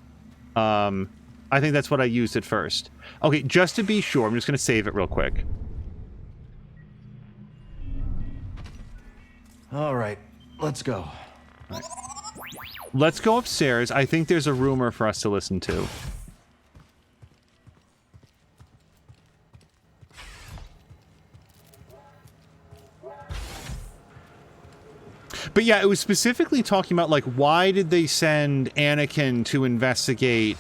I think that's what I used at first. Okay, just to be sure, I'm just going to save it real quick. All right, let's go. All right. Let's go upstairs. I think there's a rumor for us to listen to. But yeah, it was specifically talking about, like, why did they send Anakin to investigate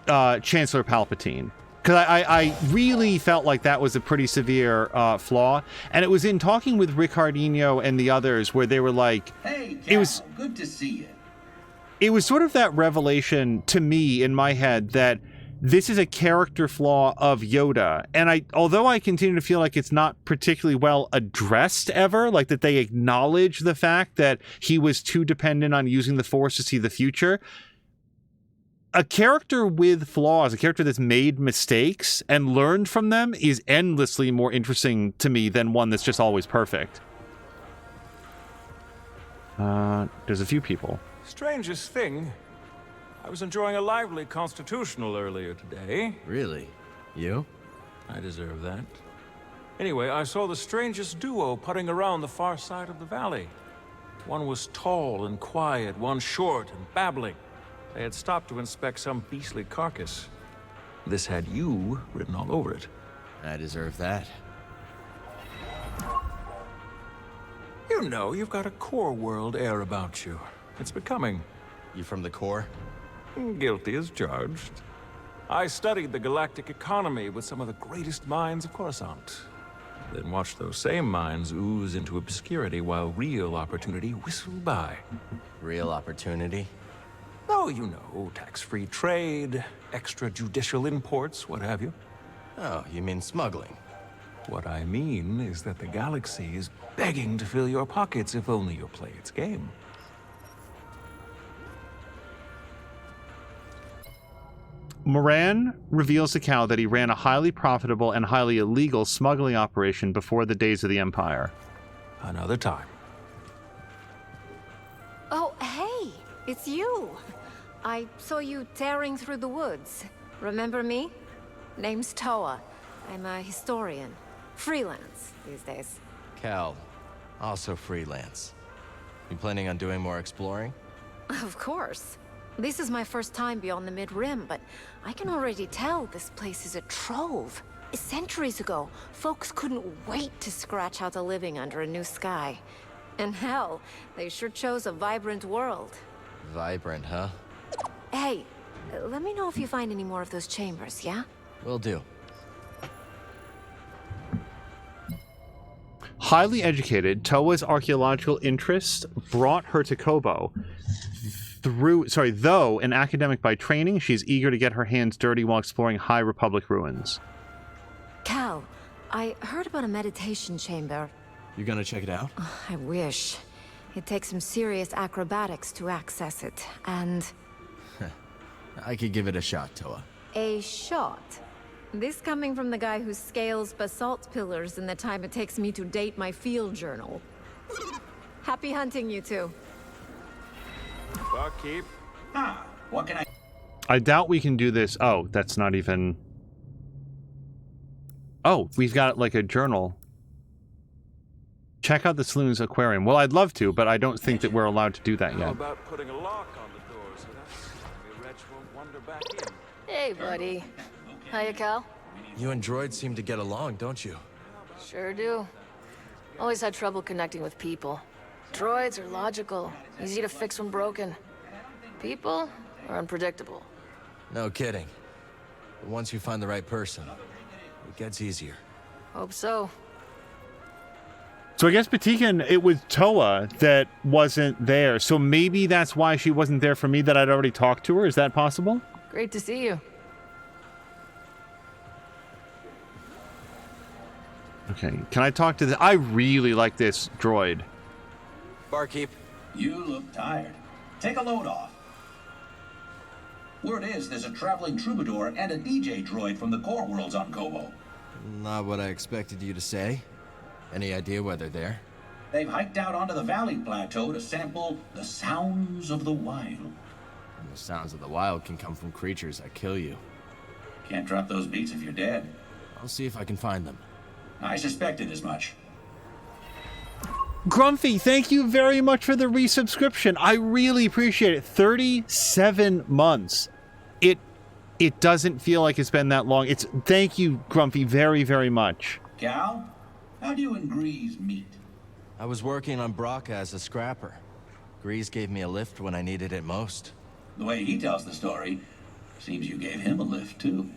Chancellor Palpatine? Because I really felt like that was a pretty severe flaw. And it was in talking with Ricardinho and the others where they were like... Hey, Cal, good to see you. It was sort of that revelation to me in my head that this is a character flaw of Yoda. And although I continue to feel like it's not particularly well addressed ever, like that they acknowledge the fact that he was too dependent on using the Force to see the future, a character with flaws, a character that's made mistakes and learned from them is endlessly more interesting to me than one that's just always perfect. There's a few people. Strangest thing, I was enjoying a lively constitutional earlier today. Really? You? I deserve that. Anyway, I saw the strangest duo putting around the far side of the valley. One was tall and quiet, one short and babbling. They had stopped to inspect some beastly carcass. This had you written all over it. I deserve that. You know, you've got a core world air about you. It's becoming. You from the core? Guilty as charged. I studied the galactic economy with some of the greatest minds of Coruscant. Then watched those same minds ooze into obscurity while real opportunity whistled by. Real opportunity? Oh, you know, tax-free trade, extrajudicial imports, what have you. Oh, you mean smuggling? What I mean is that the galaxy is begging to fill your pockets if only you'll play its game. Moran reveals to Cal that he ran a highly profitable and highly illegal smuggling operation before the days of the Empire. Another time. Oh, hey, it's you. I saw you tearing through the woods. Remember me? Name's Toa. I'm a historian. Freelance these days. Cal, also freelance. You planning on doing more exploring? Of course. This is my first time beyond the Mid-Rim, but I can already tell this place is a trove. Centuries ago, folks couldn't wait to scratch out a living under a new sky. And hell, they sure chose a vibrant world. Vibrant, huh? Hey, let me know if you find any more of those chambers, yeah? Will do. Highly educated, Toa's archaeological interest brought her to Koboh. Though an academic by training, she's eager to get her hands dirty while exploring High Republic ruins. Cal, I heard about a meditation chamber. You gonna check it out? I wish. It takes some serious acrobatics to access it, and... I could give it a shot, Toa. A shot? This coming from the guy who scales basalt pillars in the time it takes me to date my field journal. Happy hunting, you two. Barkeep. What can I doubt we can do this. Oh, that's not even... Oh, we've got like a journal. Check out the saloon's aquarium. Well, I'd love to, but I don't think that we're allowed to do that How yet. about putting a lock on the door so that maybe Reg won't wander back in? Hey, buddy. Hiya, Cal. You and droids seem to get along, don't you? Sure do. Always had trouble connecting with people. Droids are logical, easy to fix when broken. People are unpredictable. No kidding. But once you find the right person, it gets easier. Hope so. So I guess Batikan, it was Toa that wasn't there. So maybe that's why she wasn't there for me, that I'd already talked to her. Is that possible? Great to see you. Okay, can I talk to the... I really like this droid. Barkeep. You look tired. Take a load off. Word is there's a traveling troubadour and a DJ droid from the core worlds on Koboh. Not what I expected you to say. Any idea where they're there? They've hiked out onto the valley plateau to sample the sounds of the wild. And the sounds of the wild can come from creatures that kill you. Can't drop those beats if you're dead. I'll see if I can find them. I suspected as much. Grumpy, thank you very much for the resubscription. I really appreciate it. 37 months. It doesn't feel like it's been that long. Thank you, Grumpy, very, very much. Cal, how do you and Grease meet? I was working on Braca as a scrapper. Grease gave me a lift when I needed it most. The way he tells the story, seems you gave him a lift, too.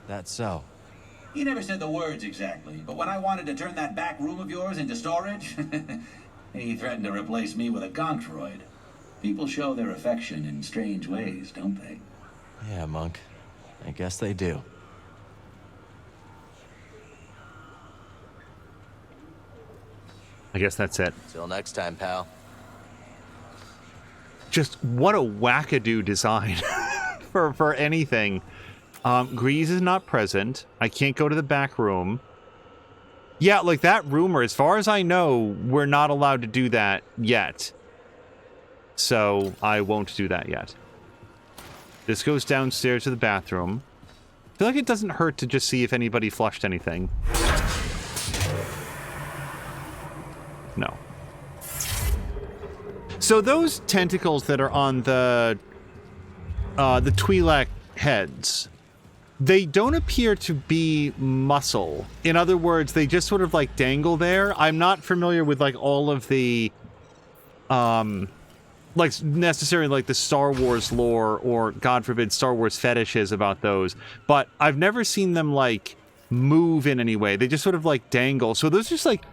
That's so. He never said the words exactly, but when I wanted to turn that back room of yours into storage, he threatened to replace me with a gontroid. People show their affection in strange ways, don't they? Yeah, Monk. I guess they do. I guess that's it. Till next time, pal. Just what a wackadoo design for anything. Grease is not present. I can't go to the back room. Yeah, like that rumor, as far as I know, we're not allowed to do that yet. So I won't do that yet. This goes downstairs to the bathroom. I feel like it doesn't hurt to just see if anybody flushed anything. No. So those tentacles that are on the Twi'lek heads, they don't appear to be muscle. In other words, they just sort of like dangle there. I'm not familiar with like all of the like necessarily like the Star Wars lore or God forbid Star Wars fetishes about those, but I've never seen them like move in any way. They just sort of like dangle. So those are just like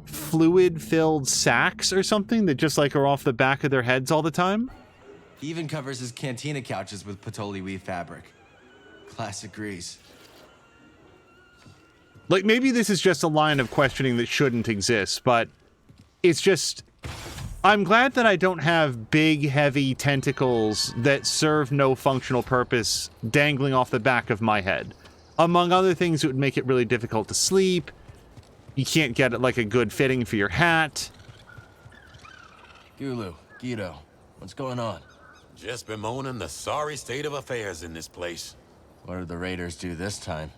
fluid filled sacks or something that just like are off the back of their heads all the time. He even covers his cantina couches with patchouli weave fabric. Classic Grease. Like maybe this is just a line of questioning that shouldn't exist, but it's just, I'm glad that I don't have big, heavy tentacles that serve no functional purpose dangling off the back of my head. Among other things, it would make it really difficult to sleep. You can't get like a good fitting for your hat. Gulu, Guido, what's going on? Just bemoaning the sorry state of affairs in this place. What did the Raiders do this time?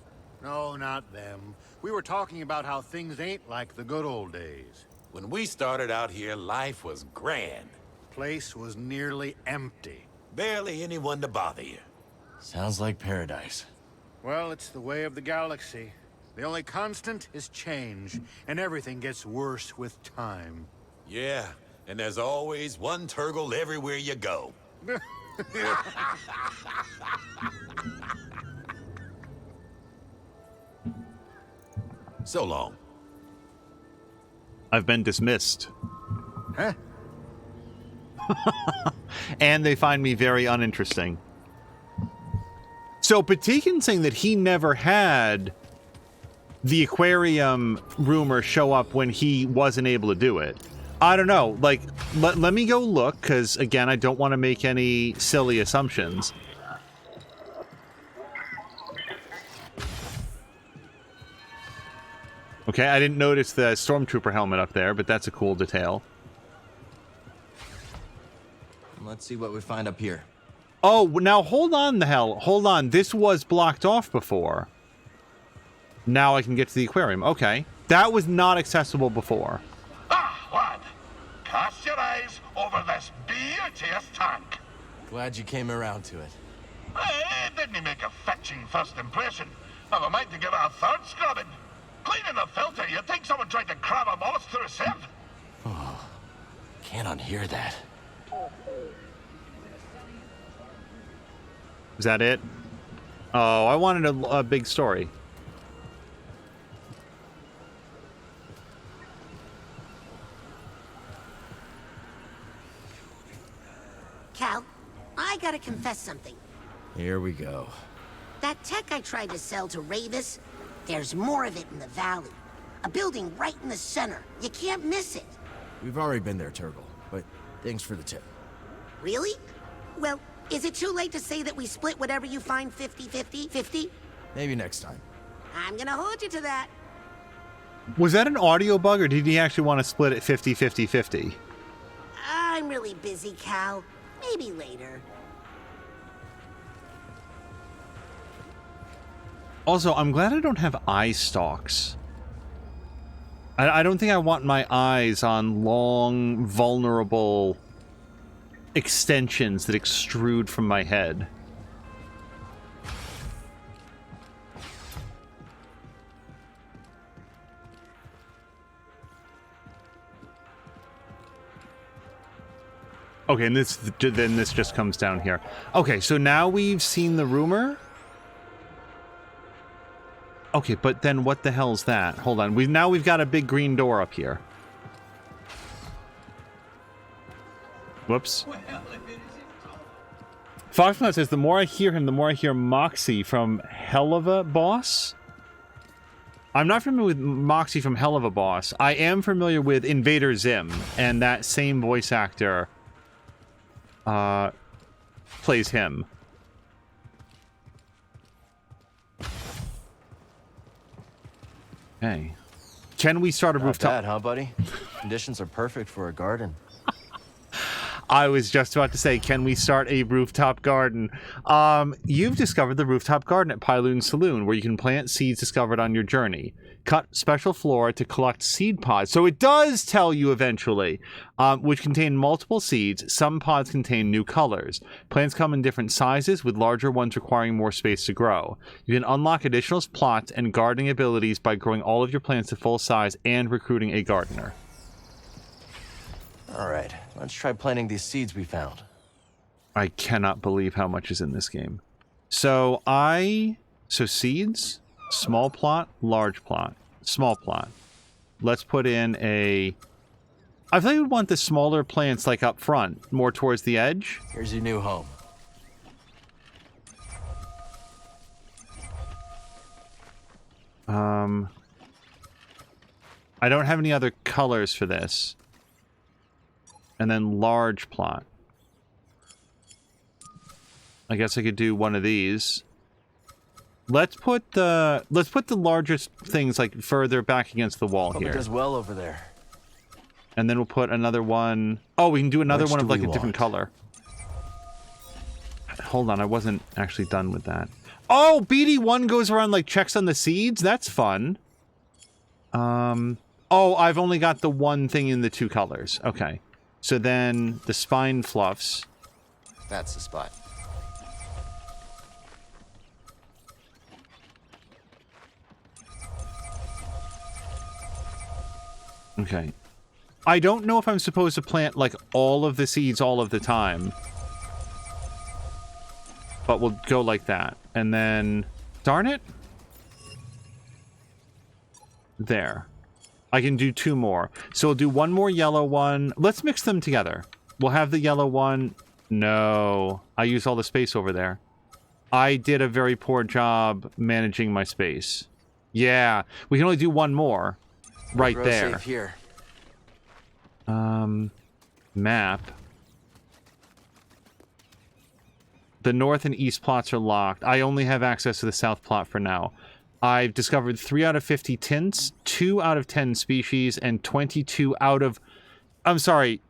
No, not them. We were talking about how things ain't like the good old days. When we started out here, life was grand. Place was nearly empty. Barely anyone to bother you. Sounds like paradise. Well, it's the way of the galaxy. The only constant is change, and everything gets worse with time. Yeah, and there's always one Turgle everywhere you go. So long. I've been dismissed. Huh? And they find me very uninteresting. So Patikin's saying that he never had the aquarium rumor show up when he wasn't able to do it. I don't know. Like, let me go look, because, again, I don't want to make any silly assumptions. Okay, I didn't notice the Stormtrooper helmet up there, but that's a cool detail. Let's see what we find up here. Oh, now hold on the hell. Hold on. This was blocked off before. Now I can get to the aquarium. Okay. That was not accessible before. Ah, lad. Cast your eyes over this beauteous tank. Glad you came around to it. It didn't make a fetching first impression. I've a mind to give it a third scrubbing. Cleaning the filter, you'd think someone tried to crab a mollusk through a sieve. Oh, can't unhear that. Is that it? Oh, I wanted a big story. Cal, I gotta confess something. Here we go. That tech I tried to sell to Ravis, there's more of it in the valley. A building right in the center. You can't miss it. We've already been there, Turgle, but thanks for the tip. Really? Well, is it too late to say that we split whatever you find 50-50? 50? Maybe next time. I'm gonna hold you to that. Was that an audio bug, or did he actually want to split it 50-50-50? I'm really busy, Cal. Maybe later. Also, I'm glad I don't have eye stalks. I don't think I want my eyes on long, vulnerable extensions that extrude from my head. Okay, and then this just comes down here. Okay, so now we've seen the rumor. Okay, but then what the hell's that? Hold on. Now we've got a big green door up here. Whoops. Foxnut says, the more I hear him, the more I hear Moxie from Hell of a Boss. I'm not familiar with Moxie from Hell of a Boss. I am familiar with Invader Zim, and that same voice actor plays him. Hey. Can we start a rooftop? Not bad, huh, buddy? Conditions are perfect for a garden. I was just about to say, can we start a rooftop garden? You've discovered the rooftop garden at Pyloon Saloon, where you can plant seeds discovered on your journey. Cut special flora to collect seed pods. So it does tell you eventually, which contain multiple seeds. Some pods contain new colors. Plants come in different sizes, with larger ones requiring more space to grow. You can unlock additional plots and gardening abilities by growing all of your plants to full size and recruiting a gardener. All right, let's try planting these seeds we found. I cannot believe how much is in this game. So seeds, small plot, large plot, small plot. Let's put in a... I thought you would want the smaller plants like up front, more towards the edge. Here's your new home. I don't have any other colors for this. And then large plot. I guess I could do one of these. Let's put the largest things like further back against the wall here. It does well over there. And then we'll put another one. Oh, we can do another one of like a different color. Hold on, I wasn't actually done with that. Oh, BD1 goes around like checks on the seeds. That's fun. Oh, I've only got the one thing in the two colors. Okay. So then the spine fluffs. That's the spot. Okay. I don't know if I'm supposed to plant like all of the seeds all of the time. But we'll go like that. And then, darn it. There. I can do two more. So we'll do one more yellow one. Let's mix them together. We'll have the yellow one. No. I used all the space over there. I did a very poor job managing my space. Yeah. We can only do one more. Right there. Safe here. Map. The north and east plots are locked. I only have access to the south plot for now. I've discovered 3 out of 50 tints, 2 out of 10 species, and 22 out of... I'm sorry,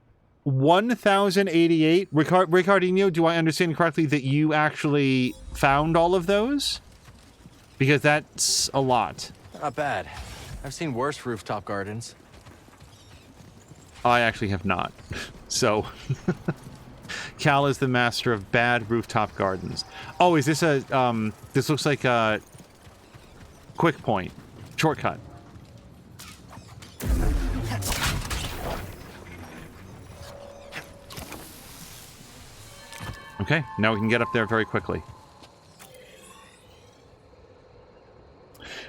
1,088? Ricardinho, do I understand correctly that you actually found all of those? Because that's a lot. Not bad. I've seen worse rooftop gardens. I actually have not. So... Cal is the master of bad rooftop gardens. Oh, is this a... this looks like a... quick point. Shortcut. Okay, now we can get up there very quickly.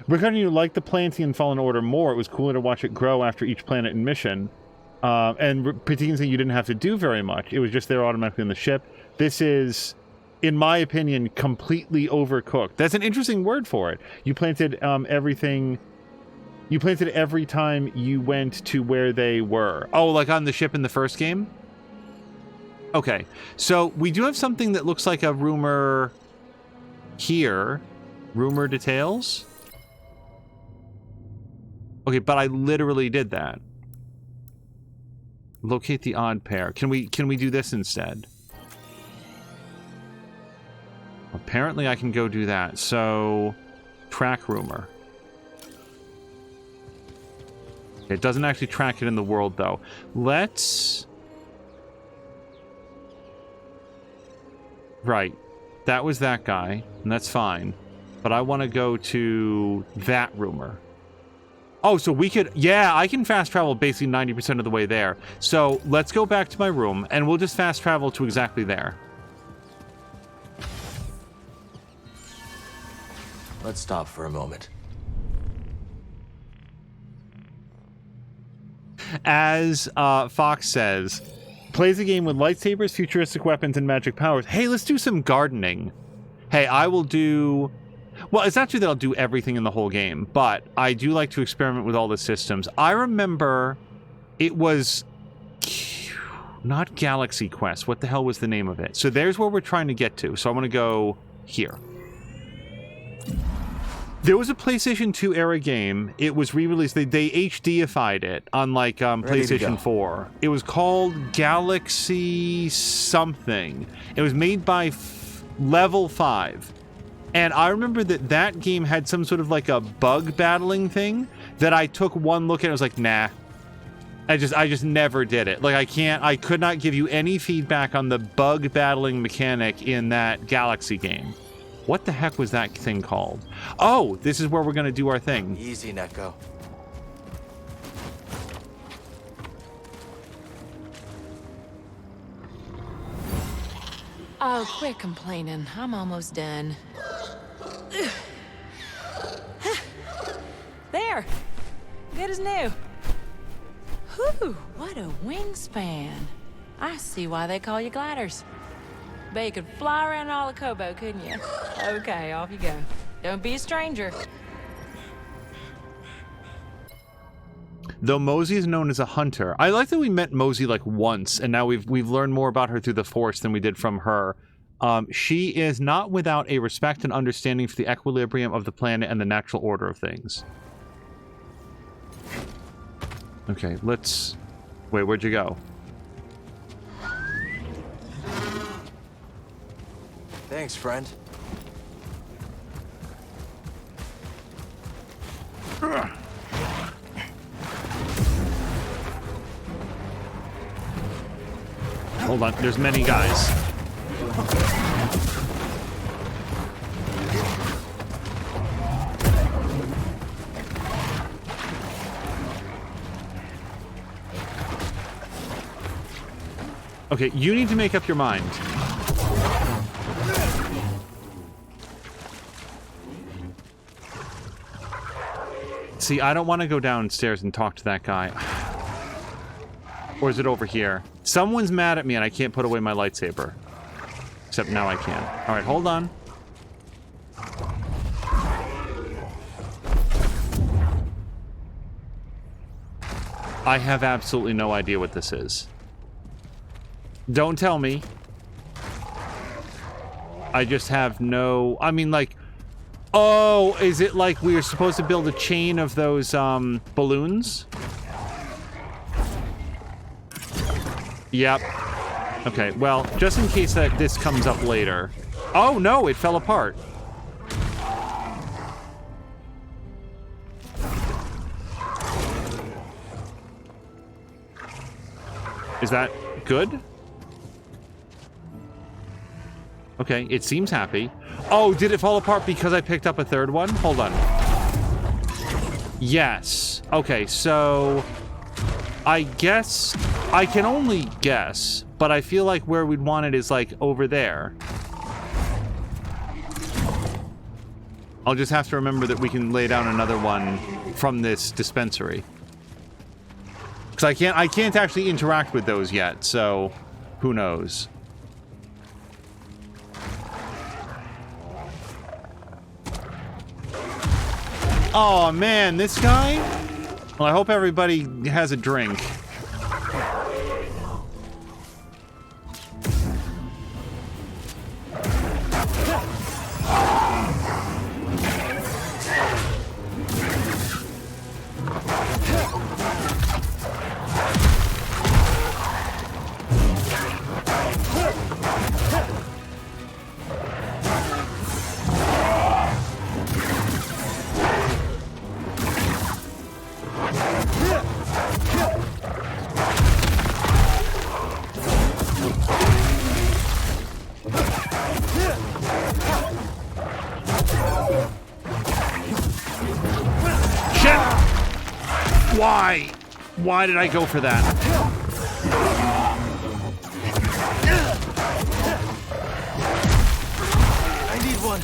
Regarding you like the planting in Fallen Order more, it was cooler to watch it grow after each planet and mission. And particularly you didn't have to do very much. It was just there automatically in the ship. This is... in my opinion, completely overcooked. That's an interesting word for it. You planted everything... You planted every time you went to where they were. Oh, like on the ship in the first game? Okay. So, we do have something that looks like a rumor here. Rumor details? Okay, but I literally did that. Locate the odd pair. Can we do this instead? Apparently I can go do that. So, track rumor. It doesn't actually track it in the world, though. Let's... Right. That was that guy, and that's fine. But I want to go to that rumor. Oh, so we could... Yeah, I can fast travel basically 90% of the way there. So let's go back to my room, and we'll just fast travel to exactly there. Let's stop for a moment. As Fox says, plays a game with lightsabers, futuristic weapons, and magic powers. Hey, let's do some gardening. Hey, I will do... Well, it's not true that I'll do everything in the whole game, but I do like to experiment with all the systems. I remember it was not Galaxy Quest. What the hell was the name of it? So there's where we're trying to get to. So I want to go here. There was a PlayStation 2 era game. It was re-released. They HD-ified it on like PlayStation 4. It was called Galaxy something. It was made by Level 5. And I remember that that game had some sort of like a bug battling thing that I took one look at and I was like, nah. I just never did it. Like I could not give you any feedback on the bug battling mechanic in that Galaxy game. What the heck was that thing called? Oh, this is where we're going to do our thing. Easy, Neko. Oh, quit complaining. I'm almost done. There! Good as new. Whew, what a wingspan. I see why they call you gliders. Bet you could fly around all of Koboh, couldn't you? Okay, off you go. Don't be a stranger. Though Mosey is known as a hunter, I like that we met Mosey like once, and now we've learned more about her through the Force than we did from her. She is not without a respect and understanding for the equilibrium of the planet and the natural order of things. Okay, let's... Wait, where'd you go? Thanks, friend. Hold on, there's many guys. Okay, you need to make up your mind. See, I don't want to go downstairs and talk to that guy. Or is it over here? Someone's mad at me and I can't put away my lightsaber. Except now I can. Alright, hold on. I have absolutely no idea what this is. Don't tell me. I just have no... I mean, like... Oh, is it like we were supposed to build a chain of those, balloons? Yep. Okay, well, just in case that this comes up later. Oh, no, it fell apart. Is that good? Okay, it seems happy. Oh, did it fall apart because I picked up a third one? Hold on. Yes. Okay, so... I guess... I can only guess, but I feel like where we'd want it is, like, over there. I'll just have to remember that we can lay down another one from this dispensary. Because I can't actually interact with those yet, so... Who knows? Oh man, this guy? Well, I hope everybody has a drink. Why did I go for that? I need one.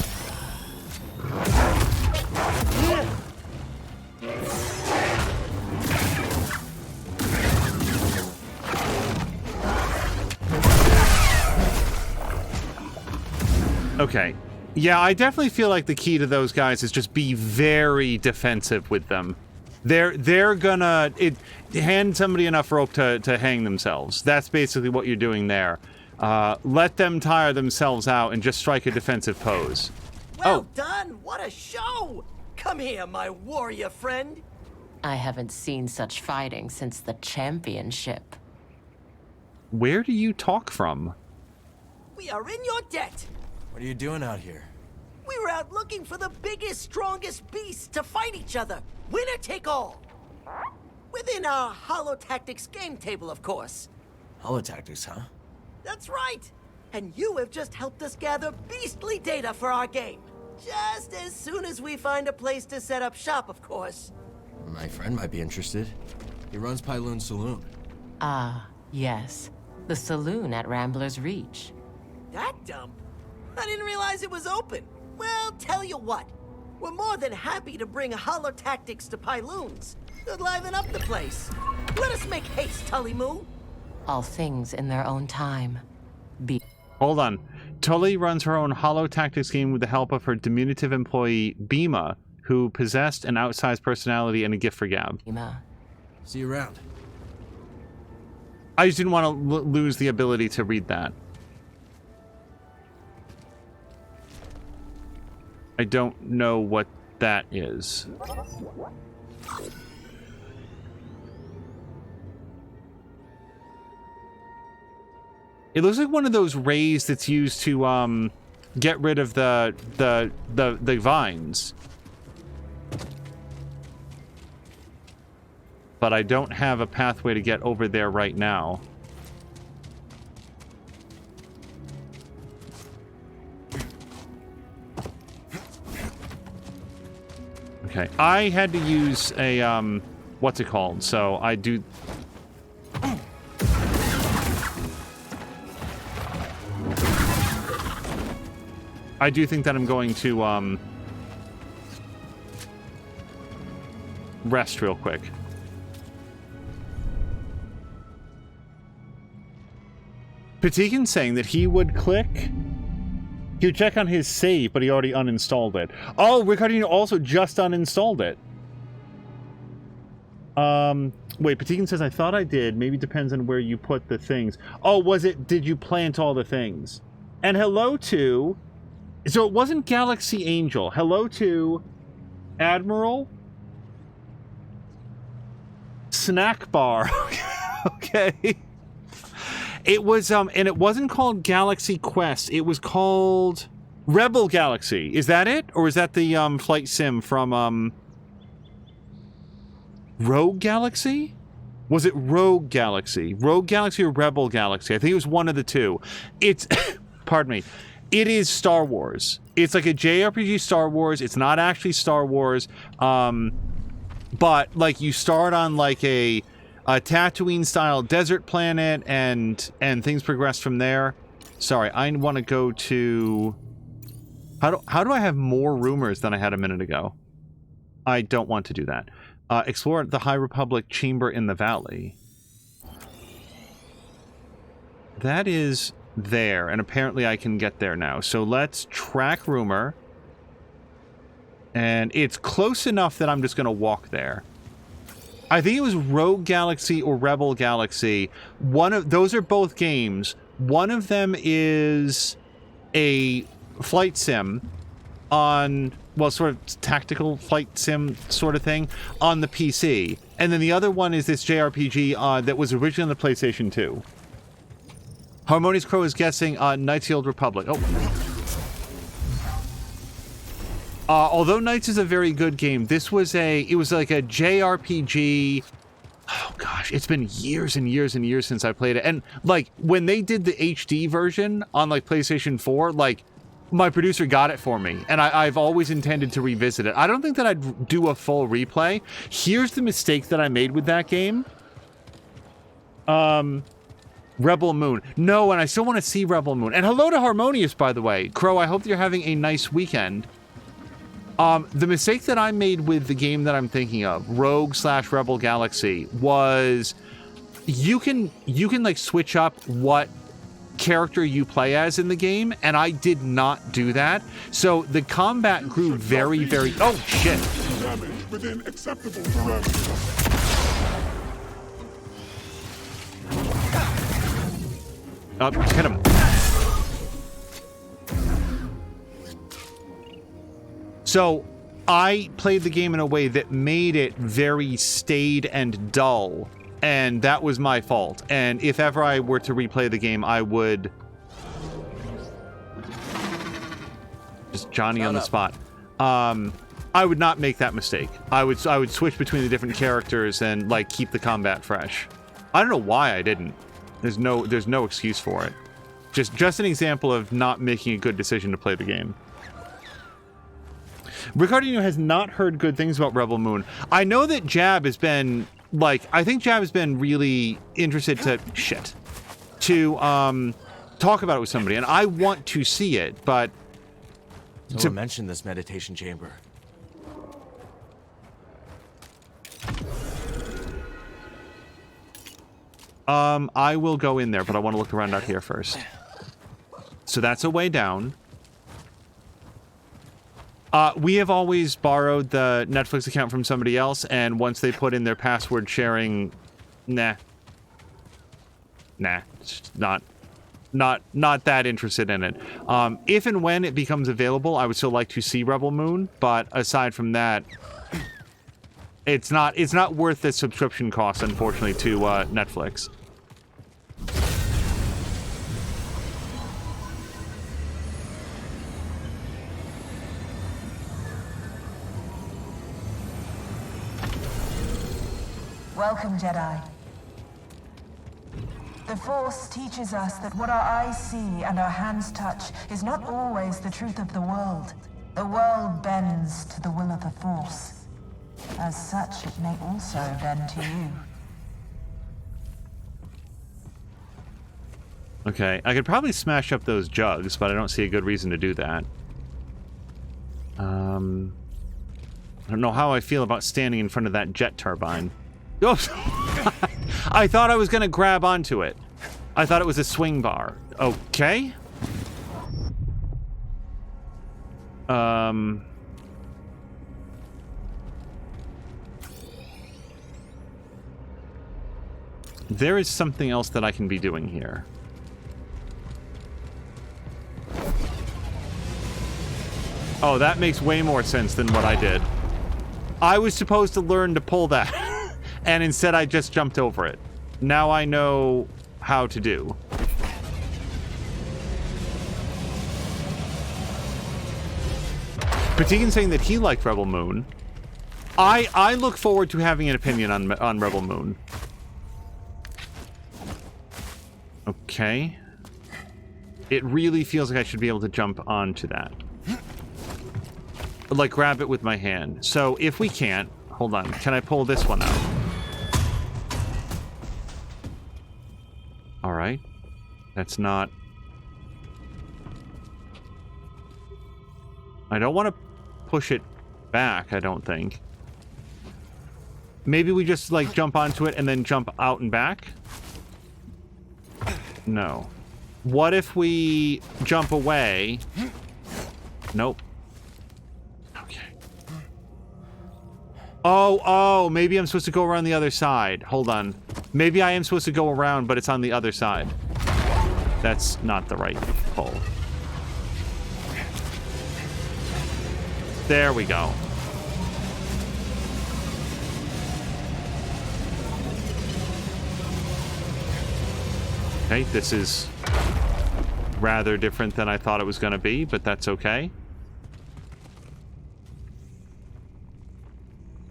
Okay. Yeah, I definitely feel like the key to those guys is just be very defensive with them. They're gonna hand somebody enough rope to hang themselves. That's basically what you're doing there. Let them tire themselves out and just strike a defensive pose. Well done! What a show! Come here, my warrior friend. I haven't seen such fighting since the championship. Where do you talk from? We are in your debt. What are you doing out here? We were out looking for the biggest, strongest beasts to fight each other. Winner take all. Within our Holotactics game table, of course. Holotactics, huh? That's right. And you have just helped us gather beastly data for our game. Just as soon as we find a place to set up shop, of course. My friend might be interested. He runs Pyloon Saloon. Ah, yes. The saloon at Rambler's Reach. That dump? I didn't realize it was open. Well, tell you what. We're more than happy to bring Holotactics to Pyloons. They'll liven up the place. Let us make haste, Tully Moo. All things in their own time. Hold on. Tully runs her own Holotactics game with the help of her diminutive employee, Bima, who possessed an outsized personality and a gift for gab. Bima. See you around. I just didn't want to lose the ability to read that. I don't know what that is. It looks like one of those rays that's used to get rid of the vines. But I don't have a pathway to get over there right now. Okay, I had to use a, what's it called? So I do... I do think that I'm going to, rest real quick. Patikin's saying that he would click... He would check on his save, but he already uninstalled it. Oh, Ricardino also just uninstalled it. Wait, Patikin says, I thought I did. Maybe it depends on where you put the things. Oh, was it, did you plant all the things? And hello to... So it wasn't Galaxy Angel. Hello to Admiral Snack Bar. Okay. It was, and it wasn't called Galaxy Quest. It was called Rebel Galaxy. Is that it? Or is that the, flight sim from, Rogue Galaxy? Was it Rogue Galaxy? Rogue Galaxy or Rebel Galaxy? I think it was one of the two. It's, pardon me. It is Star Wars. It's like a JRPG Star Wars. It's not actually Star Wars. But, like, you start on, like, a Tatooine-style desert planet, and things progress from there. Sorry, I want to go to... How do I have more rumors than I had a minute ago? I don't want to do that. Explore the High Republic chamber in the valley. That is there, and apparently I can get there now. So let's track rumor. And it's close enough that I'm just going to walk there. I think it was Rogue Galaxy or Rebel Galaxy. One of those are both games. One of them is a flight sim on, well, sort of tactical flight sim sort of thing on the PC. And then the other one is this JRPG that was originally on the PlayStation 2. Harmonious Crow is guessing Knights of the Old Republic. Oh. Although Knights is a very good game, this was it was like a JRPG. Oh gosh, it's been years and years and years since I played it. And like when they did the HD version on like PlayStation 4, like my producer got it for me, and I've always intended to revisit it. I don't think that I'd do a full replay. Here's the mistake that I made with that game. Rebel Moon. No, and I still want to see Rebel Moon. And hello to Harmonious, by the way. Crow, I hope you're having a nice weekend. The mistake that I made with the game that I'm thinking of, Rogue/Rebel Galaxy, was you can like switch up what character you play as in the game, and I did not do that. So the combat grew very, very... Oh, shit. Within acceptable parameters. Hit him. So I played the game in a way that made it very staid and dull, and that was my fault. And if ever I were to replay the game, I would... Just Johnny on the spot. I would not make that mistake. I would switch between the different characters and like keep the combat fresh. I don't know why I didn't. There's no excuse for it. Just an example of not making a good decision to play the game. Ricardino has not heard good things about Rebel Moon. I know that Jab has been like, I think Jab has been really interested to talk about it with somebody, and I want to see it, but to mention this meditation chamber. I will go in there, but I want to look around out here first. So that's a way down. We have always borrowed the Netflix account from somebody else, and once they put in their password sharing, nah, it's not that interested in it. If and when it becomes available, I would still like to see Rebel Moon, but aside from that, it's not worth the subscription cost, unfortunately, to Netflix. Welcome, Jedi. The Force teaches us that what our eyes see and our hands touch is not always the truth of the world. The world bends to the will of the Force. As such, it may also bend to you. Okay, I could probably smash up those jugs, but I don't see a good reason to do that. I don't know how I feel about standing in front of that jet turbine. Oh, I thought I was going to grab onto it. I thought it was a swing bar. Okay. There is something else that I can be doing here. Oh, that makes way more sense than what I did. I was supposed to learn to pull that, and instead I just jumped over it. Now I know how to do. Patigan saying that he liked Rebel Moon. I look forward to having an opinion on Rebel Moon. Okay. It really feels like I should be able to jump onto that. Like, grab it with my hand. So, if we can't... Hold on. Can I pull this one out? Alright. That's not... I don't want to push it back, I don't think. Maybe we just, like, jump onto it and then jump out and back? No. What if we jump away? Nope. Okay. Oh, maybe I'm supposed to go around the other side. Hold on. Maybe I am supposed to go around, but it's on the other side. That's not the right pull. There we go. Okay, this is rather different than I thought it was going to be, but that's okay.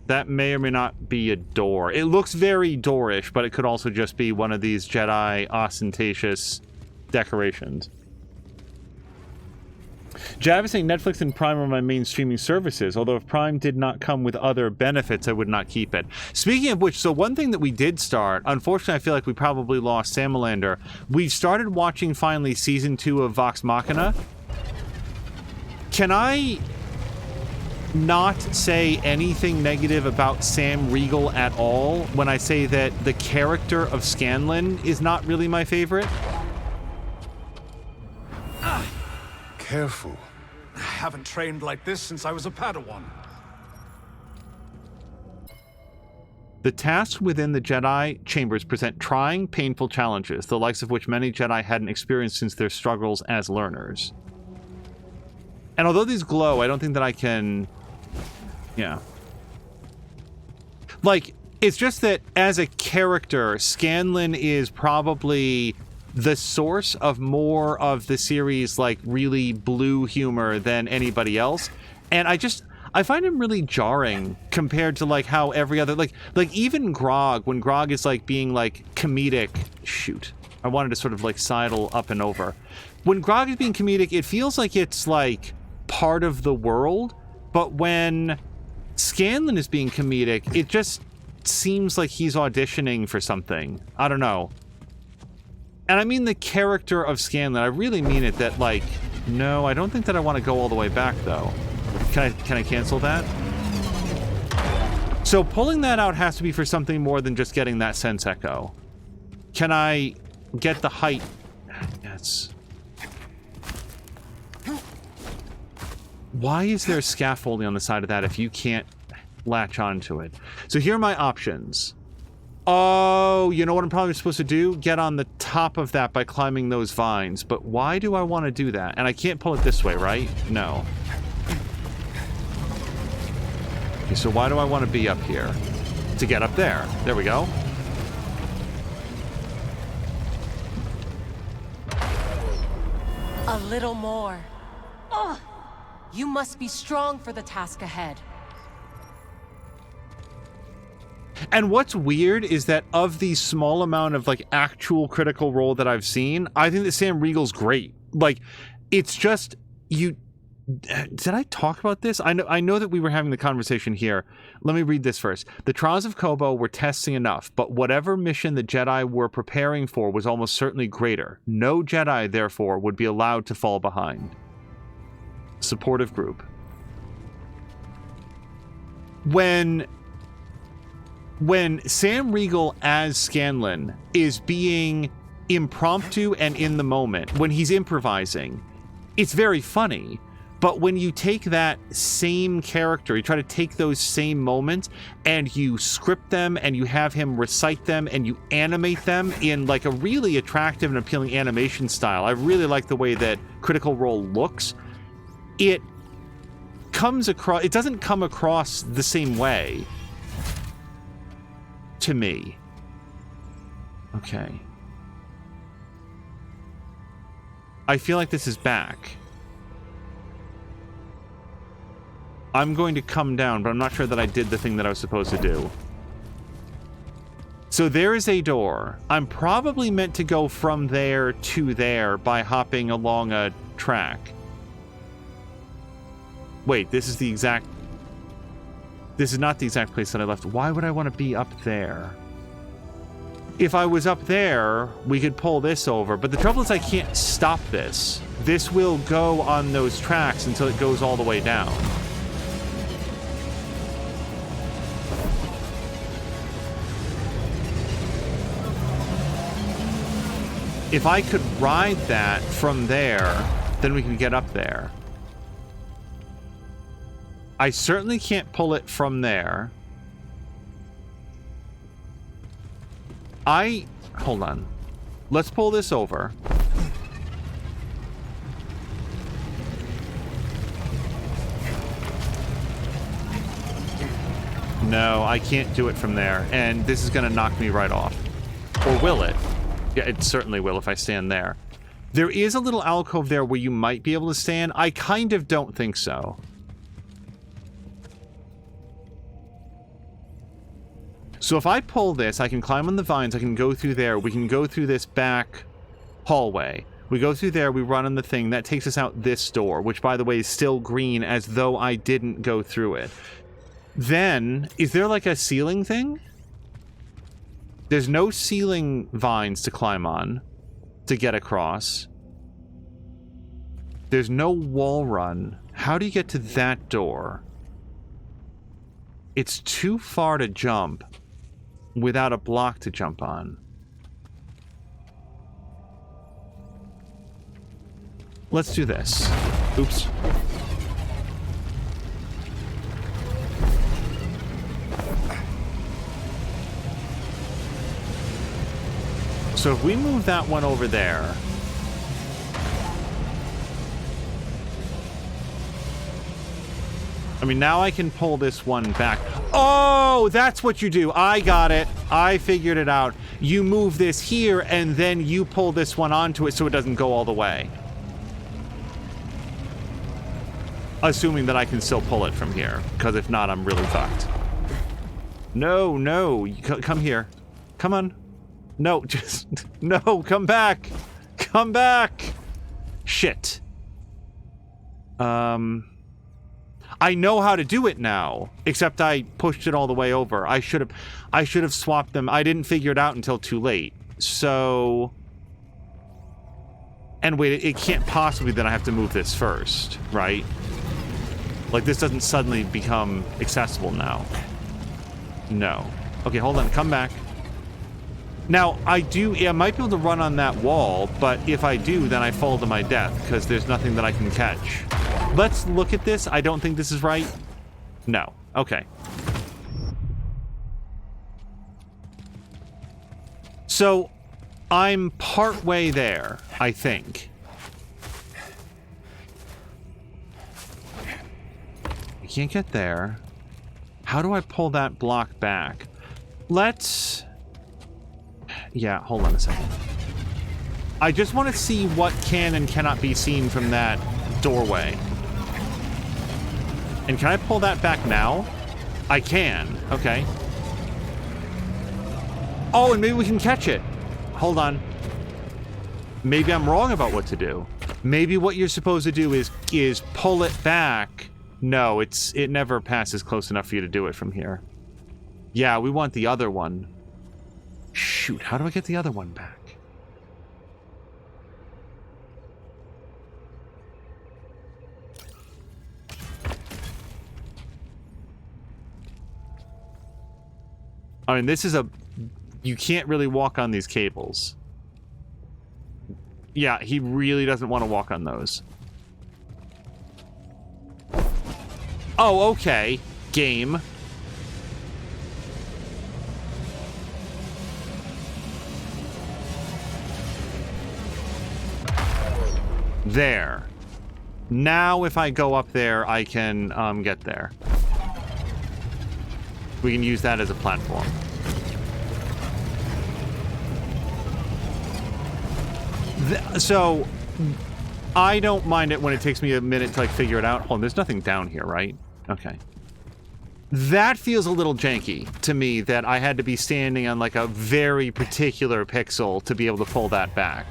That may or may not be a door. It looks very door-ish, but it could also just be one of these Jedi ostentatious decorations. Jav is saying Netflix and Prime are my main streaming services, although if Prime did not come with other benefits, I would not keep it. Speaking of which, so one thing that we did start, unfortunately I feel like we probably lost Samalander, we started watching finally season 2 of Vox Machina. Can I not say anything negative about Sam Riegel at all when I say that the character of Scanlan is not really my favorite? Careful. I haven't trained like this since I was a Padawan. The tasks within the Jedi chambers present trying, painful challenges, the likes of which many Jedi hadn't experienced since their struggles as learners. And although these glow, I don't think that I can... Yeah. Like, it's just that as a character, Scanlan is probably the source of more of the series, like, really blue humor than anybody else. And I find him really jarring compared to, like, how every other, like even Grog, when Grog is, like, being, like, comedic. Shoot. I wanted to sort of, like, sidle up and over. When Grog is being comedic, it feels like it's, like, part of the world. But when Scanlan is being comedic, it just seems like he's auditioning for something. I don't know. And I mean the character of Scanlan. I really mean it that, like, no, I don't think that I want to go all the way back, though. Can I cancel that? So pulling that out has to be for something more than just getting that sense echo. Can I get the height? Yes. Why is there scaffolding on the side of that if you can't latch onto it? So here are my options. Oh, you know what I'm probably supposed to do? Get on the top of that by climbing those vines. But why do I want to do that? And I can't pull it this way, right? No. Okay, so why do I want to be up here? To get up there. There we go. A little more. Ugh! You must be strong for the task ahead. And what's weird is that of the small amount of, like, actual Critical Role that I've seen, I think that Sam Riegel's great. Like, it's just, you... Did I talk about this? I know that we were having the conversation here. Let me read this first. The trials of Koboh were testing enough, but whatever mission the Jedi were preparing for was almost certainly greater. No Jedi, therefore, would be allowed to fall behind. Supportive group. When Sam Riegel as Scanlan is being impromptu and in the moment, when he's improvising, it's very funny. But when you take that same character, you try to take those same moments and you script them and you have him recite them and you animate them in, like, a really attractive and appealing animation style. I really like the way that Critical Role looks. It doesn't come across the same way to me. Okay. I feel like this is back. I'm going to come down, but I'm not sure that I did the thing that I was supposed to do. So there is a door. I'm probably meant to go from there to there by hopping along a track. Wait, this is not the exact place that I left. Why would I want to be up there? If I was up there, we could pull this over, but the trouble is I can't stop this. This will go on those tracks until it goes all the way down. If I could ride that from there, then we could get up there. I certainly can't pull it from there. Hold on. Let's pull this over. No, I can't do it from there, and this is gonna knock me right off. Or will it? Yeah, it certainly will if I stand there. There is a little alcove there where you might be able to stand. I kind of don't think so. So if I pull this, I can climb on the vines, I can go through there, we can go through this back hallway. We go through there, we run on the thing. That takes us out this door, which, by the way, is still green as though I didn't go through it. Then, is there like a ceiling thing? There's no ceiling vines to climb on to get across. There's no wall run. How do you get to that door? It's too far to jump without a block to jump on. Let's do this. Oops. So if we move that one over there... I mean, now I can pull this one back. Oh, that's what you do. I got it. I figured it out. You move this here, and then you pull this one onto it so it doesn't go all the way. Assuming that I can still pull it from here, because if not, I'm really fucked. No, no. Come here. Come on. No, just... No, come back. Come back. Shit. I know how to do it now, except I pushed it all the way over. I should have swapped them. I didn't figure it out until too late. So... And wait, it can't possibly that I have to move this first, right? Like, this doesn't suddenly become accessible now. No. Okay, hold on. Come back. Now, I might be able to run on that wall, but if I do, then I fall to my death, because there's nothing that I can catch. Let's look at this. I don't think this is right. No. Okay. So, I'm partway there, I think. I can't get there. How do I pull that block back? Let's... Yeah, hold on a second. I just want to see what can and cannot be seen from that doorway. And can I pull that back now? I can. Okay. Oh, and maybe we can catch it. Hold on. Maybe I'm wrong about what to do. Maybe what you're supposed to do is pull it back. No, it never passes close enough for you to do it from here. Yeah, we want the other one. Shoot, how do I get the other one back? I mean, this is a... You can't really walk on these cables. Yeah, he really doesn't want to walk on those. Oh, okay. Game. There. Now if I go up there, I can get there. We can use that as a platform. So, I don't mind it when it takes me a minute to like figure it out. Hold on, there's nothing down here, right? Okay. That feels a little janky to me, that I had to be standing on like a very particular pixel to be able to pull that back.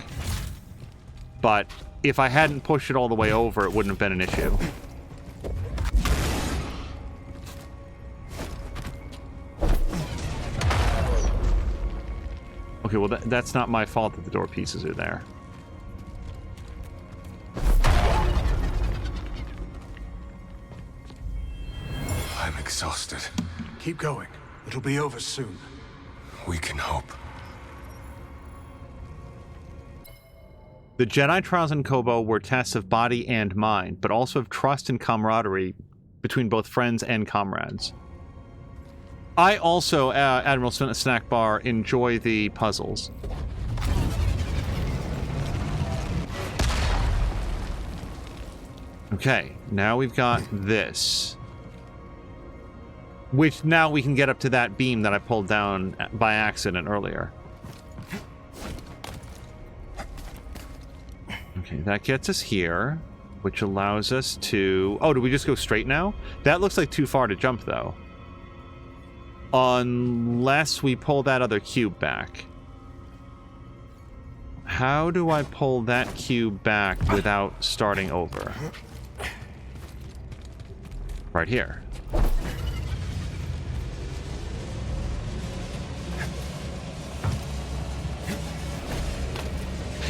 But if I hadn't pushed it all the way over, it wouldn't have been an issue. Okay, well that's not my fault that the door pieces are there. I'm exhausted. Keep going. It'll be over soon. We can hope. The Jedi trials in Koboh were tests of body and mind, but also of trust and camaraderie between both friends and comrades. I also, Admiral Snack Bar, enjoy the puzzles. Okay, now we've got this. Which now we can get up to that beam that I pulled down by accident earlier. Okay, that gets us here, which allows us to... Oh, do we just go straight now? That looks like too far to jump, though. Unless we pull that other cube back. How do I pull that cube back without starting over? Right here.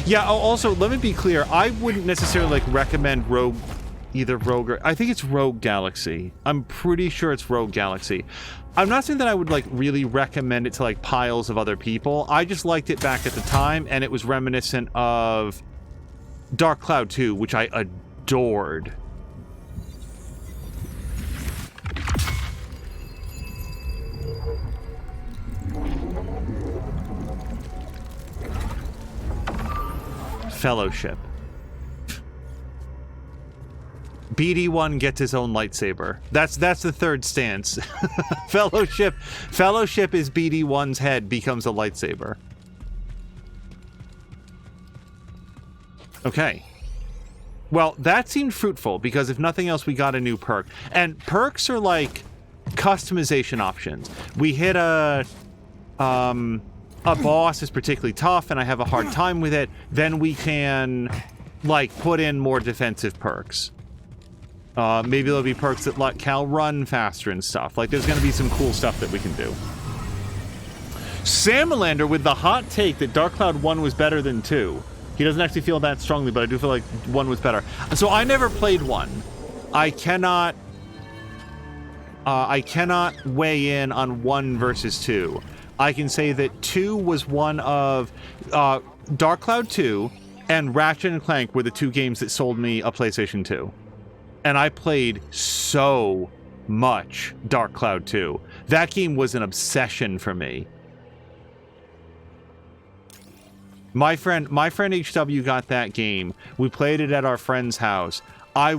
Yeah, also, let me be clear. I wouldn't necessarily, like, recommend either Rogue or... I think it's Rogue Galaxy. I'm pretty sure it's Rogue Galaxy. I'm not saying that I would, like, really recommend it to, like, piles of other people. I just liked it back at the time, and it was reminiscent of Dark Cloud 2, which I adored. Fellowship. BD1 gets his own lightsaber. That's the third stance. Fellowship is BD1's head becomes a lightsaber. Okay. Well, that seemed fruitful because if nothing else, we got a new perk. And perks are like customization options. We hit a boss is particularly tough and I have a hard time with it, then we can, like, put in more defensive perks. Maybe there'll be perks that let Cal run faster and stuff. Like, there's going to be some cool stuff that we can do. Samalander with the hot take that Dark Cloud 1 was better than 2. He doesn't actually feel that strongly, but I do feel like 1 was better. So I never played 1. I cannot weigh in on 1 versus 2. I can say that 2 was one of Dark Cloud 2 and Ratchet & Clank were the 2 games that sold me a PlayStation 2. And I played so much Dark Cloud 2. That game was an obsession for me. My friend HW got that game. We played it at our friend's house. I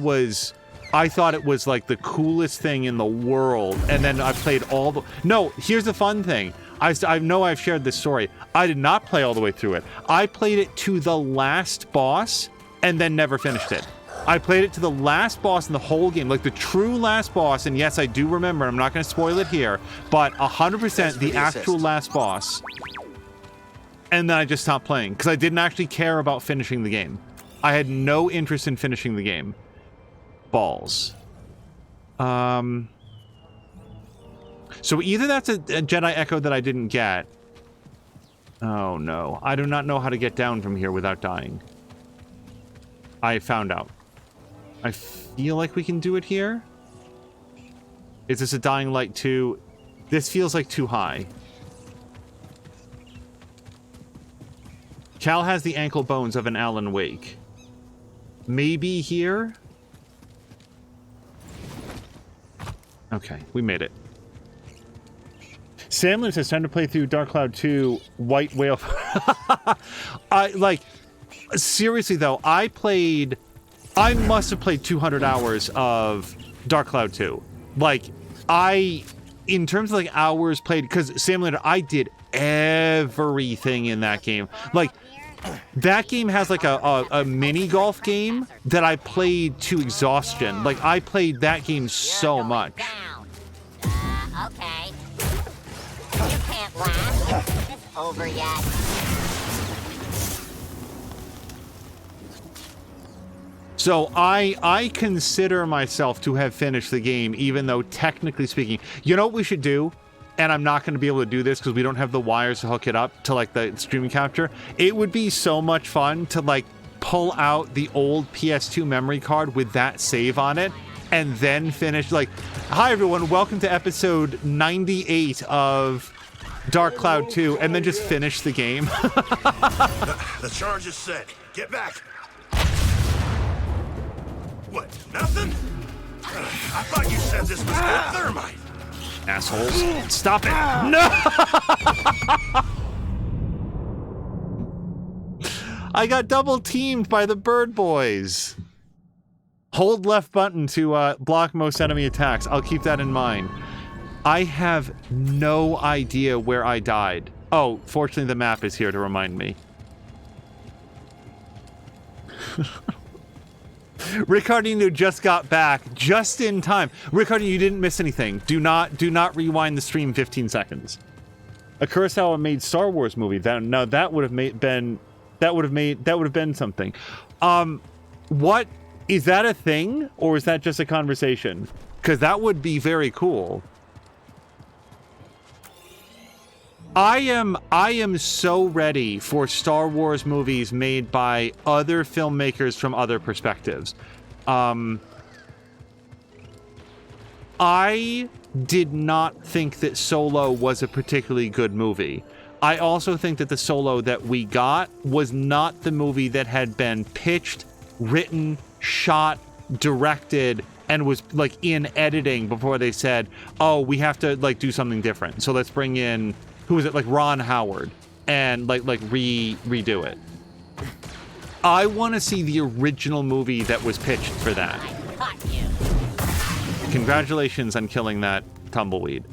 thought it was like the coolest thing in the world. And then I played all the... No, here's the fun thing. I know I've shared this story. I did not play all the way through it. I played it to the last boss and then never finished it. I played it to the last boss in the whole game, like the true last boss, and yes, I do remember, I'm not going to spoil it here, but 100% the actual last boss. And then I just stopped playing, because I didn't actually care about finishing the game. I had no interest in finishing the game. Balls. So either that's a Jedi Echo that I didn't get. Oh no, I do not know how to get down from here without dying. I found out. I feel like we can do it here. Is this a Dying Light 2? This feels like too high. Cal has the ankle bones of an Alan Wake. Maybe here? Okay, we made it. Sandler says, time to play through Dark Cloud 2, White Whale. Seriously though, I must have played 200 hours of Dark Cloud 2. Like, in terms of like hours played, because Sandler, I did everything in that game. Like, that game has like a mini golf game that I played to exhaustion. Like, I played that game so much. Okay. You can't laugh. It's over yet. So I consider myself to have finished the game, even though technically speaking, you know what we should do? And I'm not going to be able to do this because we don't have the wires to hook it up to like the streaming capture. It would be so much fun to like pull out the old PS2 memory card with that save on it and then finish. Like, hi everyone, welcome to episode 98 of Dark Cloud 2, and then just finish the game. The charge is set. Get back. What, nothing? I thought you said this was good thermite. Assholes. Stop it. No! I got double teamed by the bird boys. Hold left button to block most enemy attacks. I'll keep that in mind. I have no idea where I died. Oh, fortunately the map is here to remind me. Ricardino just got back just in time. Ricardino, you didn't miss anything. Do not rewind the stream 15 seconds. A Kurosawa made Star Wars movie. That would have been That would have been something. What is that a thing, or is that just a conversation? Because that would be very cool. I am so ready for Star Wars movies made by other filmmakers from other perspectives. I did not think that Solo was a particularly good movie. I also think that the Solo that we got was not the movie that had been pitched, written, shot, directed, and was like in editing before they said, oh, we have to like do something different. So let's bring in, who is it, like Ron Howard, and redo it. I want to see the original movie that was pitched for that. Congratulations on killing that tumbleweed.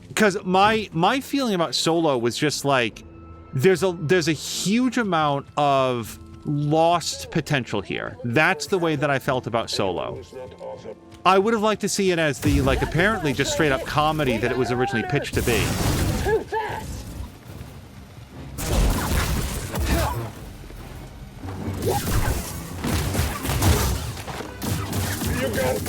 Because my feeling about Solo was just like, there's a huge amount of lost potential here. That's the way that I felt about Solo. I would have liked to see it as the, like, apparently just straight up comedy that it was originally pitched to be. Too fast. You got it.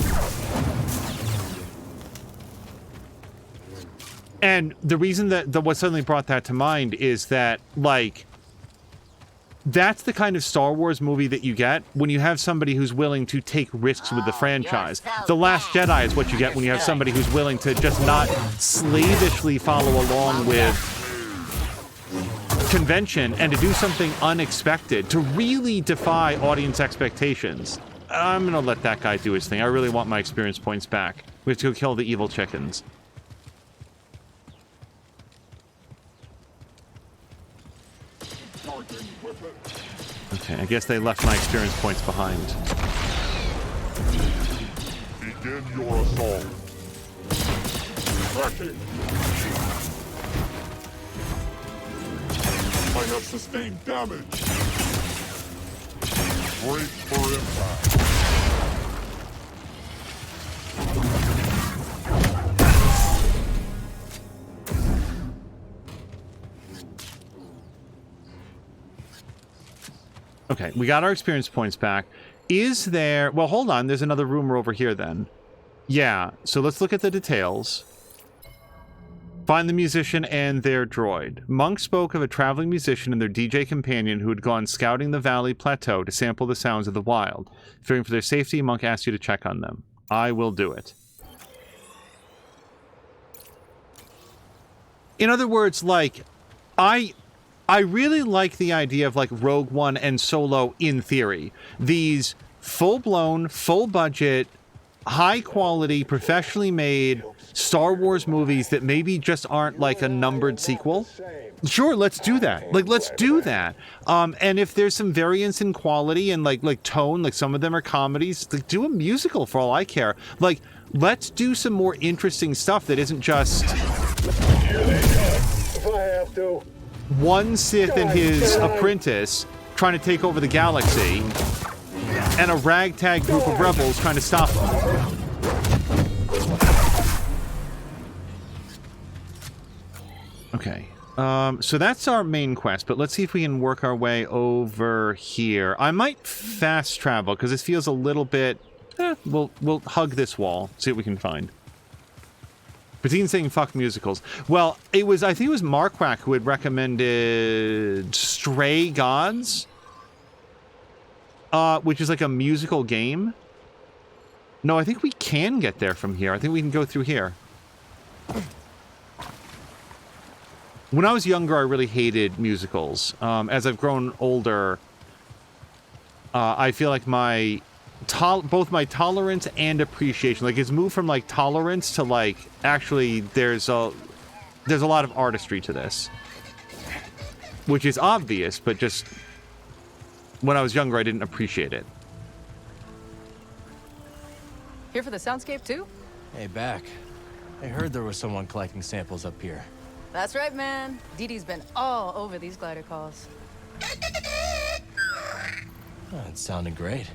And the reason that what suddenly brought that to mind is that, like, that's the kind of Star Wars movie that you get when you have somebody who's willing to take risks with the franchise. The Last Jedi is what you get when you have somebody who's willing to just not slavishly follow along with convention and to do something unexpected, to really defy audience expectations. I'm going to let that guy do his thing. I really want my experience points back. We have to go kill the evil chickens. Okay, I guess they left my experience points behind. Begin your assault. Tracking. I have sustained damage. Brace for impact. Okay, we got our experience points back. Is there... Well, hold on. There's another rumor over here, then. Yeah, so let's look at the details. Find the musician and their droid. Monk spoke of a traveling musician and their DJ companion who had gone scouting the valley plateau to sample the sounds of the wild. Fearing for their safety, Monk asked you to check on them. I will do it. In other words, like, I really like the idea of, like, Rogue One and Solo in theory. These full-blown, full-budget, high-quality, professionally made Star Wars movies that maybe just aren't, like, a numbered sequel. Sure, let's do that. Like, let's do that. And if there's some variance in quality and, like tone, like some of them are comedies, like, do a musical for all I care. Like, let's do some more interesting stuff that isn't just... If I have to... one Sith and his apprentice trying to take over the galaxy, and a ragtag group of rebels trying to stop them. Okay, so that's our main quest, but let's see if we can work our way over here. I might fast travel, because this feels a little bit... We'll hug this wall, see what we can find. Between saying fuck musicals. Well, I think it was Marquardt who had recommended Stray Gods, which is like a musical game. No, I think we can get there from here. I think we can go through here. When I was younger, I really hated musicals. As I've grown older, I feel like both my tolerance and appreciation, like, it's moved from, like, tolerance to, like, actually there's a lot of artistry to this, which is obvious, but just when I was younger I didn't appreciate it. Here for the soundscape too? Hey, back. I heard there was someone collecting samples up here. That's right, man. Dee Dee's been all over these glider calls. Oh, it sounded great.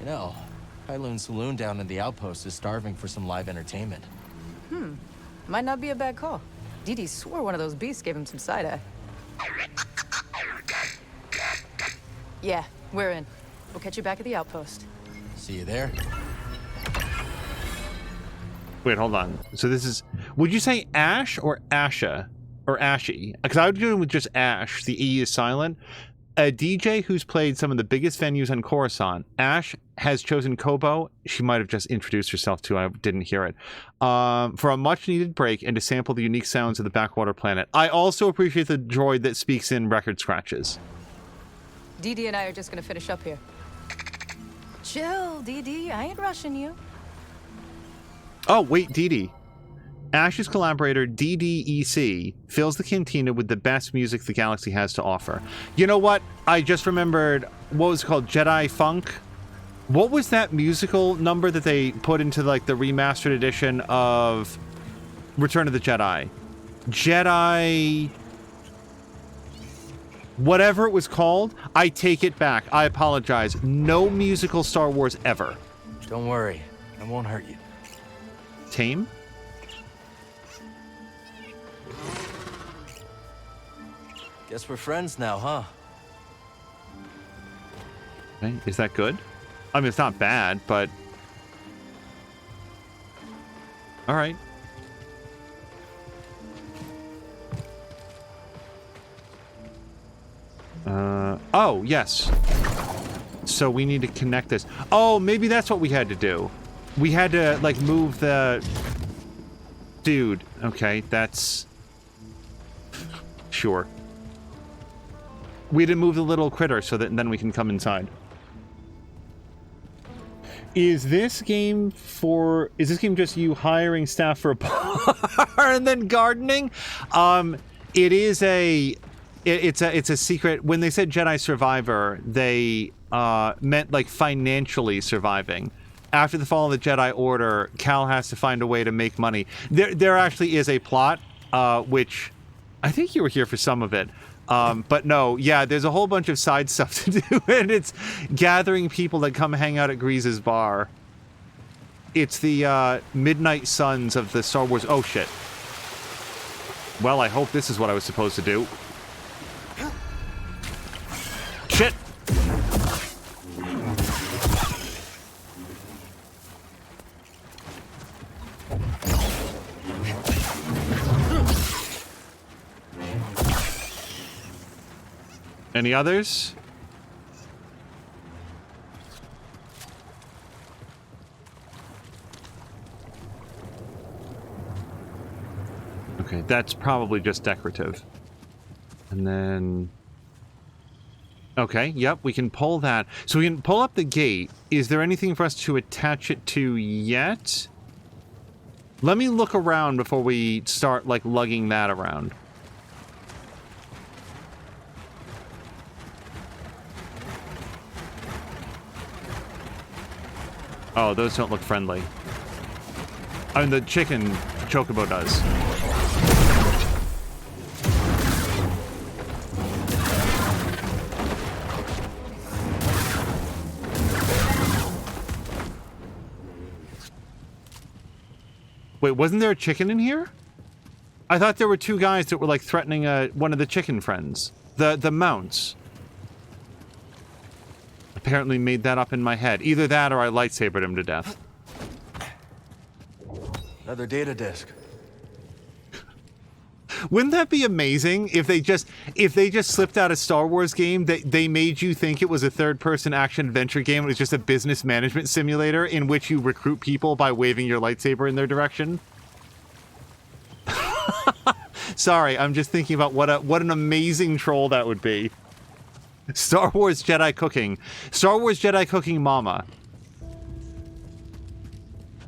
You know, Kylun Saloon down in the outpost is starving for some live entertainment. Might not be a bad call. Didi swore one of those beasts gave him some side-eye. Yeah, we're in. We'll catch you back at the outpost. See you there. Wait, hold on. So this is... Would you say Ash or Asha? Or Ashy? Because I would do it with just Ash. The E is silent. A DJ who's played some of the biggest venues on Coruscant. Ash has chosen Koboh. She might have just introduced herself too. I didn't hear it. For a much-needed break and to sample the unique sounds of the backwater planet. I also appreciate the droid that speaks in record scratches. Didi and I are just gonna finish up here. Chill, Didi. I ain't rushing you. Oh, wait, Didi. Ash's collaborator, DDEC, fills the cantina with the best music the galaxy has to offer. You know what? I just remembered, what was it called? Jedi Funk? What was that musical number that they put into, like, the remastered edition of Return of the Jedi? Jedi... Whatever it was called, I take it back. I apologize. No musical Star Wars ever. Don't worry. I won't hurt you. Tame? Guess we're friends now, huh? Okay, is that good? I mean, it's not bad, but... Alright. Oh, yes. So we need to connect this. Oh, maybe that's what we had to do. We had to, like, move the... Dude. Okay, that's... Sure. We had to move the little critter so that then we can come inside. Is this game just you hiring staff for a bar and then gardening? It is it's a secret. When they said Jedi Survivor, they meant like financially surviving. After the fall of the Jedi Order, Cal has to find a way to make money. There actually is a plot, which I think you were here for some of it. But no, yeah, there's a whole bunch of side stuff to do, and it's gathering people that come hang out at Grease's bar. It's the Midnight Suns of the Star Wars... Oh, shit. Well, I hope this is what I was supposed to do. Shit! Any others? Okay, that's probably just decorative. And then... Okay, yep, we can pull that. So we can pull up the gate. Is there anything for us to attach it to yet? Let me look around before we start, like, lugging that around. Oh, those don't look friendly. I mean, the chicken Chocobo does. Wait, wasn't there a chicken in here? I thought there were two guys that were, like, threatening one of the chicken friends. The mounts. Apparently made that up in my head. Either that or I lightsabered him to death. Another data disk. Wouldn't that be amazing if they just slipped out a Star Wars game that they made you think it was a third-person action-adventure game? It was just a business management simulator in which you recruit people by waving your lightsaber in their direction? Sorry, I'm just thinking about what an amazing troll that would be. Star Wars Jedi cooking. Star Wars Jedi cooking mama.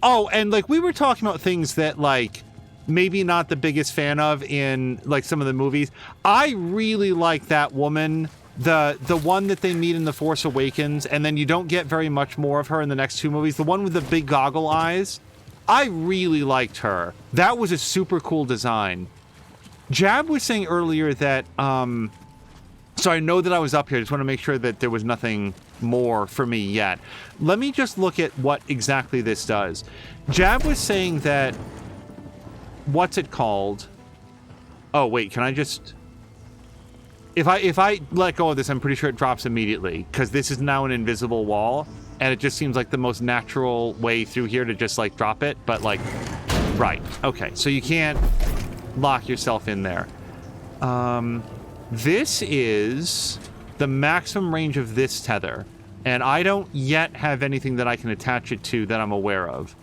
Oh, and, like, we were talking about things that, like, maybe not the biggest fan of in, like, some of the movies. I really like that woman, the one that they meet in The Force Awakens, and then you don't get very much more of her in the next two movies. The one with the big goggle eyes. I really liked her. That was a super cool design. Jab was saying earlier that, so I know that I was up here. I just want to make sure that there was nothing more for me yet. Let me just look at what exactly this does. Jab was saying that... What's it called? Oh, wait, can I just... If I let go of this, I'm pretty sure it drops immediately, because this is now an invisible wall, and it just seems like the most natural way through here to just, like, drop it, but, like... Right. Okay, so you can't lock yourself in there. This is the maximum range of this tether, and I don't yet have anything that I can attach it to that I'm aware of.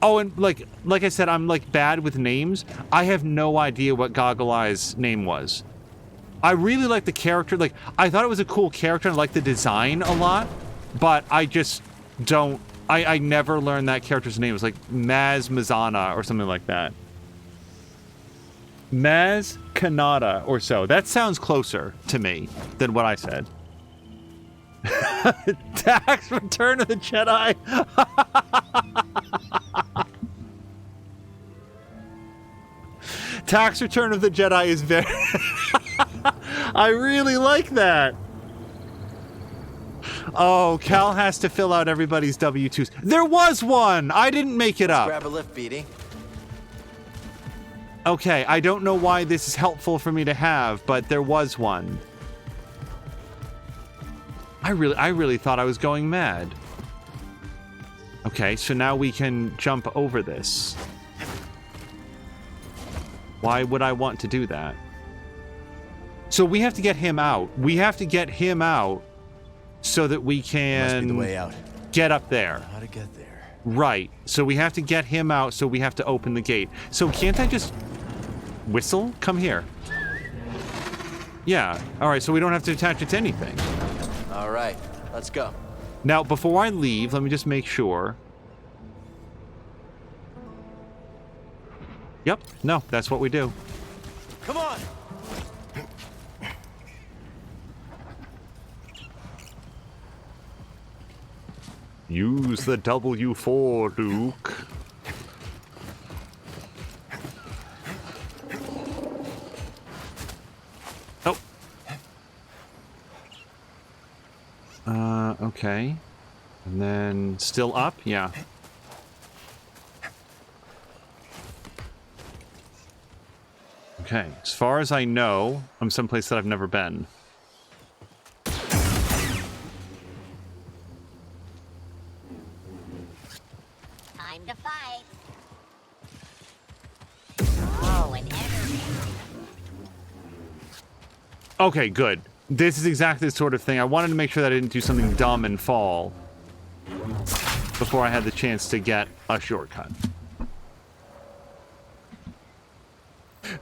Oh, and like I said, I'm like bad with names. I have no idea what Goggle Eye's name was. I really like the character. Like, I thought it was a cool character. I like the design a lot, but I just don't. I never learned that character's name. It was like Mazana or something like that. Maz Kanata or so. That sounds closer to me than what I said. Tax Return of the Jedi. Tax Return of the Jedi is very... I really like that. Oh, Cal has to fill out everybody's W-2s. There was one! I didn't make it up. Grab a lift, Beatty. Okay, I don't know why this is helpful for me to have, but there was one. I really thought I was going mad. Okay, so now we can jump over this. Why would I want to do that? So we have to get him out. We have to get him out so that we can Must be the way out. Get up there. How to get there? Right. So we have to get him out, so we have to open the gate. So can't I just whistle? Come here. Yeah. All right, so we don't have to attach it to anything. All right, let's go. Now, before I leave, let me just make sure. Yep. No, that's what we do. Come on. Use the W4, Luke. Oh. Okay. And then still up? Yeah. Okay. As far as I know, I'm someplace that I've never been. Time to fight. Oh, an enemy. Okay, good. This is exactly the sort of thing. I wanted to make sure that I didn't do something dumb and fall before I had the chance to get a shortcut.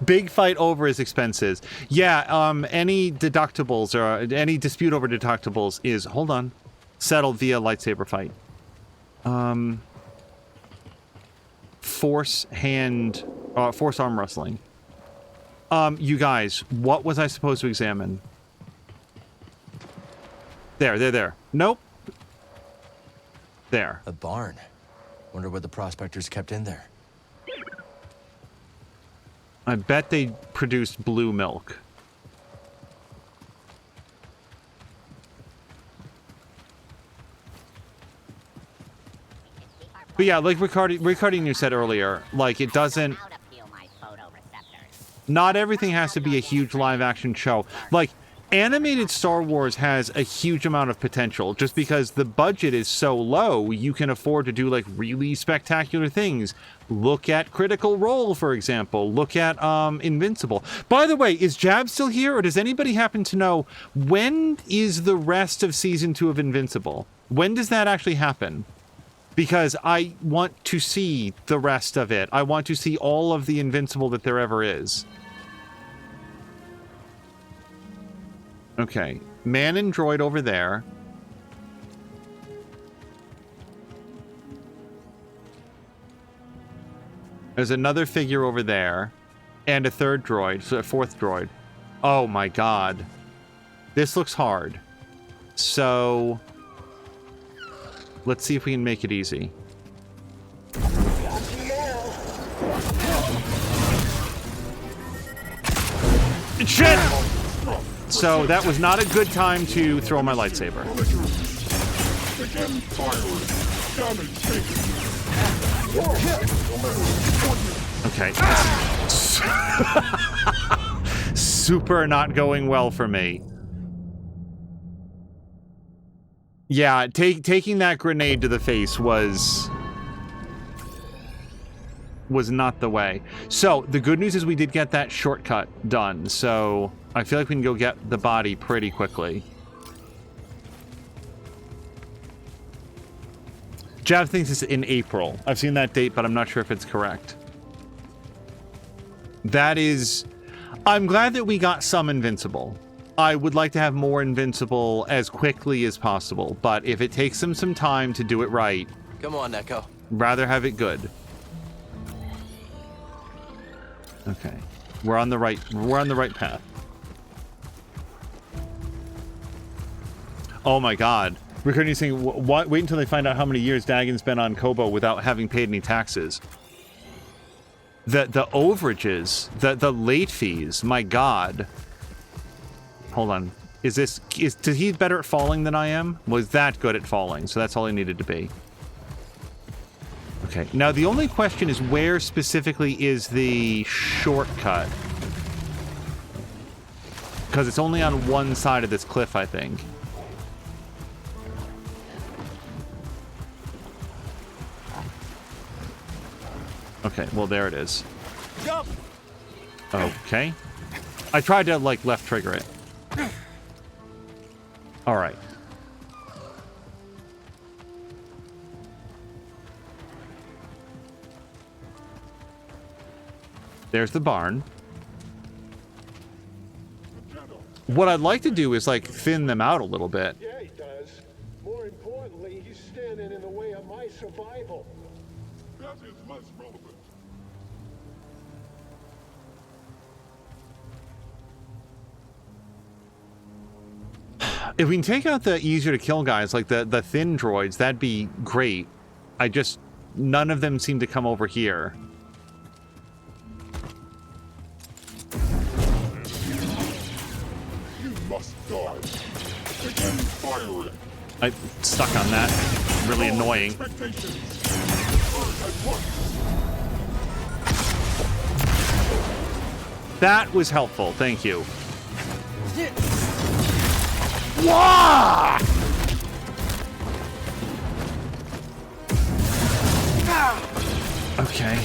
Big fight over his expenses. Yeah, any deductibles or any dispute over deductibles is, hold on, settled via lightsaber fight. Force arm wrestling. You guys, what was I supposed to examine? There. Nope. There. A barn. Wonder what the prospectors kept in there. I bet they produced blue milk. But yeah, like Ricardinho said earlier, like it doesn't... Not everything has to be a huge live-action show. Like, animated Star Wars has a huge amount of potential. Just because the budget is so low, you can afford to do, like, really spectacular things. Look at Critical Role, for example. Look at Invincible. By the way, is Jab still here, or does anybody happen to know when is the rest of Season 2 of Invincible? When does that actually happen? Because I want to see the rest of it. I want to see all of the Invincible that there ever is. Okay. Man and droid over there. There's another figure over there. And a third droid. So a fourth droid. Oh my god. This looks hard. So... let's see if we can make it easy. Shit! So that was not a good time to throw my lightsaber. Okay. Super not going well for me. Yeah, taking that grenade to the face was not the way. So, the good news is we did get that shortcut done, so I feel like we can go get the body pretty quickly. Jav thinks it's in April. I've seen that date, but I'm not sure if it's correct. That is... I'm glad that we got some Invincible. I would like to have more Invincible as quickly as possible, but if it takes them some time to do it right... Come on, Echo. Rather have it good. Okay. We're on the right path. Oh my god. Recording saying, wait until they find out how many years Dagon's been on Koboh without having paid any taxes. The overages, the late fees, my god. Hold on. Is he better at falling than I am? Was that good at falling? So that's all he needed to be. Okay. Now the only question is where specifically is the shortcut? Because it's only on one side of this cliff, I think. Okay, well there it is. Jump. Okay. I tried to, like, left trigger it. Alright. There's the barn. What I'd like to do is, like, thin them out a little bit. Yeah, he does. More importantly, he's standing in the way of my survival. That is less relevant. If we can take out the easier to kill guys, like the thin droids, that'd be great. None of them seem to come over here. You must die. Begin firing. I stuck on that. Really annoying. That was helpful. Thank you. Wah! Okay.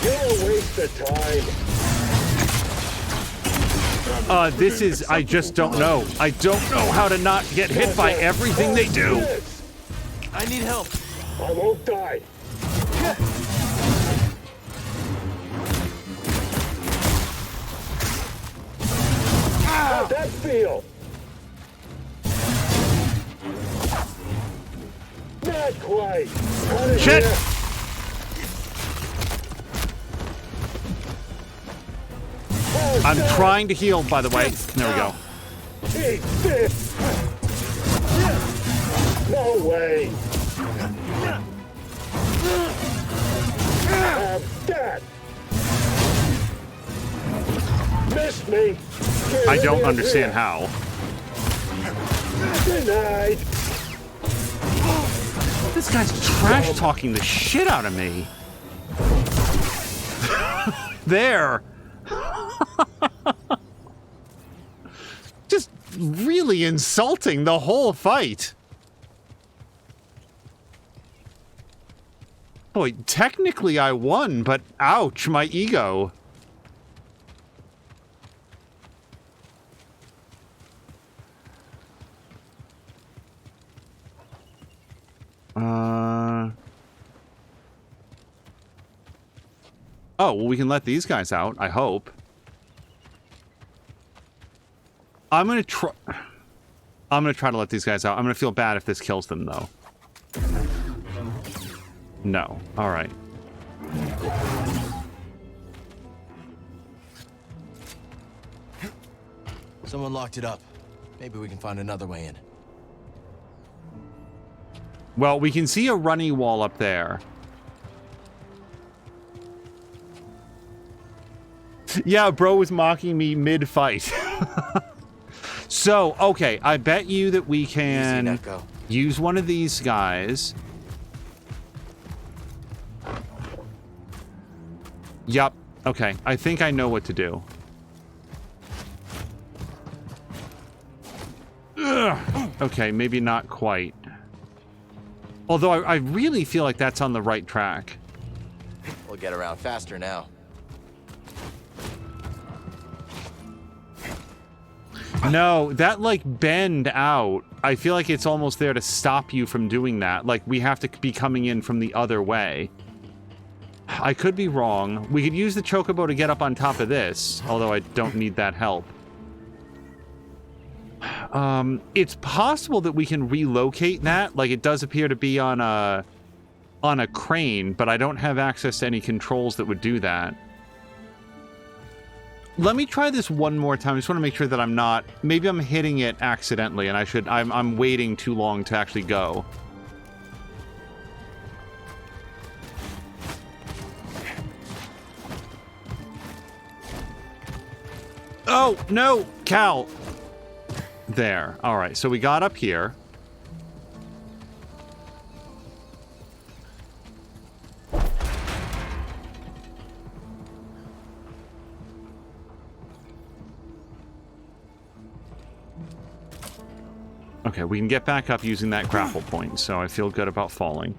You're a waste of time. This is... I just don't know. I don't know how to not get hit by everything they do. I need help. I won't die. How'd that feel? Not quite. Shit! I'm trying to heal, by the way. There we go. Eat this! No way! Have that! Missed me! I don't understand how. Denied! This guy's trash talking the shit out of me. There. Just really insulting the whole fight. Boy, technically I won, but ouch, my ego. Oh, well, we can let these guys out, I hope. I'm gonna try to let these guys out. I'm gonna feel bad if this kills them, though. No. Alright. Someone locked it up. Maybe we can find another way in. Well, we can see a runny wall up there. Yeah, bro was mocking me mid-fight. So, okay, I bet you that we can use one of these guys. Yup. Okay, I think I know what to do. Ugh. Okay, maybe not quite. Although I really feel like that's on the right track. We'll get around faster now. No, that, like, bend out, I feel like it's almost there to stop you from doing that. Like, we have to be coming in from the other way. I could be wrong. We could use the chocobo to get up on top of this, although I don't need that help. It's possible that we can relocate that. Like, it does appear to be on a crane, but I don't have access to any controls that would do that. Let me try this one more time. I just want to make sure that I'm not... Maybe I'm hitting it accidentally, and I'm waiting too long to actually go. Oh, no! Cal! There. Alright, so we got up here. Okay, we can get back up using that grapple point, so I feel good about falling.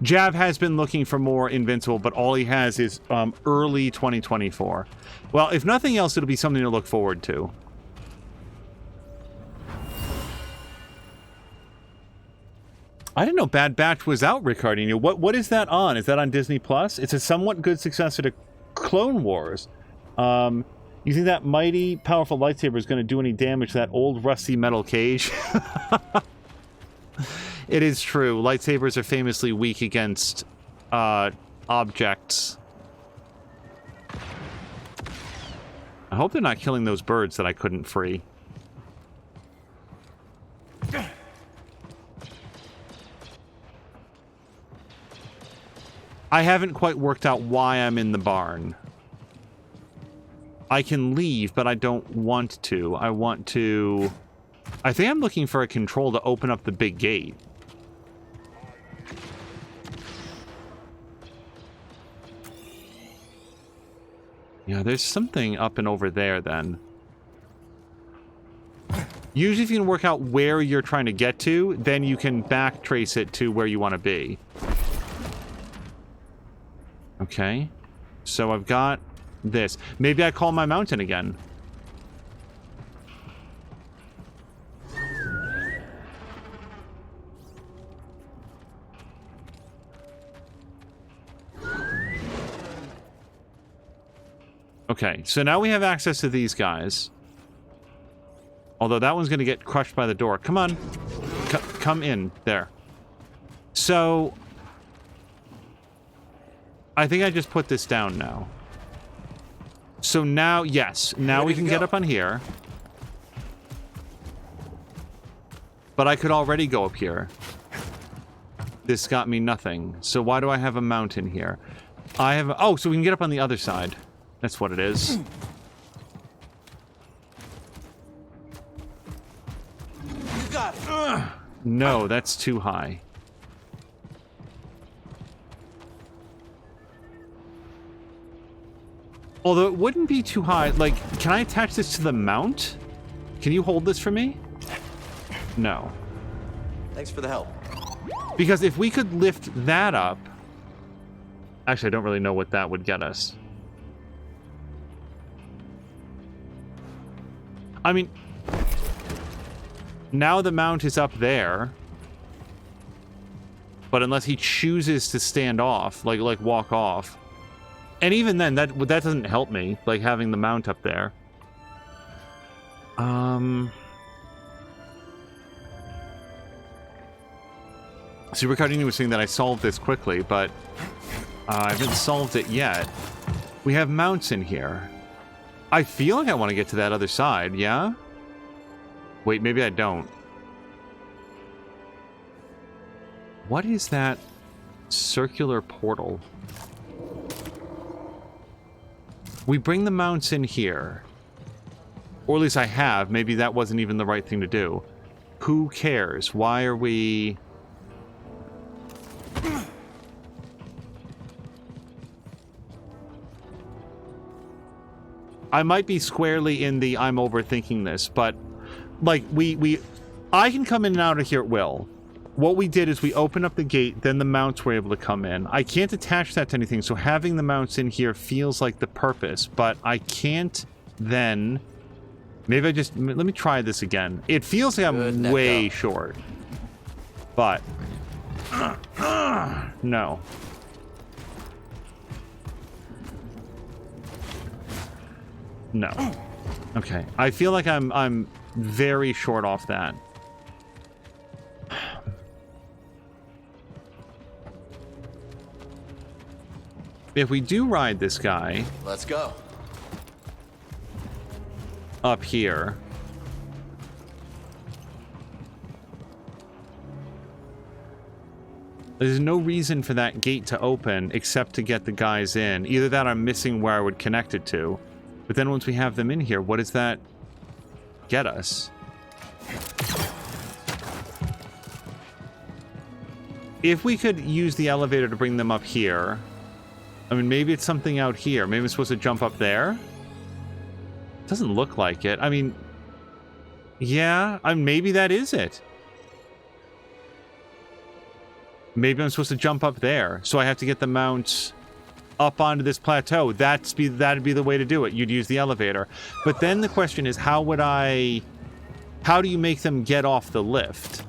Jav has been looking for more Invincible, but all he has is early 2024. Well, if nothing else, it'll be something to look forward to. I didn't know Bad Batch was out, Ricardino. What is that on? Is that on Disney Plus? It's a somewhat good successor to Clone Wars. You think that mighty, powerful lightsaber is going to do any damage to that old, rusty metal cage? It is true. Lightsabers are famously weak against objects. I hope they're not killing those birds that I couldn't free. I haven't quite worked out why I'm in the barn. I can leave, but I don't want to. I want to... I think I'm looking for a control to open up the big gate. Yeah, there's something up and over there, then. Usually if you can work out where you're trying to get to, then you can backtrace it to where you want to be. Okay. So I've got this. Maybe I call my mountain again. Okay, so now we have access to these guys. Although that one's going to get crushed by the door. Come on. Come in. There. So... I think I just put this down now. So now, yes. Now we can get up on here. But I could already go up here. This got me nothing. So why do I have a mountain here? I have... Oh, so we can get up on the other side. That's what it is. You got it. No, that's too high. Although it wouldn't be too high. Like, can I attach this to the mount? Can you hold this for me? No. Thanks for the help. Because if we could lift that up... Actually, I don't really know what that would get us. I mean... Now the mount is up there. But unless he chooses to stand off, like walk off. And even then, that doesn't help me, like having the mount up there. So Ricardini was saying that I solved this quickly, but I haven't solved it yet. We have mounts in here. I feel like I want to get to that other side, yeah? Wait, maybe I don't. What is that circular portal? We bring the mounts in here. Or at least I have. Maybe that wasn't even the right thing to do. Who cares? Why are we... I might be squarely in the I'm overthinking this, but like I can come in and out of here at will. What we did is we opened up the gate, then the mounts were able to come in. I can't attach that to anything, so having the mounts in here feels like the purpose, but I can't then... Maybe I just... Let me try this again. It feels like I'm way short. But... no. No. Okay. I feel like I'm very short off that. If we do ride this guy... Let's go. Up here... There's no reason for that gate to open except to get the guys in. Either that or I'm missing where I would connect it to. But then once we have them in here, what does that get us? If we could use the elevator to bring them up here... I mean, maybe it's something out here. Maybe I'm supposed to jump up there? Doesn't look like it. I mean... Yeah, maybe that is it. Maybe I'm supposed to jump up there. So I have to get the mounts up onto this plateau. That'd be the way to do it. You'd use the elevator. But then the question is, how do you make them get off the lift?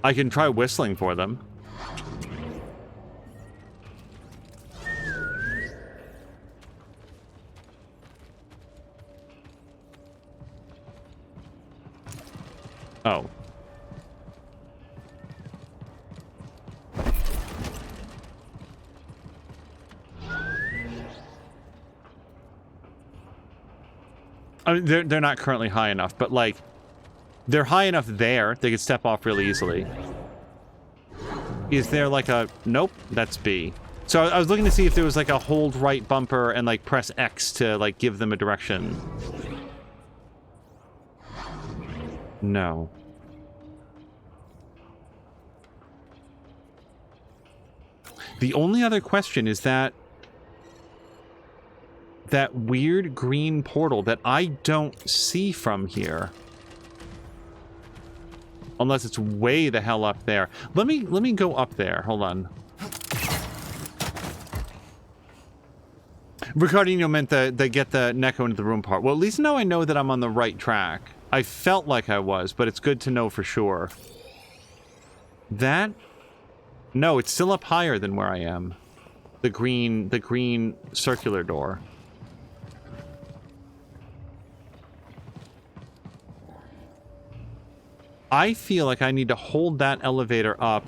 I can try whistling for them. Oh. I mean, they're not currently high enough, but like, they're high enough there, they could step off really easily. Is there like a... Nope, that's B. So I was looking to see if there was like a hold right bumper and like press X to like give them a direction. No. The only other question is that weird green portal that I don't see from here. Unless it's way the hell up there. Let me go up there. Hold on. Ricardino meant the get the Neko into the room part. Well, at least now I know that I'm on the right track. I felt like I was, but it's good to know for sure. That... No, it's still up higher than where I am. The green circular door. I feel like I need to hold that elevator up.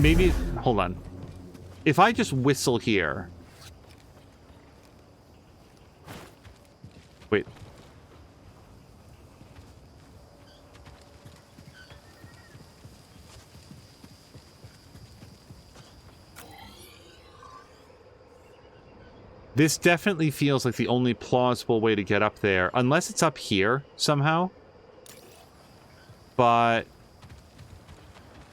Maybe... Hold on. If I just whistle here... Wait. This definitely feels like the only plausible way to get up there. Unless it's up here somehow. But...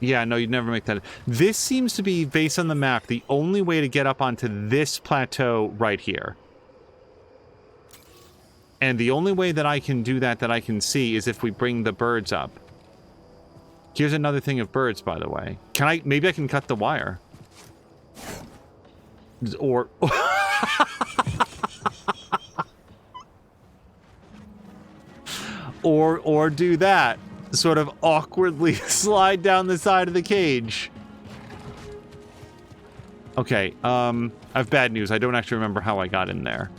Yeah, no, you'd never make that. This seems to be, based on the map, the only way to get up onto this plateau right here. And the only way that I can do that I can see is if we bring the birds up. Here's another thing of birds, by the way. Can I... Maybe I can cut the wire. Or... or do that. Sort of awkwardly slide down the side of the cage. Okay, I have bad news. I don't actually remember how I got in there.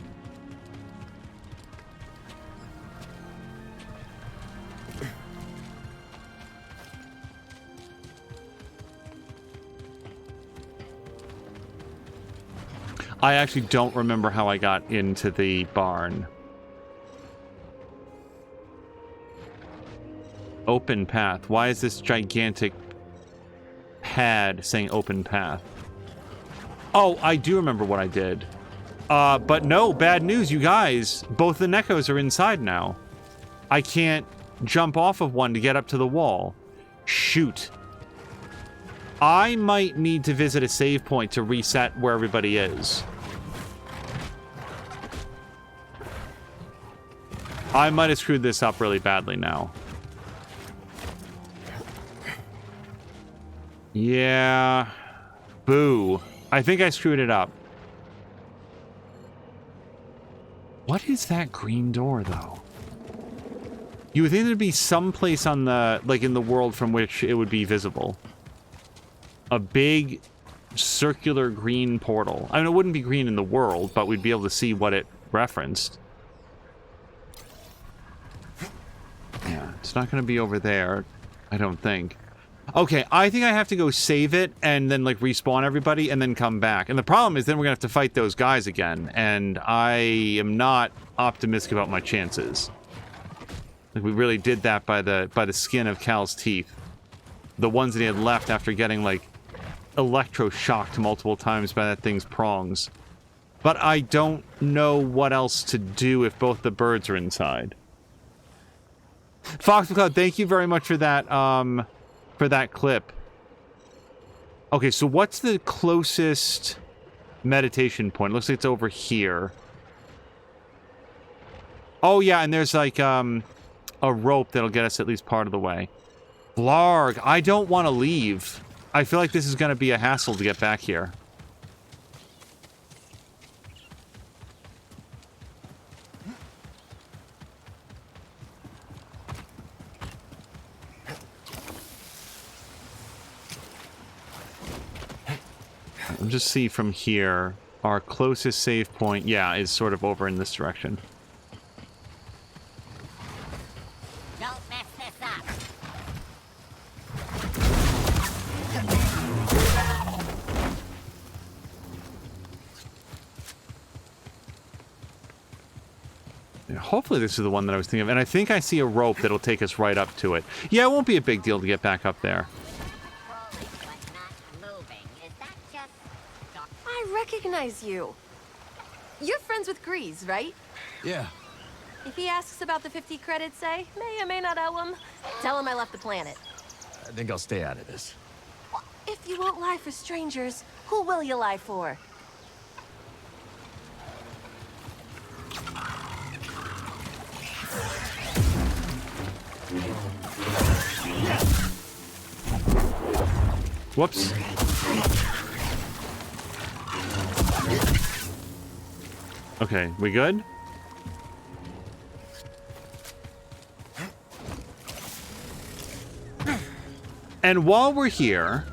I actually don't remember how I got into the barn. Open path. Why is this gigantic pad saying open path? Oh, I do remember what I did. But no, bad news, you guys. Both the Nekos are inside now. I can't jump off of one to get up to the wall. Shoot. I might need to visit a save point to reset where everybody is. I might have screwed this up really badly now. Yeah. Boo. I think I screwed it up. What is that green door, though? You would think there'd be some place on the, like, in the world from which it would be visible. A big circular green portal. I mean, it wouldn't be green in the world, but we'd be able to see what it referenced. Yeah, it's not going to be over there, I don't think. Okay, I think I have to go save it and then, like, respawn everybody and then come back. And the problem is then we're going to have to fight those guys again, and I am not optimistic about my chances. Like, we really did that by the skin of Cal's teeth. The ones that he had left after getting, like, electroshocked multiple times by that thing's prongs. But I don't know what else to do if both the birds are inside. Fox McCloud, thank you very much for that clip. Okay, so what's the closest meditation point? It looks like it's over here. Oh yeah, and there's like a rope that'll get us at least part of the way. Blarg, I don't want to leave. I feel like this is going to be a hassle to get back here. I'll just see from here. Our closest save point, yeah, is sort of over in this direction. Don't mess this up. Yeah, hopefully this is the one that I was thinking of. And I think I see a rope that'll take us right up to it. Yeah, it won't be a big deal to get back up there. I recognize you. You're friends with Grease, right? Yeah. If he asks about the 50 credits, say, may or may not owe him, tell him I left the planet. I think I'll stay out of this. If you won't lie for strangers, who will you lie for? Whoops. Okay, we good? And while we're here,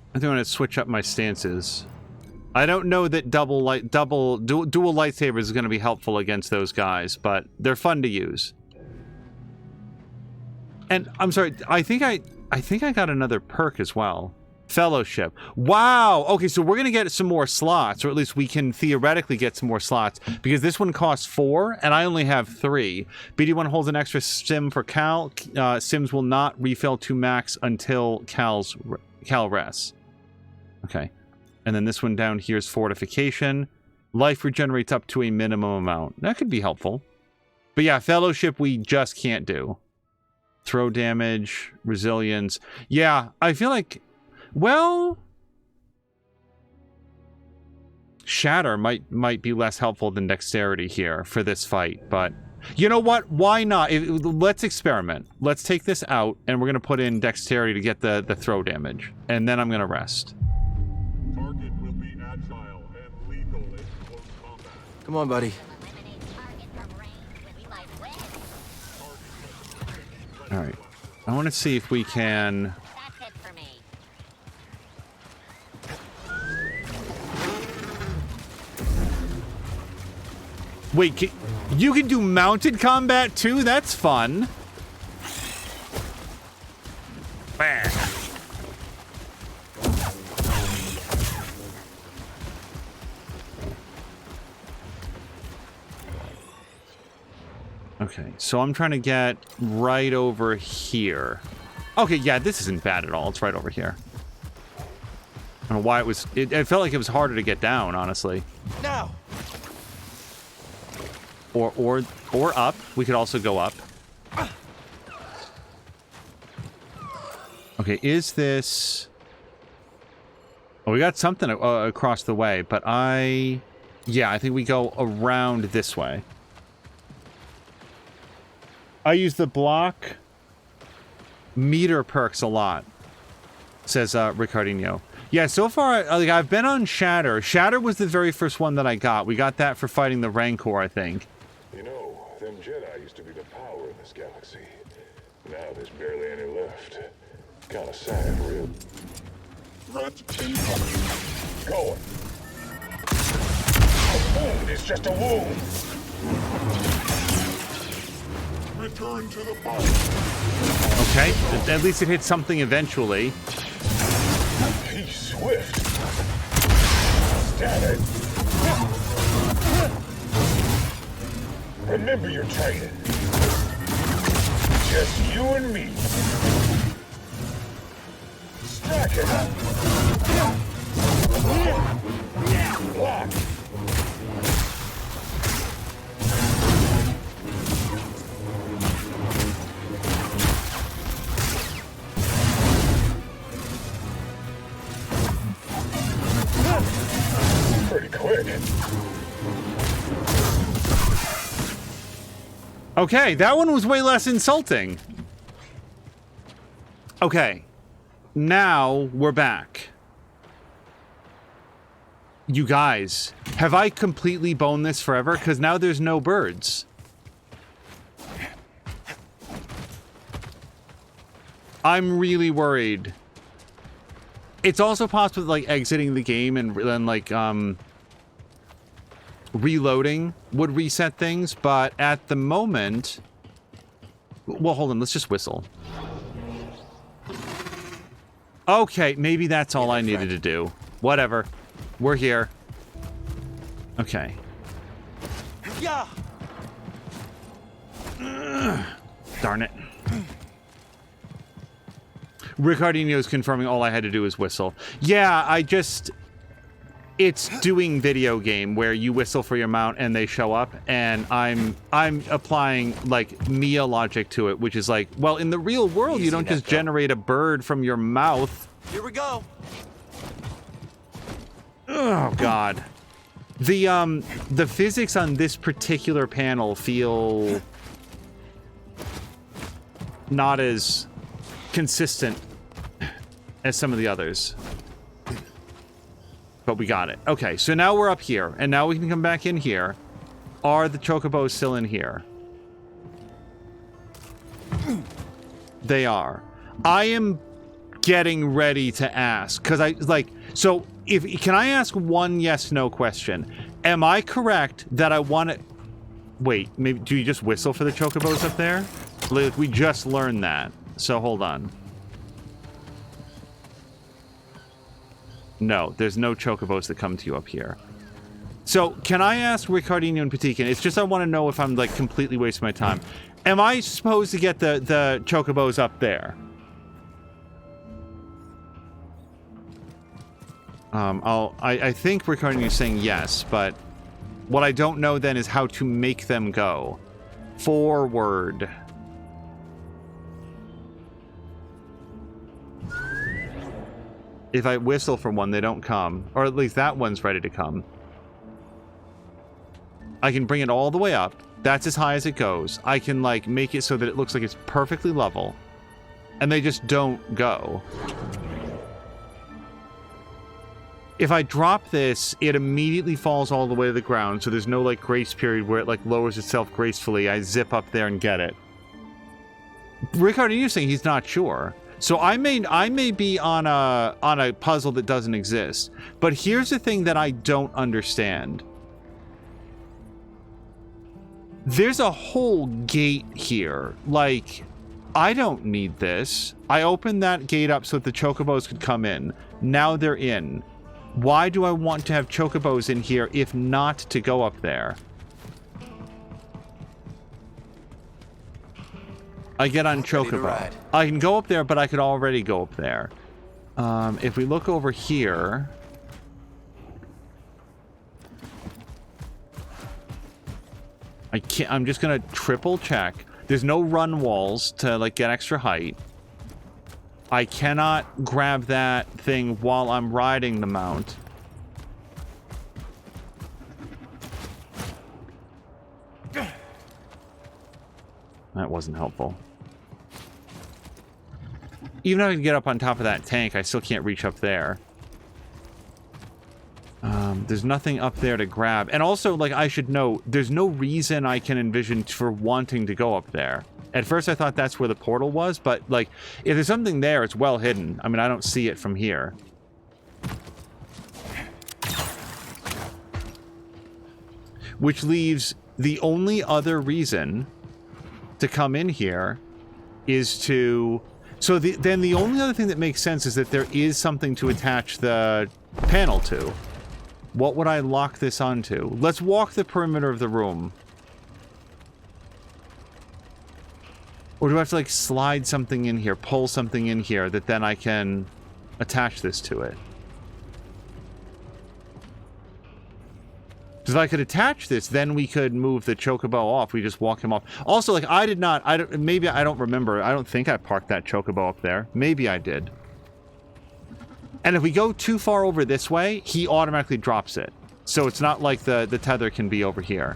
I think I'm going to switch up my stances. I don't know that dual lightsabers is going to be helpful against those guys, but they're fun to use. And I'm sorry, I think I got another perk as well. Fellowship. Wow! Okay, so we're gonna get some more slots, or at least we can theoretically get some more slots, because this one costs 4, and I only have 3. BD1 holds an extra sim for Cal. Sims will not refill to max until Cal rests. Okay. And then this one down here is fortification. Life regenerates up to a minimum amount. That could be helpful. But yeah, Fellowship we just can't do. Throw damage, resilience. Yeah, I feel like... Well, Shatter might be less helpful than Dexterity here for this fight, but you know what? Why not? Let's experiment. Let's take this out, and we're going to put in Dexterity to get the throw damage, and then I'm going to rest. Target will be agile and lethal in close combat. Come on, buddy. All right. I want to see if we can... Wait, you can do mounted combat too? That's fun. Okay, so I'm trying to get right over here. Okay, yeah, this isn't bad at all. It's right over here. I don't know why it was... It felt like it was harder to get down, honestly. Now. Or up. We could also go up. Okay, is this... Oh, we got something across the way, but yeah, I think we go around this way. I use the block meter perks a lot, says Ricardinho. Yeah, so far, like, I've been on Shatter. Shatter was the very first one that I got. We got that for fighting the Rancor, I think. You know, them Jedi used to be the power in this galaxy. Now there's barely any left. Kinda sad, real. Threat incoming. Going. A wound is just a wound. Return to the body. Okay, at least it hit something eventually. He's swift. Stab it. Remember your training. Just you and me. Strike it. Block. Pretty quick. Okay, that one was way less insulting. Okay, now we're back. You guys, have I completely boned this forever? Because now there's no birds. I'm really worried. It's also possible that, like, exiting the game and then, like, reloading would reset things, but at the moment... Well, hold on, let's just whistle. Okay, maybe that's all I needed to do. Whatever. We're here. Okay. Yeah. Darn it. Ricardinho is confirming all I had to do is whistle. Yeah, I just... It's doing video game where you whistle for your mount and they show up, and I'm applying, like, Mia logic to it, which is like, well, in the real world, you don't just generate a bird from your mouth. Here we go. Oh, God. The physics on this particular panel feel not as consistent as some of the others. But we got it. Okay, so now we're up here, and now we can come back in here. Are the chocobos still in here? They are. I am getting ready to ask, because I, like, so, can I ask one yes-no question? Am I correct that I want to... Wait, maybe, do you just whistle for the chocobos up there? Like, we just learned that, so hold on. No, there's no chocobos that come to you up here. So, can I ask Ricardinho and Patikin? It's just I want to know if I'm, like, completely wasting my time. Am I supposed to get the chocobos up there? I think Ricardinho is saying yes, but what I don't know then is how to make them go. Forward. If I whistle for one, they don't come. Or at least that one's ready to come. I can bring it all the way up. That's as high as it goes. I can, like, make it so that it looks like it's perfectly level. And they just don't go. If I drop this, it immediately falls all the way to the ground, so there's no, like, grace period where it, like, lowers itself gracefully. I zip up there and get it. Ricardinho's saying he's not sure. So I may be on a puzzle that doesn't exist. But here's the thing that I don't understand. There's a whole gate here. Like, I don't need this. I opened that gate up so that the chocobos could come in. Now they're in. Why do I want to have chocobos in here if not to go up there? I get on chocobo. I can go up there, but I could already go up there. If we look over here... I can't... I'm just gonna triple check. There's no run walls to, like, get extra height. I cannot grab that thing while I'm riding the mount. That wasn't helpful. Even if I can get up on top of that tank, I still can't reach up there. There's nothing up there to grab. And also, like, I should know, there's no reason I can envision for wanting to go up there. At first, I thought that's where the portal was, but, like, if there's something there, it's well hidden. I mean, I don't see it from here. Which leaves the only other reason to come in here is to... So then the only other thing that makes sense is that there is something to attach the panel to. What would I lock this onto? Let's walk the perimeter of the room. Or do I have to, like, slide something in here, pull something in here that then I can attach this to it? Because if I could attach this, then we could move the chocobo off. We just walk him off. Also, like, maybe I don't remember. I don't think I parked that chocobo up there. Maybe I did. And if we go too far over this way, he automatically drops it. So it's not like the tether can be over here.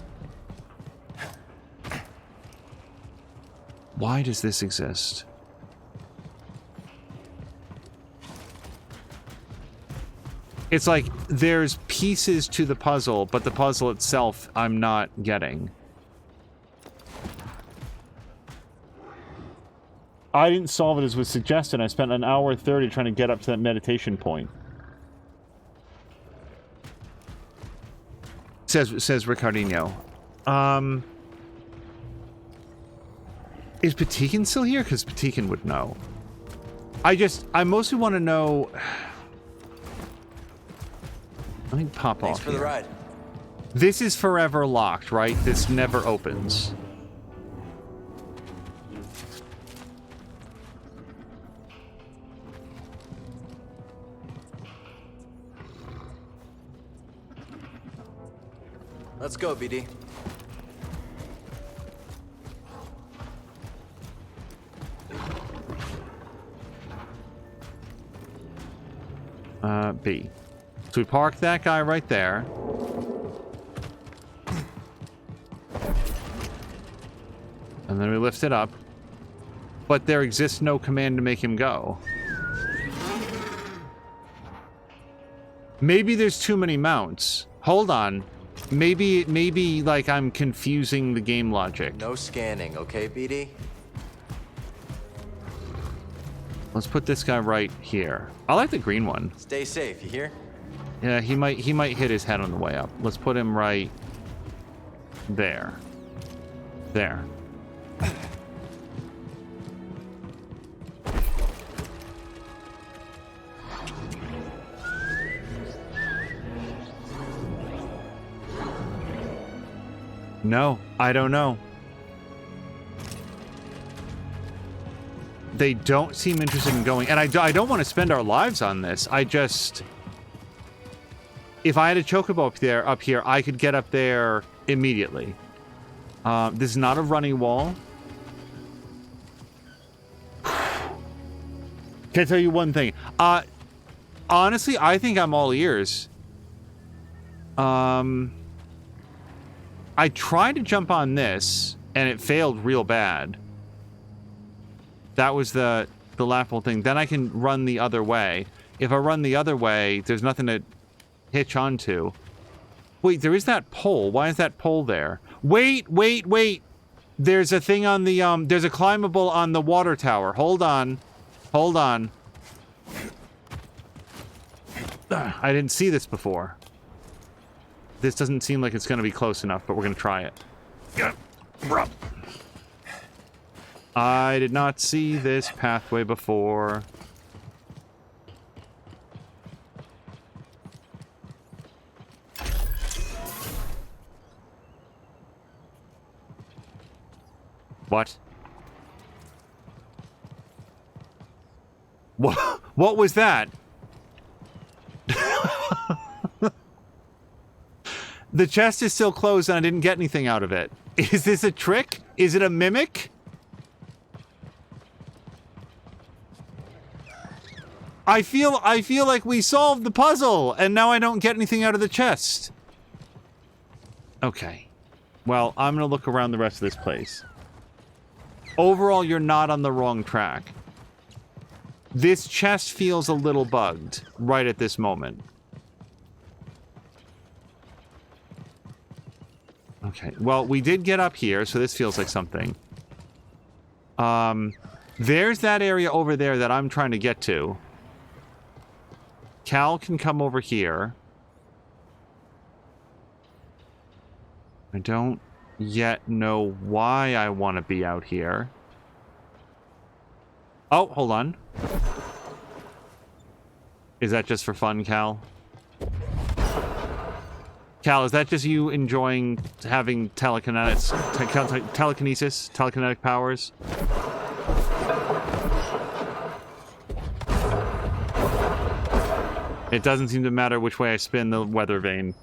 Why does this exist? It's like there's pieces to the puzzle, but the puzzle itself I'm not getting. I didn't solve it as was suggested. I spent an hour 30 trying to get up to that meditation point. Says Ricardinho. Is Patikin still here? Because Patikin would know. I mostly want to know... Let me pop Thanks off for the here. ride. This is forever locked, right? This never opens. Let's go, BD. B. So we park that guy right there. And then we lift it up. But there exists no command to make him go. Maybe there's too many mounts. Hold on. Maybe like I'm confusing the game logic. No scanning, okay, BD? Let's put this guy right here. I like the green one. Stay safe, you hear? Yeah, he might hit his head on the way up. Let's put him right there. There. No, I don't know. They don't seem interested in going, and I don't want to spend our lives on this. I just... If I had a chocobo up here, I could get up there immediately. This is not a running wall. Can I tell you one thing? Honestly, I think I'm all ears. I tried to jump on this, and it failed real bad. That was the laughable thing. Then I can run the other way. If I run the other way, there's nothing to hitch onto. Wait, there is that pole. Why is that pole there? Wait. There's a thing on the, there's a climbable on the water tower. Hold on. I didn't see this before. This doesn't seem like it's going to be close enough, but we're going to try it. I did not see this pathway before. What? What was that? The chest is still closed and I didn't get anything out of it. Is this a trick? Is it a mimic? I feel like we solved the puzzle, and now I don't get anything out of the chest. Okay. Well, I'm gonna look around the rest of this place. Overall, you're not on the wrong track. This chest feels a little bugged right at this moment. Okay, well, we did get up here, so this feels like something. There's that area over there that I'm trying to get to. Cal can come over here. I don't yet know why I want to be out here. Oh, hold on. Is that just for fun, Cal? Cal, is that just you enjoying having telekinetic powers? It doesn't seem to matter which way I spin the weather vane.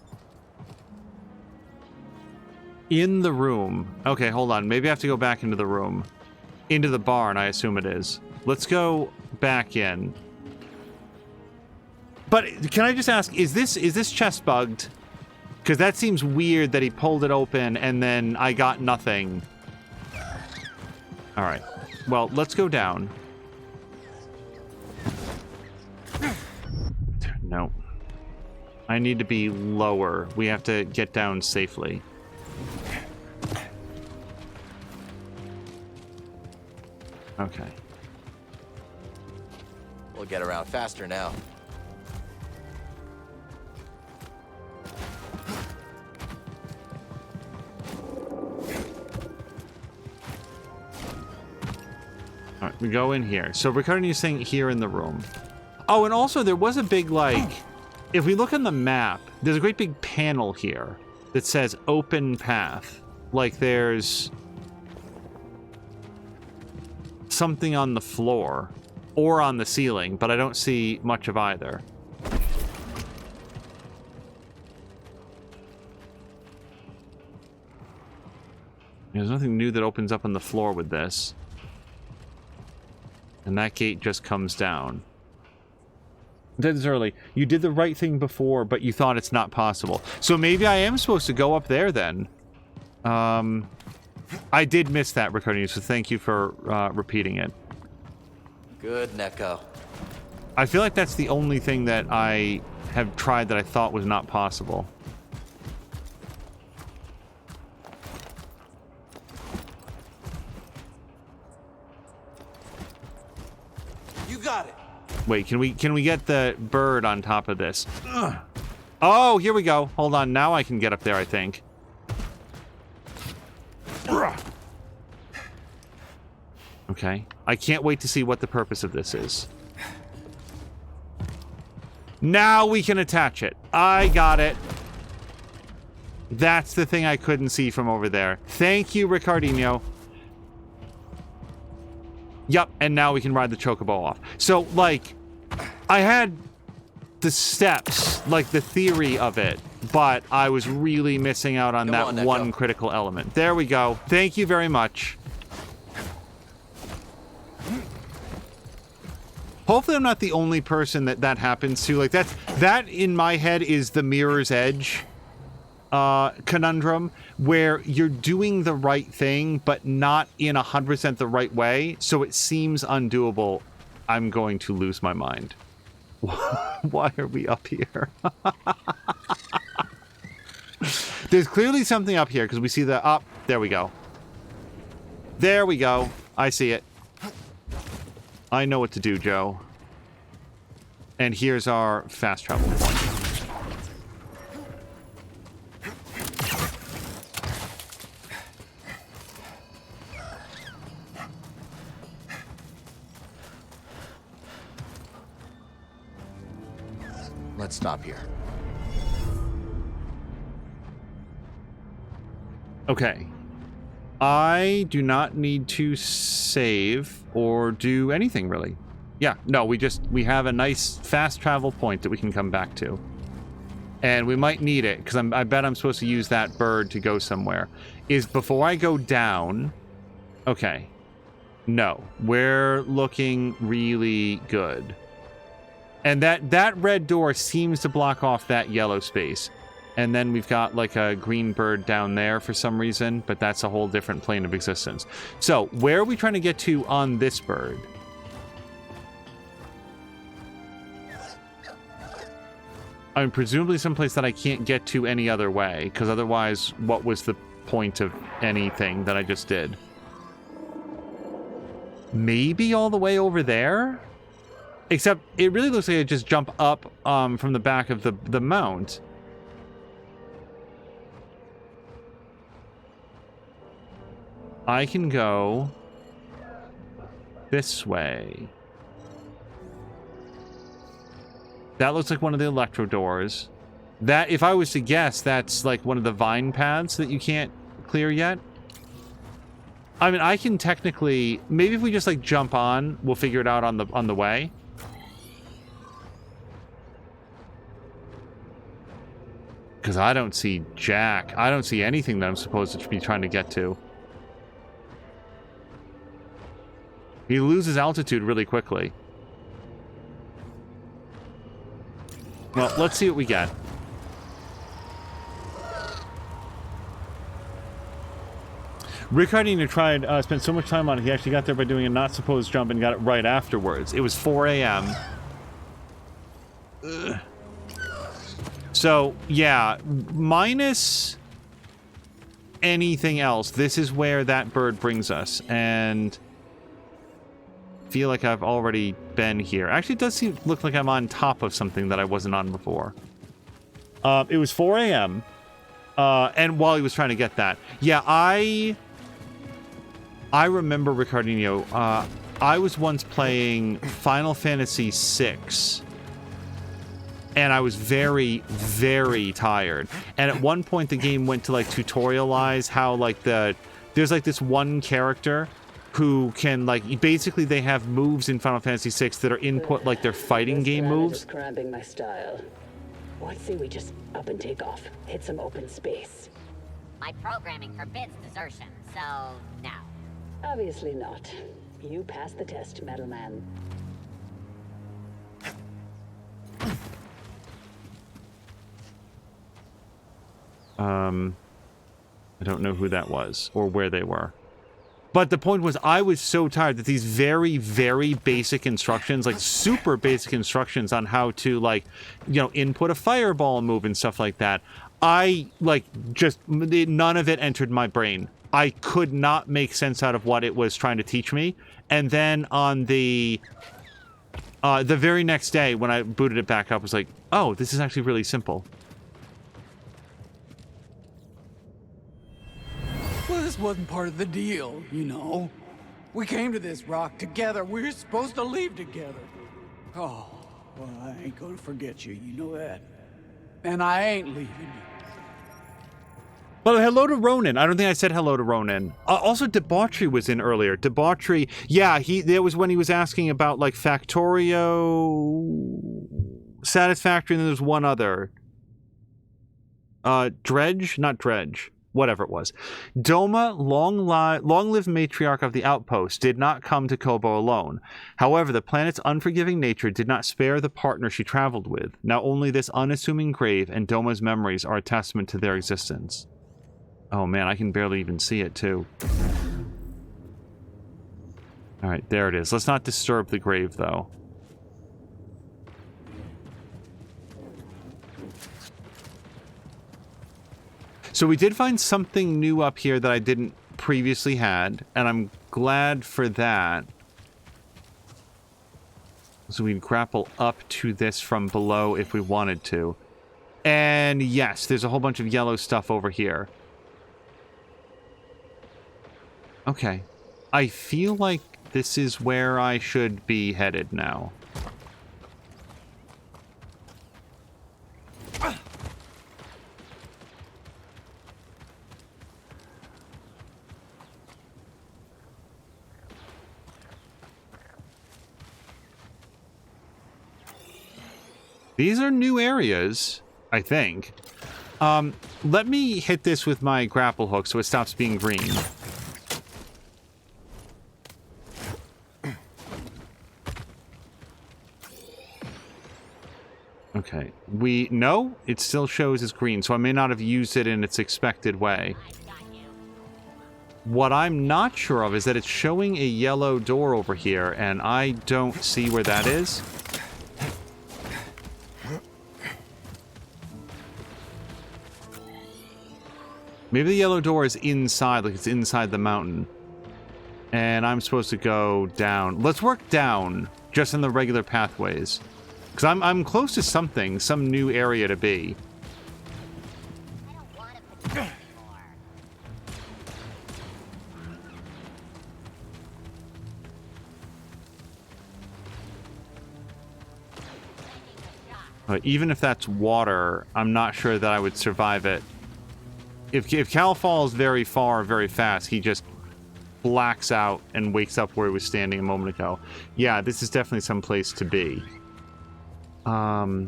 In the room. Okay, hold on. Maybe I have to go back into the room. Into the barn, I assume it is. Let's go back in. But can I just ask, is this chest bugged? Because that seems weird that he pulled it open and then I got nothing. Alright. Well, let's go down. No. I need to be lower. We have to get down safely. Okay. We'll get around faster now. All right, we go in here. So Ricardo is saying here in the room. Oh, and also there was a big, like, if we look on the map, there's a great big panel here that says open path. Like there's something on the floor or on the ceiling, but I don't see much of either. There's nothing new that opens up on the floor with this. And that gate just comes down. This is early. You did the right thing before, but you thought it's not possible. So maybe I am supposed to go up there then. I did miss that, Ricardo, so thank you for repeating it. Good, Neko. I feel like that's the only thing that I have tried that I thought was not possible. You got it. Wait, can we get the bird on top of this? Ugh. Oh, here we go. Hold on, now I can get up there, I think. Okay. I can't wait to see what the purpose of this is. Now we can attach it. I got it. That's the thing I couldn't see from over there. Thank you, Ricardinho. Yup, and now we can ride the Chocobo off. So, like, I had the steps, like the theory of it, but I was really missing out on that one critical element. There we go. Thank you very much. Hopefully I'm not the only person that happens to. Like, that in my head is the Mirror's Edge conundrum, where you're doing the right thing, but not in 100% the right way, so it seems undoable. I'm going to lose my mind. Why are we up here? There's clearly something up here, because we see the up. There we go. There we go. I see it. I know what to do, Joe. And here's our fast travel point. Let's stop here. Okay. I do not need to save or do anything, really. Yeah, no, we have a nice fast travel point that we can come back to. And we might need it, because I bet I'm supposed to use that bird to go somewhere. Is before I go down... Okay. No, we're looking really good. And that red door seems to block off that yellow space. And then we've got like a green bird down there for some reason, but that's a whole different plane of existence. So where are we trying to get to on this bird? I mean, presumably someplace that I can't get to any other way, because otherwise, what was the point of anything that I just did? Maybe all the way over there? Except, it really looks like I just jump up from the back of the mount. I can go this way. That looks like one of the electro doors. That, if I was to guess, that's like one of the vine paths that you can't clear yet. I mean, I can technically... Maybe if we just, like, jump on, we'll figure it out on the way. Because I don't see Jack. I don't see anything that I'm supposed to be trying to get to. He loses altitude really quickly. Well, let's see what we get. Ricardino tried, spent so much time on it, he actually got there by doing a not supposed jump and got it right afterwards. It was 4 a.m. So, yeah, minus anything else, this is where that bird brings us, and I feel like I've already been here. Actually, it does look like I'm on top of something that I wasn't on before. It was 4 a.m., and while he was trying to get that. Yeah, I remember, Ricardino, I was once playing Final Fantasy VI, and I was very, very tired. And at one point, the game went to, like, tutorialize how, like, there's, like, this one character who can, like, basically they have moves in Final Fantasy VI that are input, like, their fighting game moves. Describing my style. Let's see, we just up and take off. Hit some open space. My programming forbids desertion, so no. Obviously not. You passed the test, Metal Man. I don't know who that was or where they were. But the point was, I was so tired that these very, very basic instructions, like super basic instructions on how to, like, you know, input a fireball move and stuff like that, I, like, just, none of it entered my brain. I could not make sense out of what it was trying to teach me. And then on the very next day, when I booted it back up, I was like, oh, this is actually really simple. Well, this wasn't part of the deal, you know. We came to this rock together. We were supposed to leave together. Oh, well, I ain't gonna forget you, you know that. And I ain't leaving you. Well, hello to Ronan. I don't think I said hello to Ronan. Also, Debauchery was in earlier. Debauchery, yeah, that was when he was asking about, like, Factorio, Satisfactory, and then there's one other. Dredge? Not Dredge. Whatever it was. Doma, long-lived matriarch of the outpost, did not come to Koboh alone. However, the planet's unforgiving nature did not spare the partner she traveled with. Now only this unassuming grave and Doma's memories are a testament to their existence. Oh man, I can barely even see it too. Alright, there it is. Let's not disturb the grave though. So we did find something new up here that I didn't previously had, and I'm glad for that. So we can grapple up to this from below if we wanted to. And yes, there's a whole bunch of yellow stuff over here. Okay. I feel like this is where I should be headed now. These are new areas, I think. Let me hit this with my grapple hook so it stops being green. Okay. No, it still shows as green, so I may not have used it in its expected way. What I'm not sure of is that it's showing a yellow door over here, and I don't see where that is. Maybe the yellow door is inside, like it's inside the mountain. And I'm supposed to go down. Let's work down, just in the regular pathways. Because I'm close to something, some new area to be. Even if that's water, I'm not sure that I would survive it. If Cal falls very far, very fast, he just blacks out and wakes up where he was standing a moment ago. Yeah, this is definitely some place to be. I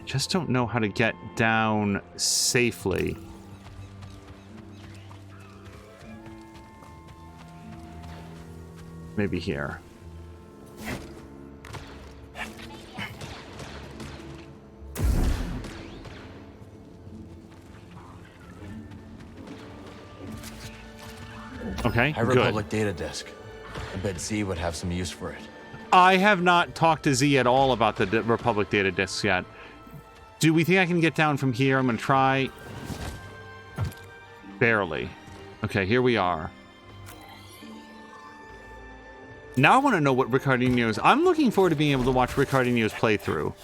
just don't know how to get down safely. Maybe here. Okay, High good. Republic data disk. I bet Z would have some use for it. I have not talked to Z at all about the Republic data disks yet. Do we think I can get down from here? I'm going to try. Barely. Okay, here we are. Now I want to know what Ricardino's... I'm looking forward to being able to watch Ricardino's playthrough.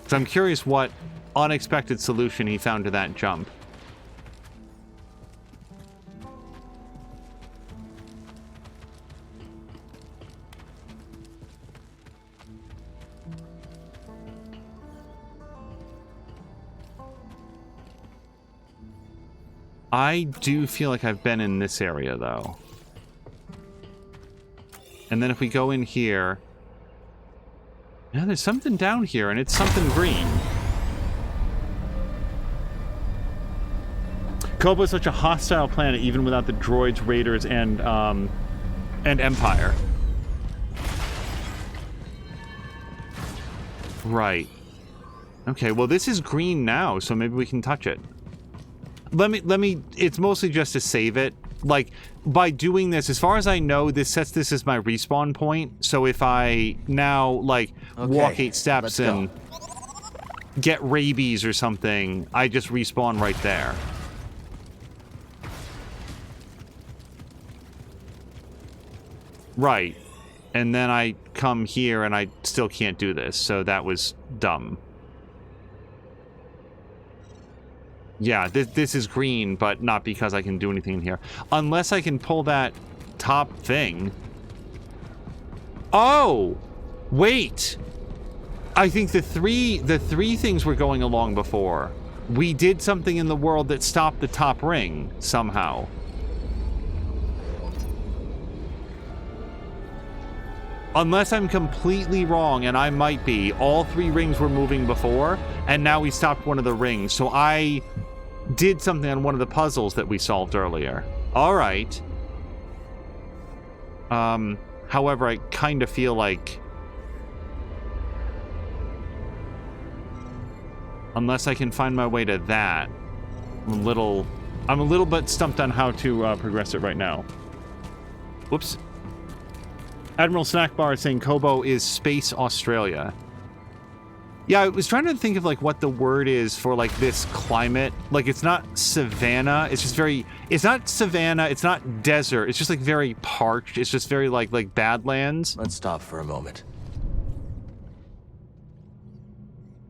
So I'm curious what unexpected solution he found to that jump. I do feel like I've been in this area, though. And then if we go in here... Yeah, there's something down here, and it's something green. Koboh is such a hostile planet, even without the droids, raiders, and Empire. Right. Okay, well, this is green now, so maybe we can touch it. Let me, it's mostly just to save it. Like, by doing this, as far as I know, this sets this as my respawn point. So if I now, like, walk 8 steps and get rabies or something, I just respawn right there. Right. And then I come here and I still can't do this, so that was dumb. Yeah, this is green, but not because I can do anything in here. Unless I can pull that top thing. Oh! Wait! I think the three things were going along before. We did something in the world that stopped the top ring, somehow. Unless I'm completely wrong, and I might be, all 3 rings were moving before, and now we stopped one of the rings, so I did something on one of the puzzles that we solved earlier. Alright. However, I kind of feel like... Unless I can find my way to that, I'm a little bit stumped on how to progress it right now. Whoops. Admiral Snackbar is saying Koboh is Space Australia. Yeah, I was trying to think of, like, what the word is for, like, this climate. Like, it's not savanna. It's just very... It's not savanna. It's not desert. It's just, like, very parched. It's just very, like Badlands. Let's stop for a moment.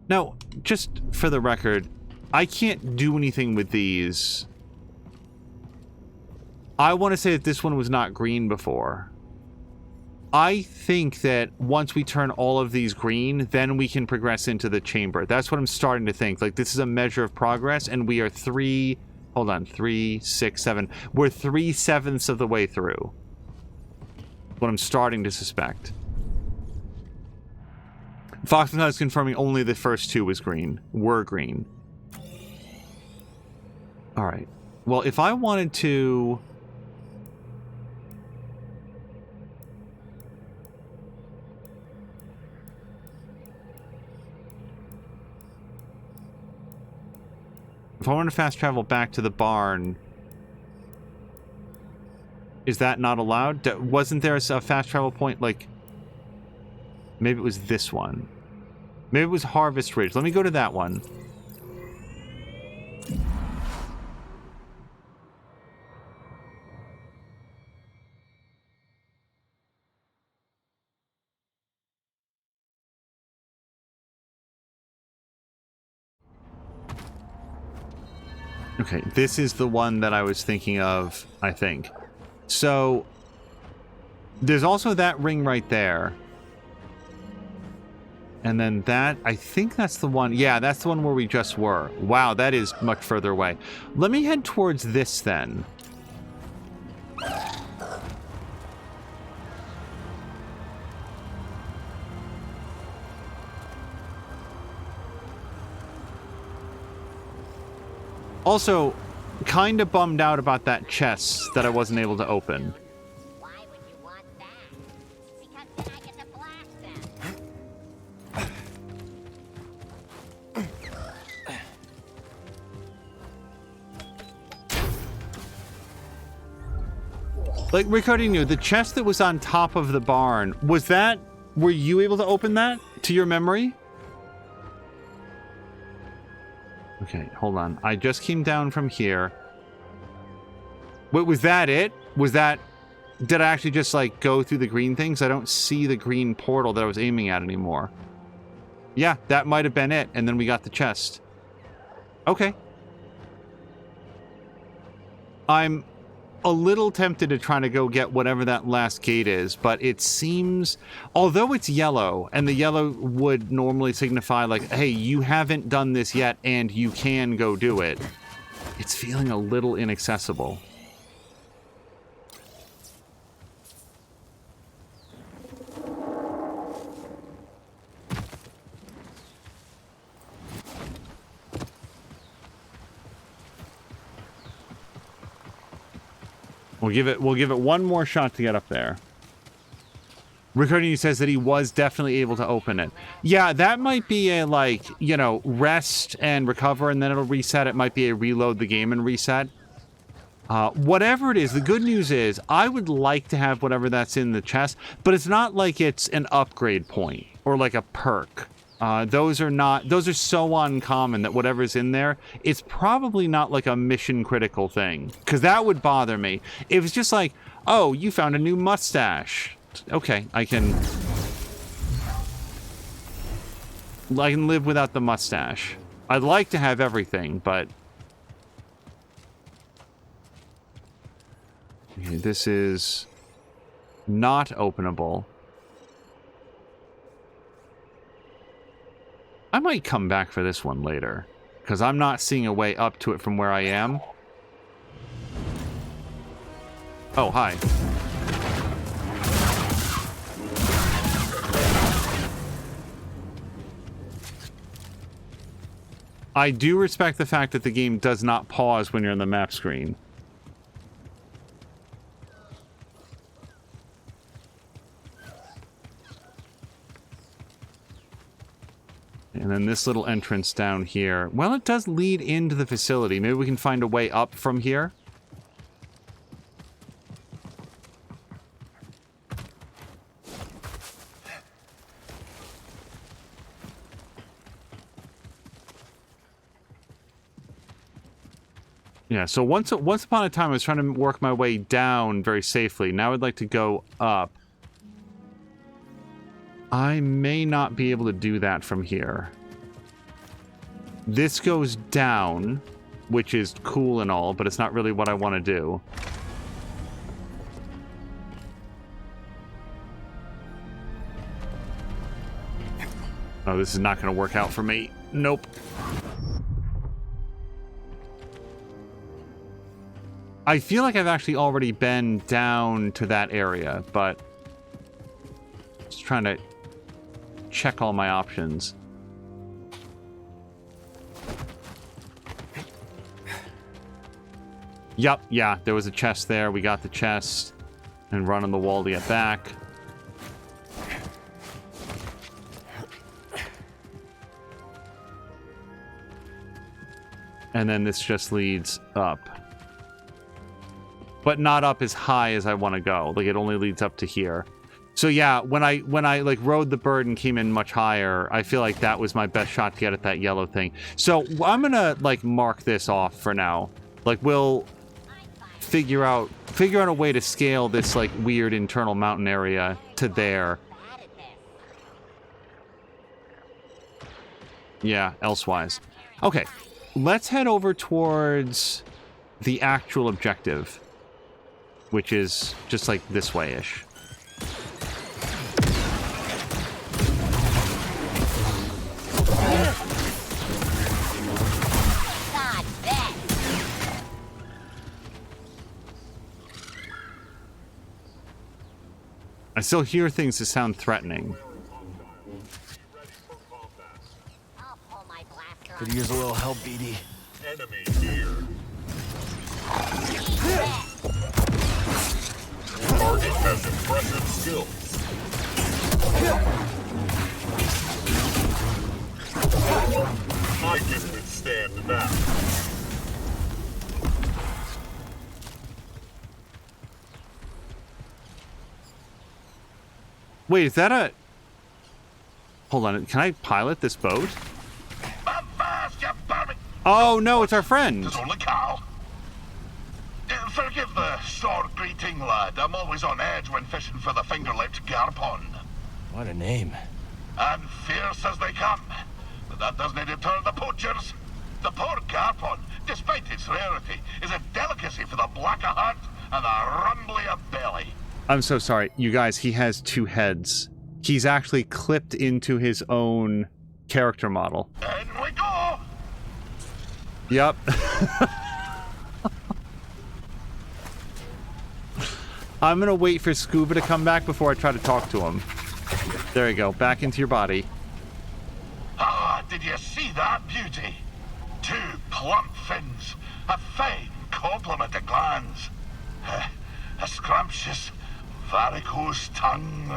Now, just for the record, I can't do anything with these. I want to say that this one was not green before. I think that once we turn all of these green, then we can progress into the chamber. That's what I'm starting to think. Like, this is a measure of progress, and we are 3, 6, 7. We're 3/7 of the way through. What I'm starting to suspect. Fox is confirming only the first 2 were green. Alright. Well, if I wanted to... If I want to fast travel back to the barn, is that not allowed? Wasn't there a fast travel point, like... Maybe it was this one. Maybe it was Harvest Ridge. Let me go to that one. Okay, this is the one that I was thinking of, I think. So, there's also that ring right there. And then that, I think that's the one. Yeah, that's the one where we just were. Wow, that is much further away. Let me head towards this then. Also, kind of bummed out about that chest that I wasn't able to open. Like, Ricardinho, the chest that was on top of the barn, were you able to open that to your memory? Okay, hold on. I just came down from here. Wait, was that it? Did I actually just, like, go through the green things? I don't see the green portal that I was aiming at anymore. Yeah, that might have been it, and then we got the chest. Okay. I'm a little tempted to try to go get whatever that last gate is, but it seems, although it's yellow, and the yellow would normally signify, like, hey, you haven't done this yet, and you can go do it, it's feeling a little inaccessible. We'll give it one more shot to get up there. Ricardini says that he was definitely able to open it. Yeah, that might be a, like, you know, rest and recover and then it'll reset. It might be a reload the game and reset. Whatever it is, the good news is I would like to have whatever that's in the chest, but it's not like it's an upgrade point or like a perk. Those are so uncommon that whatever's in there, it's probably not like a mission critical thing. Because that would bother me. If it's just like, oh, you found a new mustache. Okay, I can live without the mustache. I'd like to have everything, but... Okay, this is not openable. I might come back for this one later, because I'm not seeing a way up to it from where I am. Oh, hi. I do respect the fact that the game does not pause when you're on the map screen. And then this little entrance down here. Well, it does lead into the facility. Maybe we can find a way up from here. Yeah, so once upon a time I was trying to work my way down very safely. Now I'd like to go up. I may not be able to do that from here. This goes down, which is cool and all, but it's not really what I want to do. Oh, this is not going to work out for me. Nope. I feel like I've actually already been down to that area, but just trying to check all my options. Yup, yeah, there was a chest there. We got the chest and run on the wall to get back. And then this just leads up. But not up as high as I want to go. Like, it only leads up to here. So yeah, when I like rode the bird and came in much higher, I feel like that was my best shot to get at that yellow thing. So I'm gonna like mark this off for now. Like, we'll figure out a way to scale this like weird internal mountain area to there. Yeah, elsewise. Okay, let's head over towards the actual objective, which is just like this way-ish. I still hear things that sound threatening. Could use a little help, BD. Enemy near. Target has impressive skills. My gifted stand back. Wait, is that a... Hold on, can I pilot this boat? Oh no, it's our friend! It's only Cal. Forgive the short greeting, lad. I'm always on edge when fishing for the finger-lipped garpon. What a name. And fierce as they come. But that doesn't deter the poachers. The poor garpon, despite its rarity, is a delicacy for the black of heart and the rumbly of belly. I'm so sorry. You guys, he has two heads. He's actually clipped into his own character model. In we go! Yep. I'm gonna wait for Scuba to come back before I try to talk to him. There you go. Back into your body. Ah, did you see that beauty? Two plump fins, a fine complement of glands, a scrumptious varicose tongue.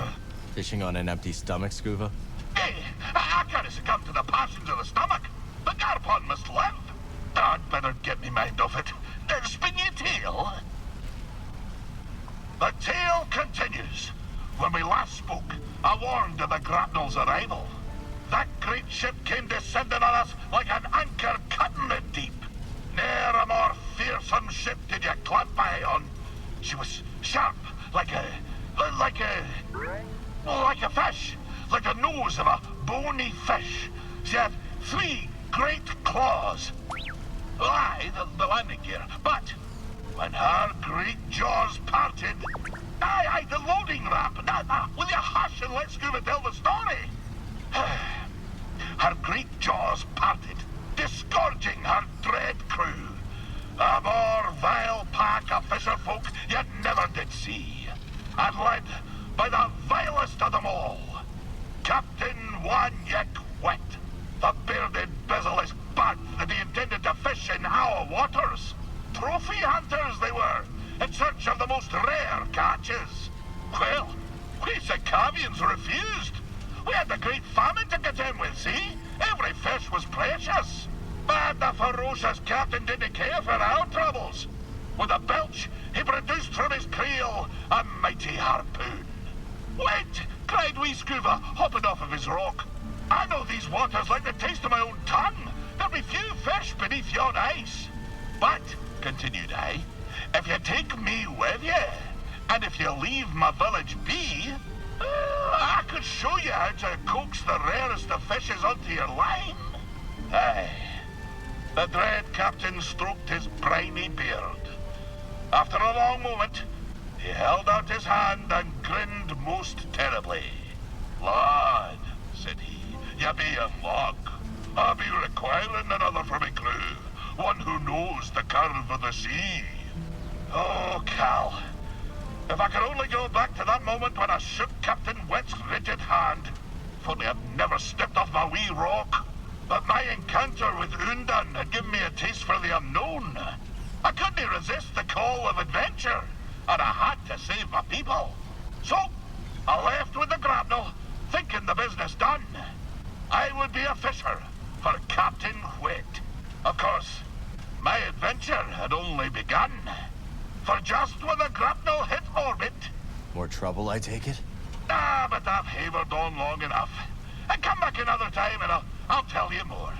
Fishing on an empty stomach, Scuba? Hey, I can't succumb to the passions of the stomach. The garpon must live. I'd better get me mind off it. Spin your tail. The tale continues. When we last spoke, I warned of the grapnel's arrival. That great ship came descending on us like an anchor cutting the deep. Ne'er a more fearsome ship did you clamp eye on. She was sharp, like a fish, like the nose of a bony fish. She had 3 great claws. Aye, the landing gear. But when her great jaws parted, the loading ramp. Will you hush and let Scuba tell the story? Her great jaws parted, disgorging her dread crew. A more vile pack of fisherfolk you never did see, and led by the vilest of them all, Captain Wanyek Wet, the bearded, bezel-less bat that he intended to fish in our waters. Trophy hunters they were, in search of the most rare catches. Well, we Sakavians refused. We had the great famine to contend with, see? Every fish was precious. But the ferocious captain didn't care for our troubles. With a belch, he produced from his creel a mighty harpoon. Wait, cried wee Scuba, hopping off of his rock. I know these waters like the taste of my own tongue. There'll be few fish beneath yon ice. But, continued I, if you take me with you, and if you leave my village be, I could show you how to coax the rarest of fishes onto your line. Aye. The dread captain stroked his briny beard. After a long moment, he held out his hand and grinned most terribly. Lad, said he, you be in luck. I'll be requiring another for my crew, one who knows the curve of the sea. Oh, Cal, if I could only go back to that moment when I shook Captain Wet's rigid hand. If only I'd never stepped off my wee rock. But my encounter with Undan had given me a taste for the unknown. I couldn't resist the call of adventure, and I had to save my people. So, I left with the grapnel, thinking the business done. I would be a fisher for Captain Wet. Of course, my adventure had only begun. For just when the grapnel hit orbit... More trouble, I take it? Ah, but I've havered on long enough. And come back another time and I'll tell you more.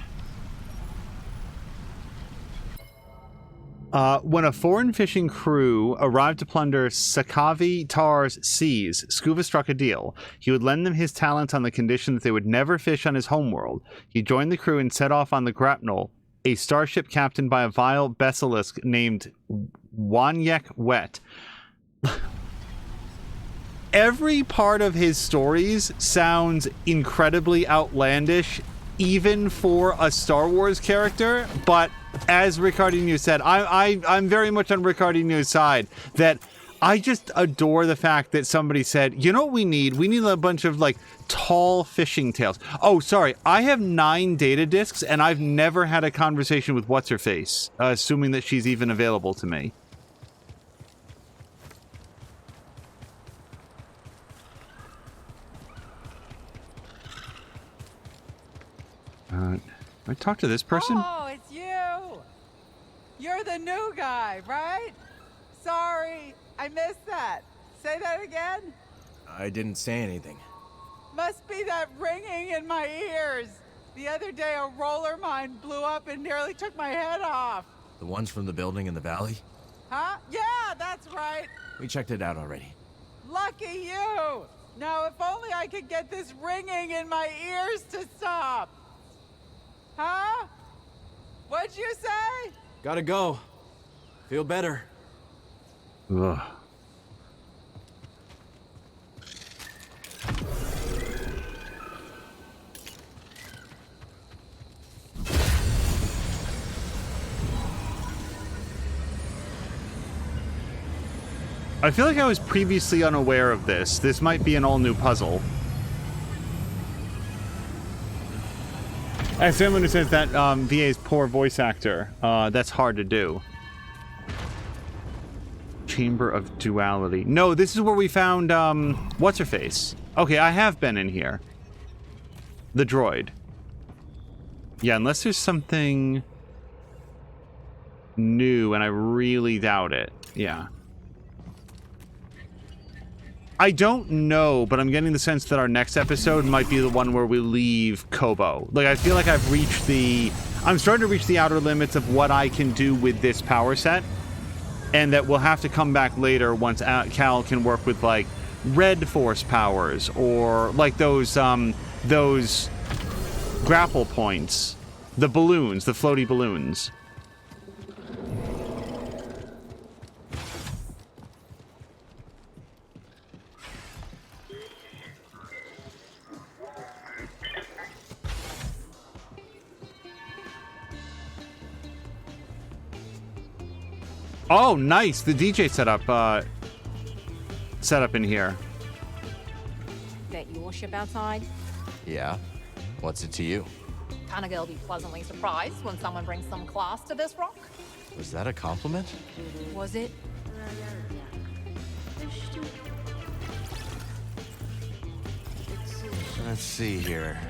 When a foreign fishing crew arrived to plunder Sakavi Tar's seas, Scuba struck a deal. He would lend them his talents on the condition that they would never fish on his homeworld. He joined the crew and set off on the grapnel, a starship captained by a vile basilisk named Wanyek Wet. Every part of his stories sounds incredibly outlandish, even for a Star Wars character, but as Ricardinho said, I'm very much on Ricardinho's side, that I just adore the fact that somebody said, you know what we need? We need a bunch of, like, tall fishing tails. Oh, sorry, I have 9 data discs, and I've never had a conversation with What's-Her-Face, assuming that she's even available to me. I talk to this person? Oh, it's you! You're the new guy, right? Sorry, I missed that. Say that again? I didn't say anything. Must be that ringing in my ears. The other day a roller mine blew up and nearly took my head off. The ones from the building in the valley? Huh? Yeah, that's right. We checked it out already. Lucky you! Now, if only I could get this ringing in my ears to stop. Huh? What'd you say? Gotta go. Feel better. Ugh. I feel like I was previously unaware of this. This might be an all-new puzzle. As someone who says that VA's poor voice actor, that's hard to do. Chamber of Duality. No, this is where we found, What's-Her-Face. Okay, I have been in here. The droid. Yeah, unless there's something new, and I really doubt it. Yeah. I don't know, but I'm getting the sense that our next episode might be the one where we leave Koboh. Like, I feel like I've reached the... I'm starting to reach the outer limits of what I can do with this power set. And that we'll have to come back later once Cal can work with, like, red force powers. Or, like, those grapple points. The balloons, the floaty balloons. Oh, nice. The DJ setup in here. That your ship outside? Yeah. What's it to you? Kinda gonna be pleasantly surprised when someone brings some class to this rock. Was that a compliment? Was it? Let's see here.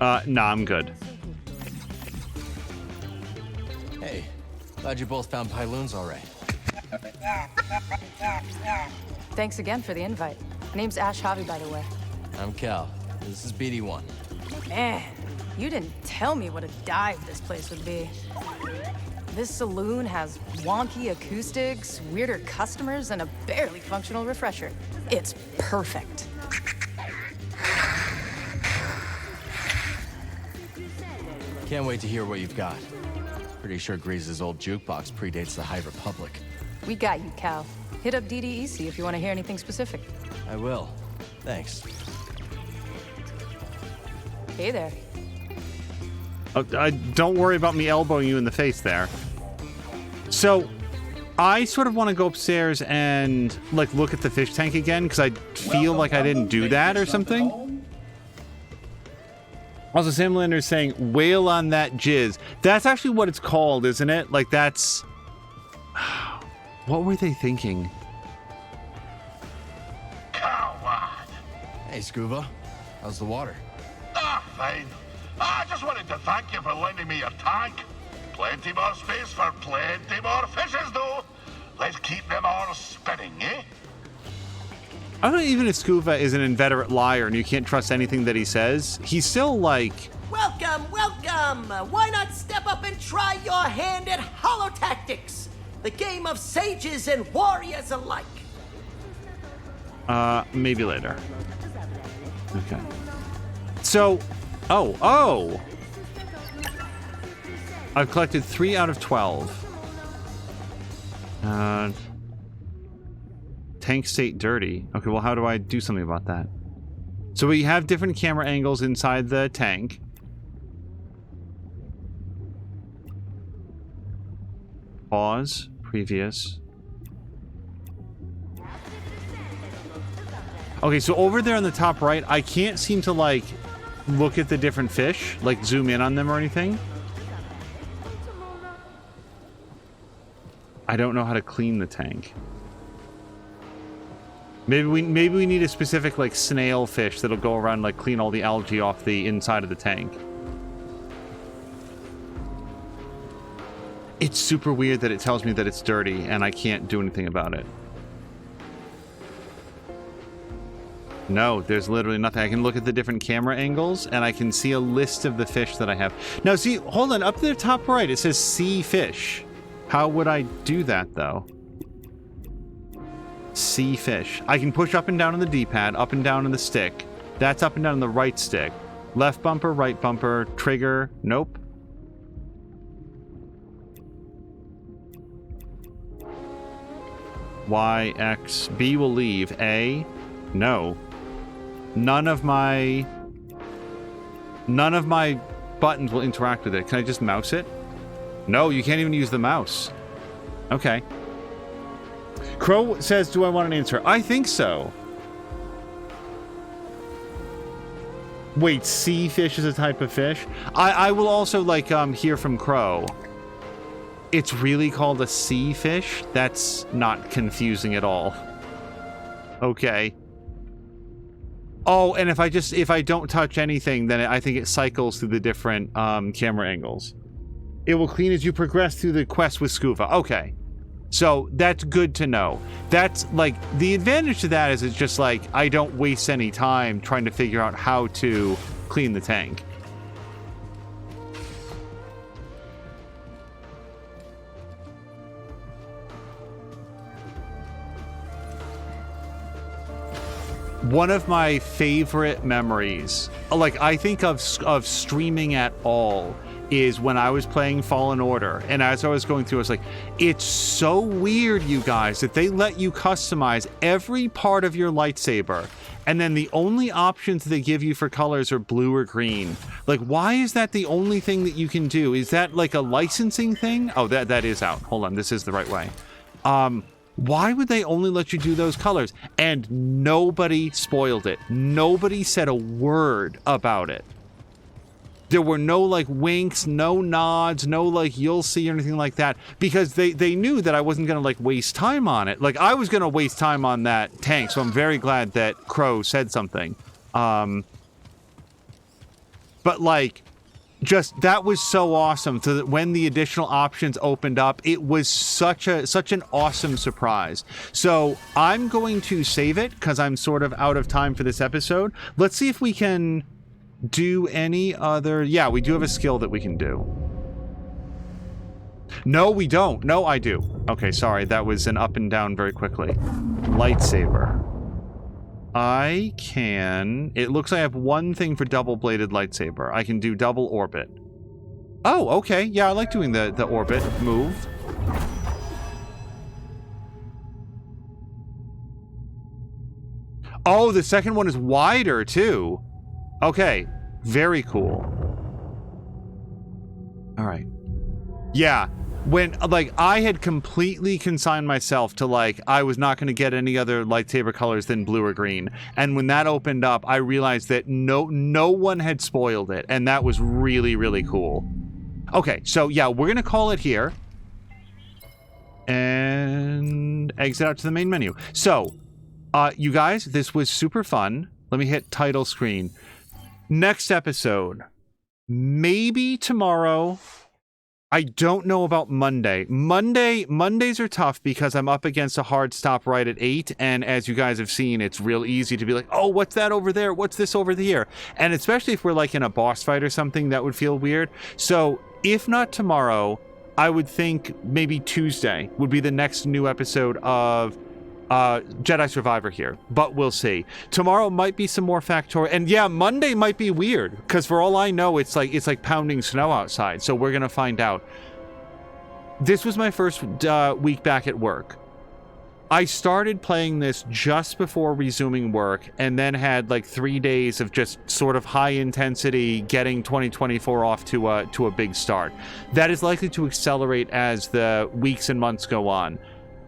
Nah, I'm good. Hey, glad you both found Pyloons all right. Thanks again for the invite. My name's Ash Javi, by the way. I'm Cal. This is BD1. Man, you didn't tell me what a dive this place would be. This saloon has wonky acoustics, weirder customers, and a barely functional refresher. It's perfect. Can't wait to hear what you've got. Pretty sure Grease's old jukebox predates the High Republic. We got you, Cal. Hit up DDEC if you want to hear anything specific. I will. Thanks. Hey there. Don't worry about me elbowing you in the face there. So, I sort of want to go upstairs and, like, look at the fish tank again, because I feel like I didn't do that or something. Also, Sam Lander is saying, whale on that jizz. That's actually what it's called, isn't it? Like, that's... What were they thinking? Coward. Hey, Scuba. How's the water? Ah, fine. I just wanted to thank you for lending me your tank. Plenty more space for plenty more fishes, though. Let's keep them all spinning, eh? I don't know, even if Scuba is an inveterate liar and you can't trust anything that he says, he's still like... Welcome, welcome! Why not step up and try your hand at holotactics? The game of sages and warriors alike. Maybe later. Okay. So, oh! I've collected 3 out of 12. Tank state dirty. Okay, well, how do I do something about that? So we have different camera angles inside the tank. Pause. Previous. Okay, so over there on the top right, I can't seem to, like, look at the different fish, like zoom in on them or anything. I don't know how to clean the tank. Maybe we need a specific, like, snail fish that'll go around, like, clean all the algae off the inside of the tank. It's super weird that it tells me that it's dirty and I can't do anything about it. No, there's literally nothing. I can look at the different camera angles and I can see a list of the fish that I have. Now, see, hold on, up to the top right, it says see fish. How would I do that, though? See fish. I can push up and down on the D-pad, up and down on the stick. That's up and down on the right stick. Left bumper, right bumper, trigger. Nope. Y, X, B will leave. A, no. None of my buttons will interact with it. Can I just mouse it? No, you can't even use the mouse. Okay. Crow says, do I want an answer? I think so. Wait, sea fish is a type of fish? I will also, like, hear from Crow. It's really called a sea fish? That's not confusing at all. Okay. Oh, and if I don't touch anything, then I think it cycles through the different camera angles. It will clean as you progress through the quest with Scuba. Okay. So that's good to know. That's like, the advantage to that is it's just like, I don't waste any time trying to figure out how to clean the tank. One of my favorite memories, like I think of streaming at all, is when I was playing Fallen Order, and as I was going through, I was like, it's so weird, you guys, that they let you customize every part of your lightsaber, and then the only options they give you for colors are blue or green. Like, why is that the only thing that you can do? Is that like a licensing thing? Oh, that is out. Hold on, this is the right way. Why would they only let you do those colors? And nobody spoiled it. Nobody said a word about it. There were no, like, winks, no nods, no, like, you'll see or anything like that. Because they knew that I wasn't going to, like, waste time on it. Like, I was going to waste time on that tank, so I'm very glad that Crow said something. But, like, just, that was so awesome. So that when the additional options opened up, it was such an awesome surprise. So I'm going to save it, because I'm sort of out of time for this episode. Let's see if we can do any other... Yeah, we do have a skill that we can do. No, we don't. No, I do. Okay, sorry. That was an up and down very quickly. Lightsaber. I can... It looks like I have one thing for double-bladed lightsaber. I can do double orbit. Oh, okay. Yeah, I like doing the orbit move. Oh, the second one is wider, too. Okay, very cool. All right. Yeah, when, like, I had completely consigned myself to, like, I was not going to get any other lightsaber colors than blue or green. And when that opened up, I realized that no one had spoiled it. And that was really, really cool. Okay, so, yeah, we're going to call it here. And exit out to the main menu. So, you guys, this was super fun. Let me hit title screen. Next episode, Maybe tomorrow. I don't know about Mondays are tough because I'm up against a hard stop right at 8, and as you guys have seen, it's real easy to be like, oh, what's that over there? What's this over here? And especially if we're like in a boss fight or something, that would feel weird. So if not tomorrow, I would think maybe Tuesday would be the next new episode of Jedi Survivor here, but we'll see. Tomorrow might be some more Factorio, and yeah, Monday might be weird because for all I know, it's like pounding snow outside. So we're gonna find out. This was my first week back at work. I started playing this just before resuming work, and then had like 3 days of just sort of high intensity getting 2024 off to a big start. That is likely to accelerate as the weeks and months go on.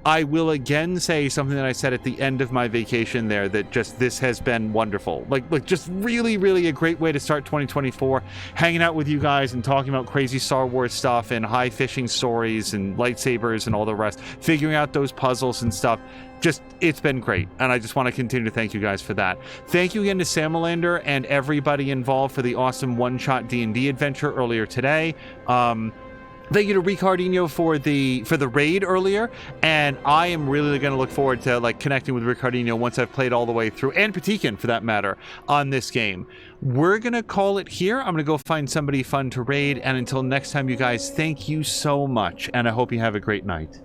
I will again say something that I said at the end of my vacation there, that just this has been wonderful. Like just really, really a great way to start 2024. Hanging out with you guys and talking about crazy Star Wars stuff and high fishing stories and lightsabers and all the rest. Figuring out those puzzles and stuff. Just, it's been great. And I just want to continue to thank you guys for that. Thank you again to Samalander and everybody involved for the awesome one-shot D&D adventure earlier today. Thank you to Ricardinho for the raid earlier, and I am really going to look forward to like connecting with Ricardinho once I've played all the way through, and Patikin for that matter, on this game. We're going to call it here. I'm going to go find somebody fun to raid, and until next time, you guys, thank you so much, and I hope you have a great night.